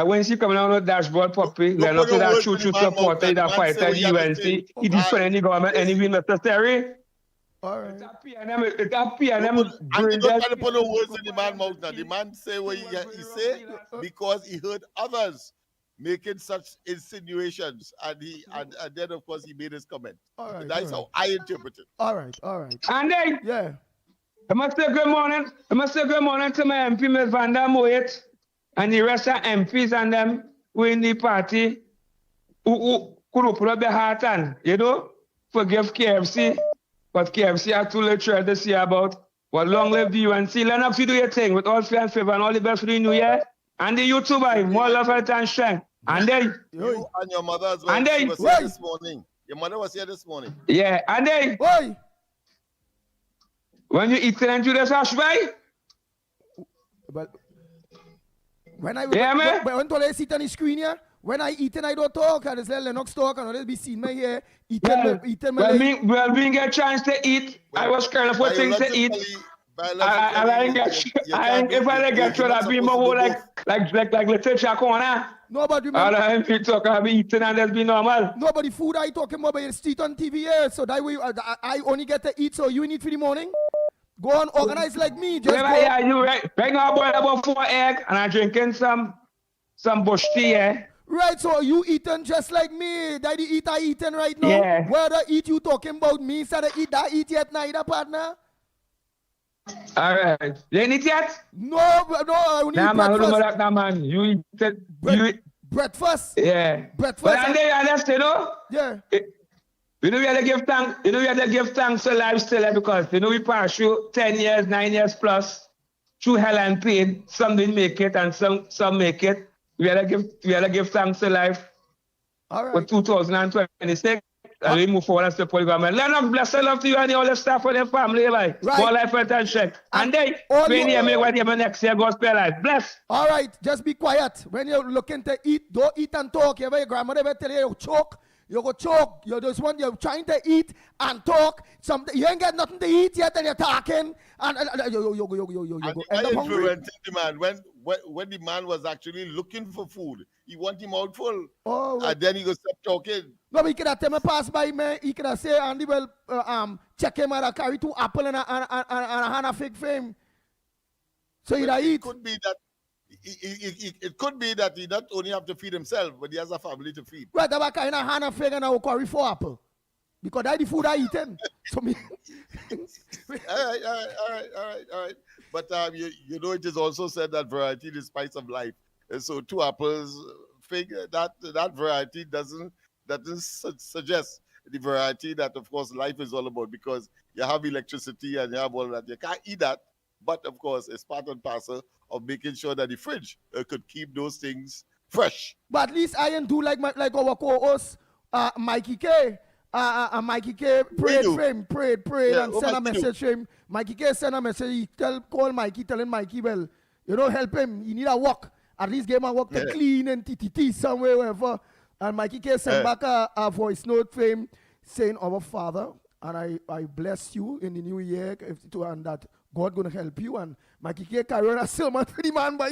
When she coming around with dashboard puppy, Lennox is a true supporter, that fighter, the UNC. He defend the government anything necessary.
All right.
It's a PNM.
And you don't try to put no words in the man's mouth now. The man say what he say because he heard others making such insinuations, and then of course he made his comment.
All right,
that's how I interpret it.
All right.
And then,
yeah,
I must say good morning. I must say good morning to my MP, Ms. Van der Moet, and the rest of MPs and them who in the party who could open up their heart and, forgive KFC. But KFC are too late to see about. But long live the UNC. Lennox, you do your thing with all fear and favor and all the best for the new year. And the YouTuber, more love, health, and strength. And then
you and your mother as well.
And then
she was here this morning. Your mother was here this morning.
Yeah, and then when you eat and do this hash, right?
But when I sit on the screen here, when I eat and I don't talk, I just let Lennox talk and I'll be seeing me here eating
well, we didn't get a chance to eat. I was careful for things to eat. If I get through that, be more like literature corner.
Nobody remember.
And if talk, I'll be eating and that'll be normal.
Nobody food I talking about, but it's street on TV here. So that way I only get to eat, so you eat for the morning. Go on, organize like me. Just go.
Yeah, you right. Right now I boil about 4 eggs and I'm drinking some bush tea, yeah.
Right, so you eating just like me. Daddy eat, I eating right now.
Yeah.
Where the eat you talking about me? Instead of eat that eat yet neither, partner.
All right. You ain't eat yet?
No, I only eat breakfast.
Nah, man. You eat it.
Breakfast?
Yeah.
Breakfast.
But and they understand,
Yeah.
We have to give thanks. We have to give thanks to life still because we pass through 10 years, 9 years plus through hell and pain. Some didn't make it and some make it. We have to give thanks to life.
All right.
For 2026. And we move forward and support the government. Lennox, bless and love to you and all the staff and the family, right? More life, health, and strength. And then, when you make what you next year, gospel life. Bless.
All right, just be quiet. When you're looking to eat, don't eat and talk. Your grandmother will tell you choke. You go choke. You're trying to eat and talk. You ain't got nothing to eat yet and you're talking. And you end up hungry.
The man when the man was actually looking for food, he want him out full.
Oh,
and then he go stop talking.
No, but he could have tell me pass by me. He could have say Andy will check him and carry 2 apples and a fig frame. So he'd eat.
It could be that. It could be that he not only have to feed himself, but he has a family to feed.
Right, that kind of hand and fig and I will carry 4 apples. Because that's the food I eaten. So me.
all right. But you know, it is also said that variety is the spice of life. And so 2 apples, fig, that variety doesn't suggest the variety that, of course, life is all about, because you have electricity and you have all that. You can't eat that, but of course, it's part and parcel of making sure that the fridge could keep those things fresh.
But at least I ain't do like our co-host, Mikey K. Mikey K prayed yeah, and sent a message to him. Mikey K sent a message. He call Mikey, telling Mikey, well, help him. He need a walk. At least give him a walk to clean and TTT somewhere, wherever. And Mikey K sent back a voice note for him saying, our Father, and I bless you in the new year, and that God gonna help you. And Mikey K carry on a sermon for the man, boy.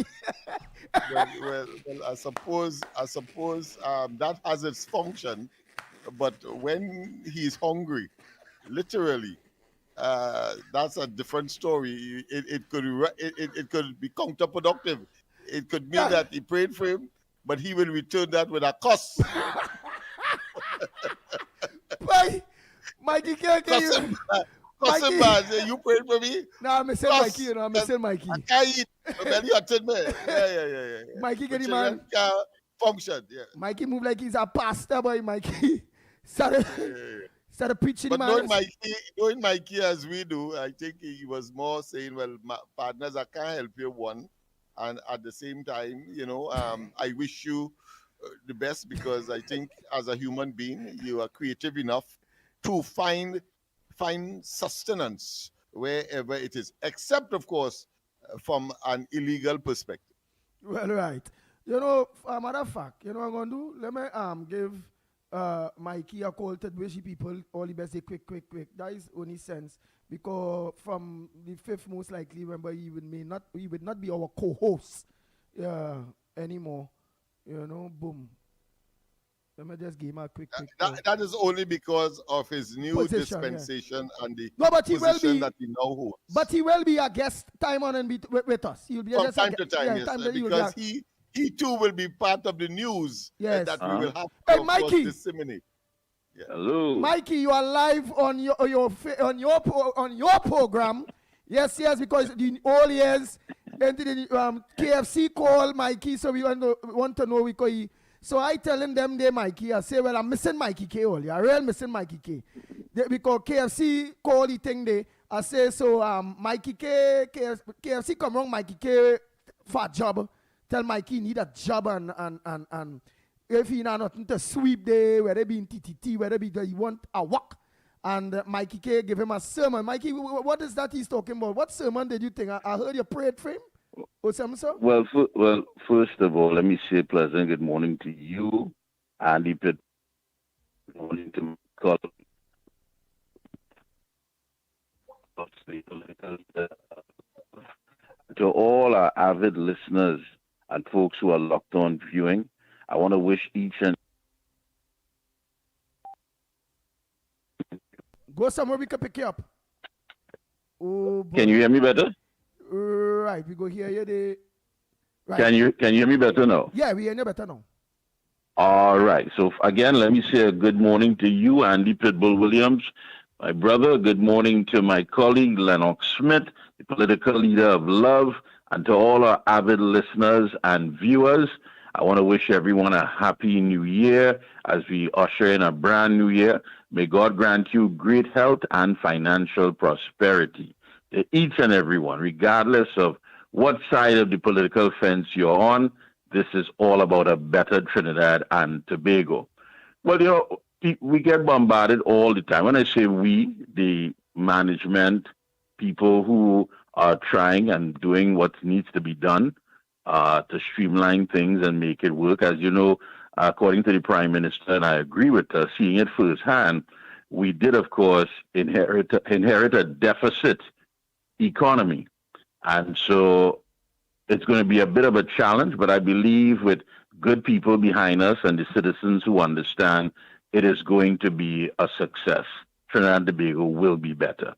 well, I suppose that has its function, but when he's hungry, literally, that's a different story. It could be counterproductive. It could mean that he prayed for him, but he will return that with a cuss.
Boy, Mikey K,
Cussing bad. You prayed for me?
No, I'm missing Mikey, you know, I'm missing Mikey.
I can't eat. Belly hurting me. Yeah.
Mikey, get him,
children
man.
Can't function, yeah.
Mikey move like he's a pastor, boy, Mikey. Started preaching,
But
man.
knowing Mikey as we do, I think he was more saying, well, my partners, I can't help you, one. And at the same time, I wish you the best, because I think as a human being, you are creative enough to find sustenance wherever it is, except, of course, from an illegal perspective.
Well, right. Matter of fact, you know what I'm going to do? Let me give Mikey a call to wish people all the best, quick. That is only sense, because from the 5th, most likely, remember, he would not be our co-host anymore. Boom. Let me just give him a quick.
That is only because of his new
position,
dispensation and the
but he
position
will be,
that he now holds.
But he will be a guest time on and be with us. He'll be
From time to time, yes, because he too will be part of the news that we will have to,
Mikey,
disseminate.
Yeah. Hello,
Mikey, you are live on your program. Yes, because the all years into the KFC call Mikey, so we want to know because so I telling them they Mikey, I say, well, I'm missing Mikey K all. Yeah, real missing Mikey K. Because KFC call the thing they, I say, so Mikey K, KFC come wrong, Mikey K for a job. Tell Mikey need a job and if he not nothing to sweep there, whether be in TTT, whether be he want a walk. And Mikey K give him a sermon. Mikey, what is that he's talking about? What sermon did you think? I heard you prayed for him. Or something, sir?
Well, first of all, let me say pleasant good morning to you, Andy Pitt. Good morning to my to all our avid listeners and folks who are locked on viewing. I want to wish each and
go somewhere we can pick you up. Oh,
can you hear me better?
Right, we go hear you. Right.
Can you hear me better now?
Yeah, we hear you better now.
All right. So again, let me say a good morning to you, Andy Pitbull Williams, my brother. Good morning to my colleague, Lennox Smith, the political leader of love, and to all our avid listeners and viewers. I want to wish everyone a happy new year as we usher in a brand new year. May God grant you great health and financial prosperity to each and everyone, regardless of what side of the political fence you're on. This is all about a better Trinidad and Tobago. Well, we get bombarded all the time. When I say we, the management, people who are trying and doing what needs to be done to streamline things and make it work. As you know, according to the Prime Minister, and I agree with her, seeing it firsthand, we did, of course, inherit a deficit economy. And so it's going to be a bit of a challenge, but I believe with good people behind us and the citizens who understand, it is going to be a success. Trinidad and Tobago will be better.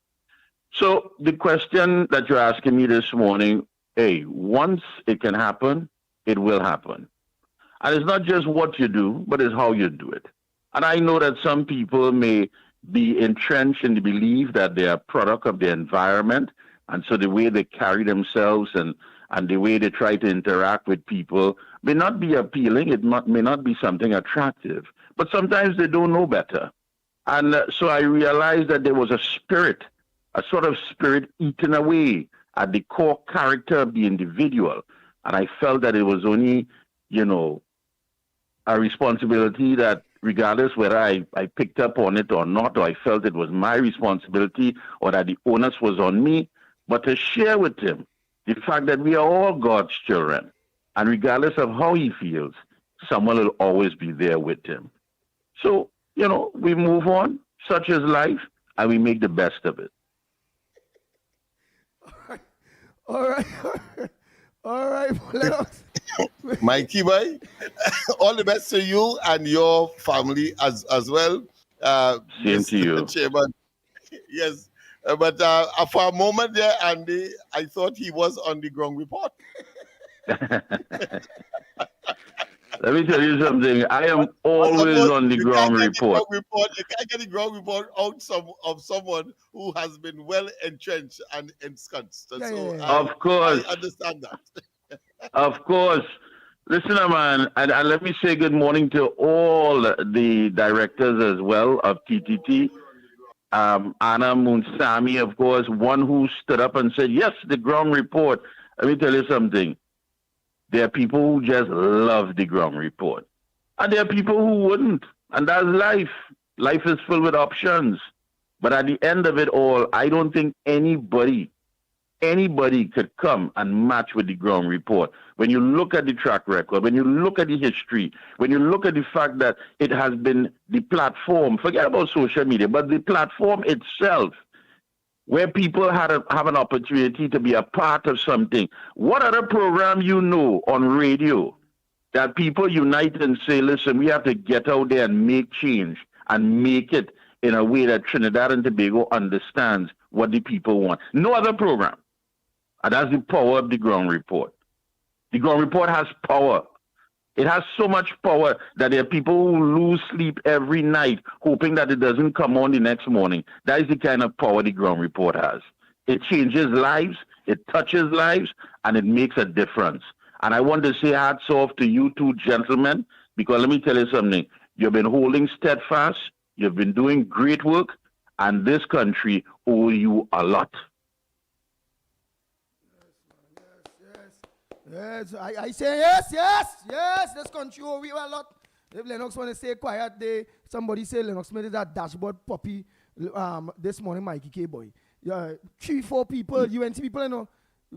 So the question that you're asking me this morning, once it can happen, it will happen. And it's not just what you do, but it's how you do it. And I know that some people may be entrenched in the belief that they are a product of the environment. And so the way they carry themselves and the way they try to interact with people may not be appealing. It may not be something attractive. But sometimes they don't know better. And so I realized that there was a spirit, a sort of spirit eaten away at the core character of the individual. And I felt that it was only, a responsibility that regardless whether I picked up on it or not, or I felt it was my responsibility or that the onus was on me, but to share with him the fact that we are all God's children. And regardless of how he feels, someone will always be there with him. So, we move on. Such is life. and we make the best of it.
All right. All right. Lennox.
Mikey boy, all the best to you and your family as well.
Same to you.
Chairman. Yes. But for a moment there, Andy, I thought he was on the ground report.
Let me tell you something. I am always on the ground report.
You can't get the ground report out of someone who has been well entrenched and ensconced.
Of course.
I understand that.
Of course. Listen, man, and let me say good morning to all the directors as well of TTT. Anna Munsami, of course, one who stood up and said, yes, the ground report. Let me tell you something. There are people who just love the ground report. And there are people who wouldn't. And that's life. Life is filled with options. But at the end of it all, I don't think anybody could come and match with the ground report. When you look at the track record, when you look at the history, when you look at the fact that it has been the platform, forget about social media, but the platform itself, where people have an opportunity to be a part of something. What other program you know on radio that people unite and say, listen, we have to get out there and make change and make it in a way that Trinidad and Tobago understands what the people want? No other program. And that's the power of the ground report. The ground report has power. It has so much power that there are people who lose sleep every night hoping that it doesn't come on the next morning. That is the kind of power the ground report has. It changes lives, it touches lives, and it makes a difference. And I want to say hats off to you two gentlemen, because let me tell you something. You've been holding steadfast, you've been doing great work, and this country owes you a lot.
Yes, I say yes. This country owe you a lot. If Lennox want to stay quiet, somebody say Lennox Smith is a dashboard puppy this morning, Mikey K. boy. Yeah, 3-4 people, UNC people, you know,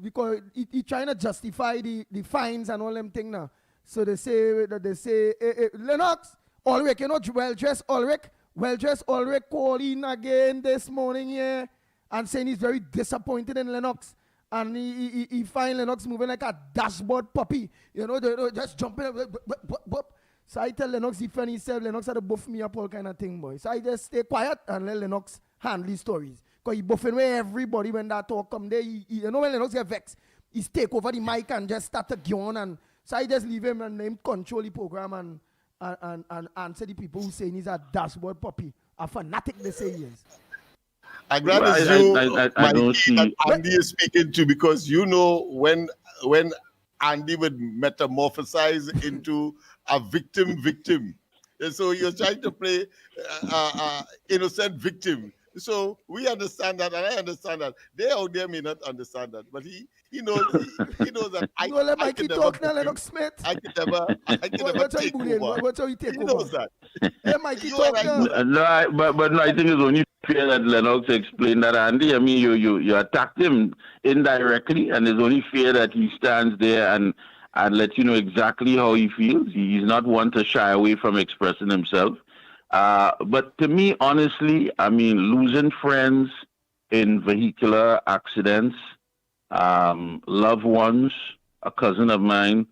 because he trying to justify the fines and all them things now. So they say, Lennox, Ulrich, you know, well-dressed Ulrich called in again this morning here and saying he's very disappointed in Lennox. And he find Lennox moving like a dashboard puppy. You know, just jumping up. So I tell Lennox defend himself. Lennox had to buff me up all kind of thing, boy. So I just stay quiet and let Lennox handle his stories. Because he buffing where everybody when that talk come there. You know when Lennox get vexed, he take over the mic and just start to yawn. And so I just leave him and let him control the program and answer the people who say he's a dashboard puppy. A fanatic they say he is.
I don't see Andy is speaking to, because you know when Andy would metamorphosize into a victim, and so you're trying to play innocent victim. So we understand that, and I understand that. They out there may not understand that, but he knows that I can never talk now, Lennox Smith. I can never take over.
What's how you take
he
over?
knows that.
Yeah, Mikey talk now.
No, but I think it's only fair that Lennox explained that, Andy. I mean, you attacked him indirectly, and it's only fair that he stands there and let you know exactly how he feels. He's not one to shy away from expressing himself. But to me, honestly, I mean, losing friends in vehicular accidents, loved ones, a cousin of mine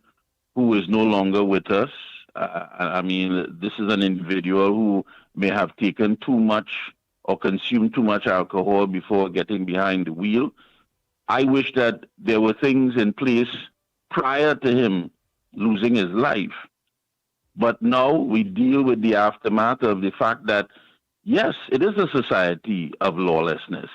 who is no longer with us. I mean, this is an individual who may have taken too much or consumed too much alcohol before getting behind the wheel. I wish that there were things in place prior to him losing his life. But now we deal with the aftermath of the fact that, yes, it is a society of lawlessness.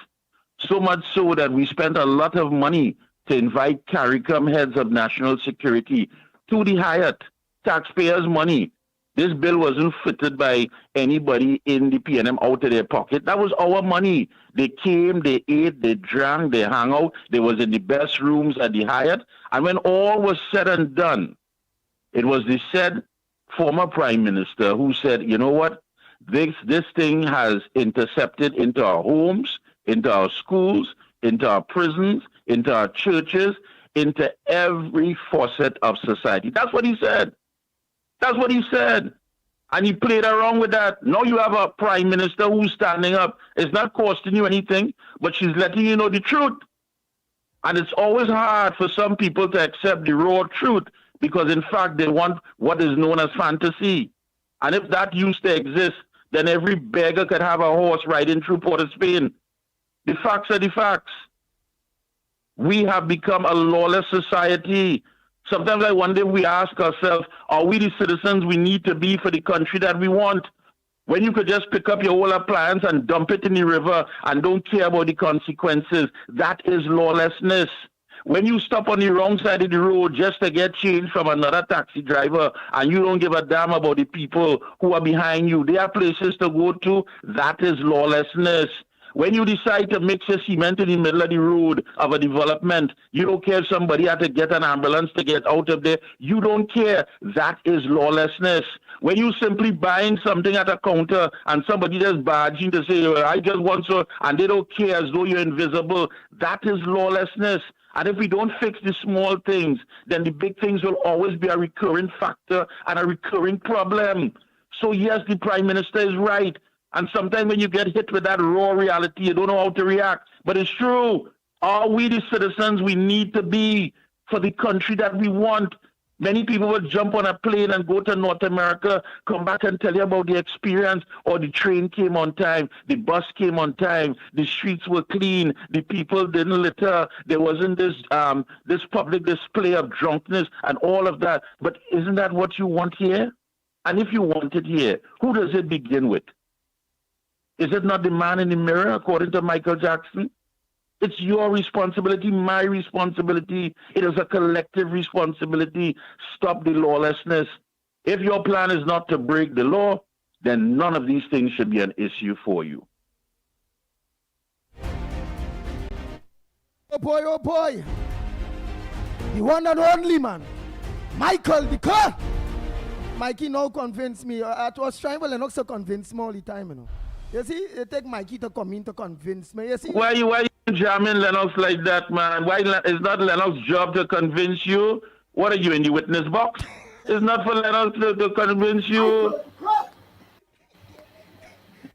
So much so that we spent a lot of money to invite CARICOM heads of national security to the Hyatt, taxpayers' money. This bill wasn't fitted by anybody in the PNM out of their pocket. That was our money. They came, they ate, they drank, they hung out. They was in the best rooms at the Hyatt. And when all was said and done, it was the said former prime minister who said, you know what, this thing has intercepted into our homes, into our schools, into our prisons, into our churches, into every facet of society. That's what he said. That's what he said. And he played around with that. Now you have a prime minister who's standing up. It's not costing you anything, but she's letting you know the truth. And it's always hard for some people to accept the raw truth because, in fact, they want what is known as fantasy. And if that used to exist, then every beggar could have a horse riding through Port of Spain. The facts are the facts. We have become a lawless society. Sometimes I wonder if we ask ourselves, are we the citizens we need to be for the country that we want? When you could just pick up your whole appliance and dump it in the river and don't care about the consequences, that is lawlessness. When you stop on the wrong side of the road just to get change from another taxi driver and you don't give a damn about the people who are behind you, there are places to go to, that is lawlessness. When you decide to mix your cement in the middle of the road of a development, you don't care if somebody had to get an ambulance to get out of there. You don't care. That is lawlessness. When you simply buying something at a counter and somebody just barging to say, I just want so, and they don't care as though you're invisible, that is lawlessness. And if we don't fix the small things, then the big things will always be a recurring factor and a recurring problem. So yes, the Prime Minister is right. And sometimes when you get hit with that raw reality, you don't know how to react. But it's true. Are we the citizens we need to be for the country that we want? Many people will jump on a plane and go to North America, come back and tell you about the experience, or the train came on time, the bus came on time, the streets were clean, the people didn't litter, there wasn't this public display of drunkenness and all of that. But isn't that what you want here? And if you want it here, who does it begin with? Is it not the man in the mirror, according to Michael Jackson? It's your responsibility, my responsibility. It is a collective responsibility. Stop the lawlessness. If your plan is not to break the law, then none of these things should be an issue for you.
Oh boy. The one and only man, Michael the Kerr. Mikey now convinced me. I was trying for Lennox to convince me all the time, you know. You see, it take Mikey to come in to convince me. You see?
Why you jamming Lennox like that, man? Why is not Lennox's job to convince you? What are you, in the witness box? It's not for Lennox to convince you.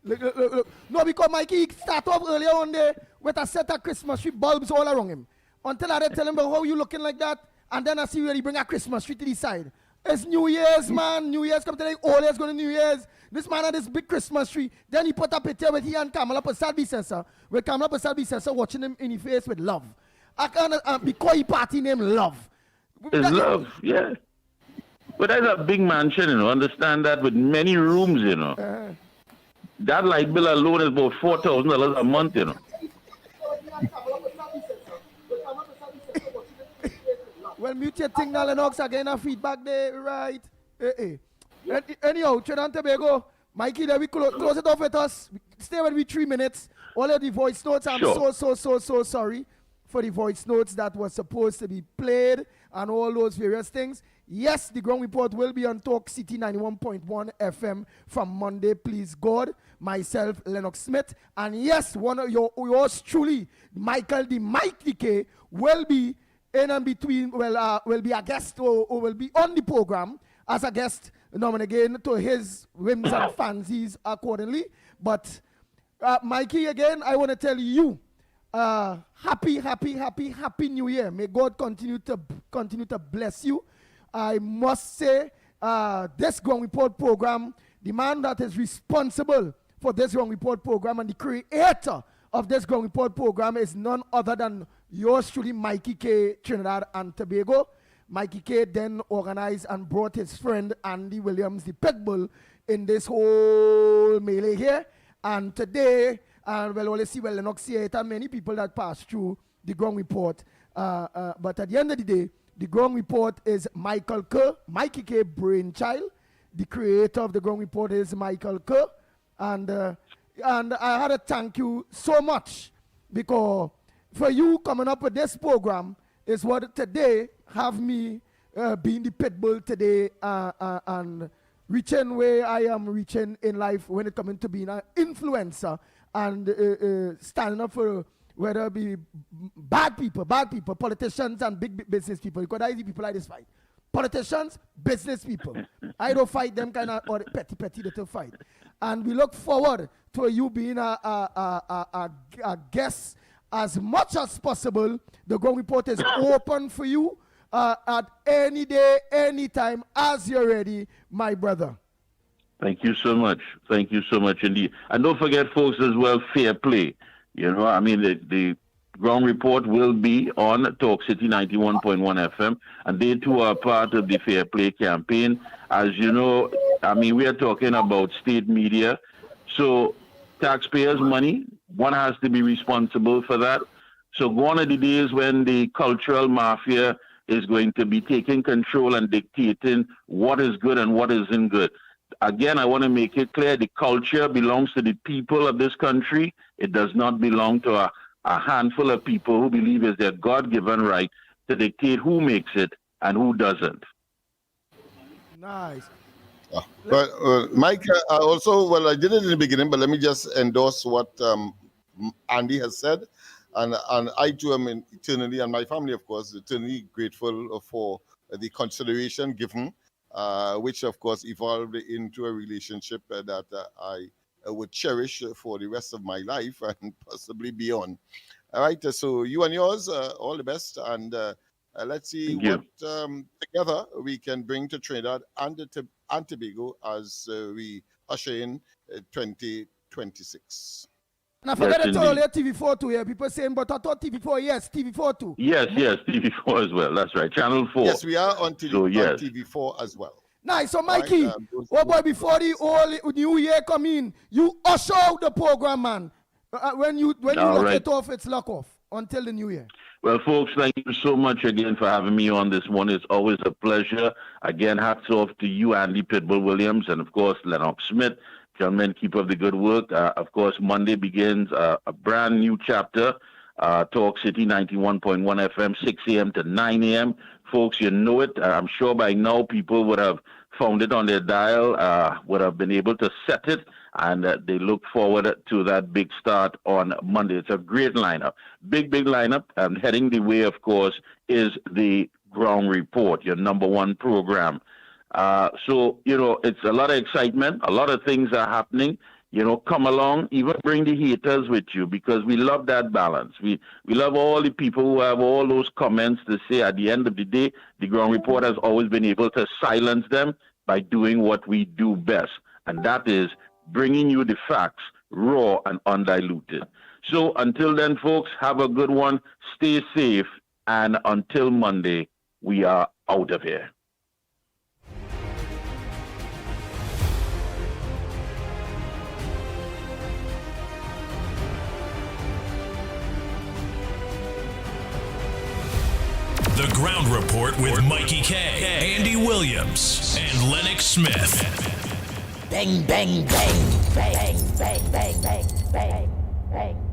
Look. No, because Mikey started off earlier one day with a set of Christmas tree bulbs all around him. Until I tell him, how you looking like that? And then I see where he bring a Christmas tree to the side. It's New Year's, man. New Year's come today. All year's going to New Year's. This man had this big Christmas tree. Then he put up a picture with he and Kamala Persad with Kamala Persad watching him in the face with love. I can't, because he party named Love.
It's love, yeah. But that's a big mansion, you know. Understand that, with many rooms, you know. That light bill alone is about $4,000 a month, you know.
Well, mute your thing now, Lennox. Again, a feedback there, right? Anyhow, Trinidad and Tobago, Mikey, there we close it off with us. Stay with me 3 minutes. All of the voice notes, I'm so sorry for the voice notes that was supposed to be played and all those various things. Yes, the ground report will be on Talk City 91.1 FM from Monday, please God. Myself, Lennox Smith. And yes, one of yours truly, Michael the Mike K, will be in and between, will be a guest or will be on the program as a guest now and again to his whims and fancies accordingly. But Mikey, again, I want to tell you, happy New Year. May God continue to bless you. I must say, this Ground Report program, the man that is responsible for this Ground Report program and the creator of this Ground Report program is none other than yours truly, Mikey K, Trinidad and Tobago. Mikey K then organized and brought his friend Andy Williams, the Pitbull, in this whole melee here. And today, we'll only see Lennox here, and many people that pass through the Ground Report. But at the end of the day, the Ground Report is Michael Kerr, Mikey K brainchild. The creator of the Ground Report is Michael Kerr. And I had to thank you so much, because for you coming up with this program is what today have me being the Pitbull today and reaching where I am reaching in life when it comes to being an influencer and standing up for whether it be bad people, politicians and big business people, because I see people like this fight. Politicians, business people. I don't fight them kind of or petty little fight. And we look forward to you being a guest as much as possible. The Ground Report is open for you at any day, any time, as you're ready, my brother.
Thank you so much. Thank you so much indeed. And don't forget, folks, as well, fair play. You know, I mean, the Ground Report will be on Talk City 91.1 FM, and they too are part of the Fair Play campaign. As you know, I mean, we are talking about state media, so taxpayers' money, one has to be responsible for that. So gone are the days when the cultural mafia is going to be taking control and dictating what is good and what isn't good. Again, I want to make it clear, the culture belongs to the people of this country. It does not belong to a handful of people who believe it's their God-given right to dictate who makes it and who doesn't.
Nice.
But Mike, also, well, I did it in the beginning, but let me just endorse what Andy has said. And I too am eternally, and my family, of course, eternally grateful for the consideration given, which, of course, evolved into a relationship that I would cherish for the rest of my life and possibly beyond. All right, so you and yours, all the best, and let's see what together we can bring to Trinidad and Tobago as we usher in 2026.
And I forgot to tell you TV4 too here. People saying, but I thought TV4, yes, TV4 too.
Yes, TV4 as well. That's right, Channel 4.
Yes, we are on TV4 as well.
Nice. So, Mikey, boy, before the whole new year come in, you usher out the program, man. When you lock it off, it's lock off until the new year.
Well, folks, thank you so much again for having me on this one. It's always a pleasure. Again, hats off to you, Andy Pitbull Williams, and, of course, Lennox Smith. Gentlemen, keep up the good work. Of course, Monday begins a brand new chapter, Talk City 91.1 FM, 6 a.m. to 9 a.m. Folks, you know it. I'm sure by now people would have found it on their dial, would have been able to set it, and they look forward to that big start on Monday. It's a great lineup, big lineup, and heading the way, of course, is the Ground Report, your #1 program. So, you know, it's a lot of excitement. A lot of things are happening. You know, come along, even bring the haters with you, because we love that balance. We love all the people who have all those comments to say at the end of the day, the Ground Report has always been able to silence them by doing what we do best. And that is bringing you the facts, raw and undiluted. So until then, folks, have a good one. Stay safe. And until Monday, we are out of here.
The Ground Report with Mikey K, Andy Williams, and Lennox Smith.
Bang, bang, bang, bang, bang, bang, bang, bang, bang.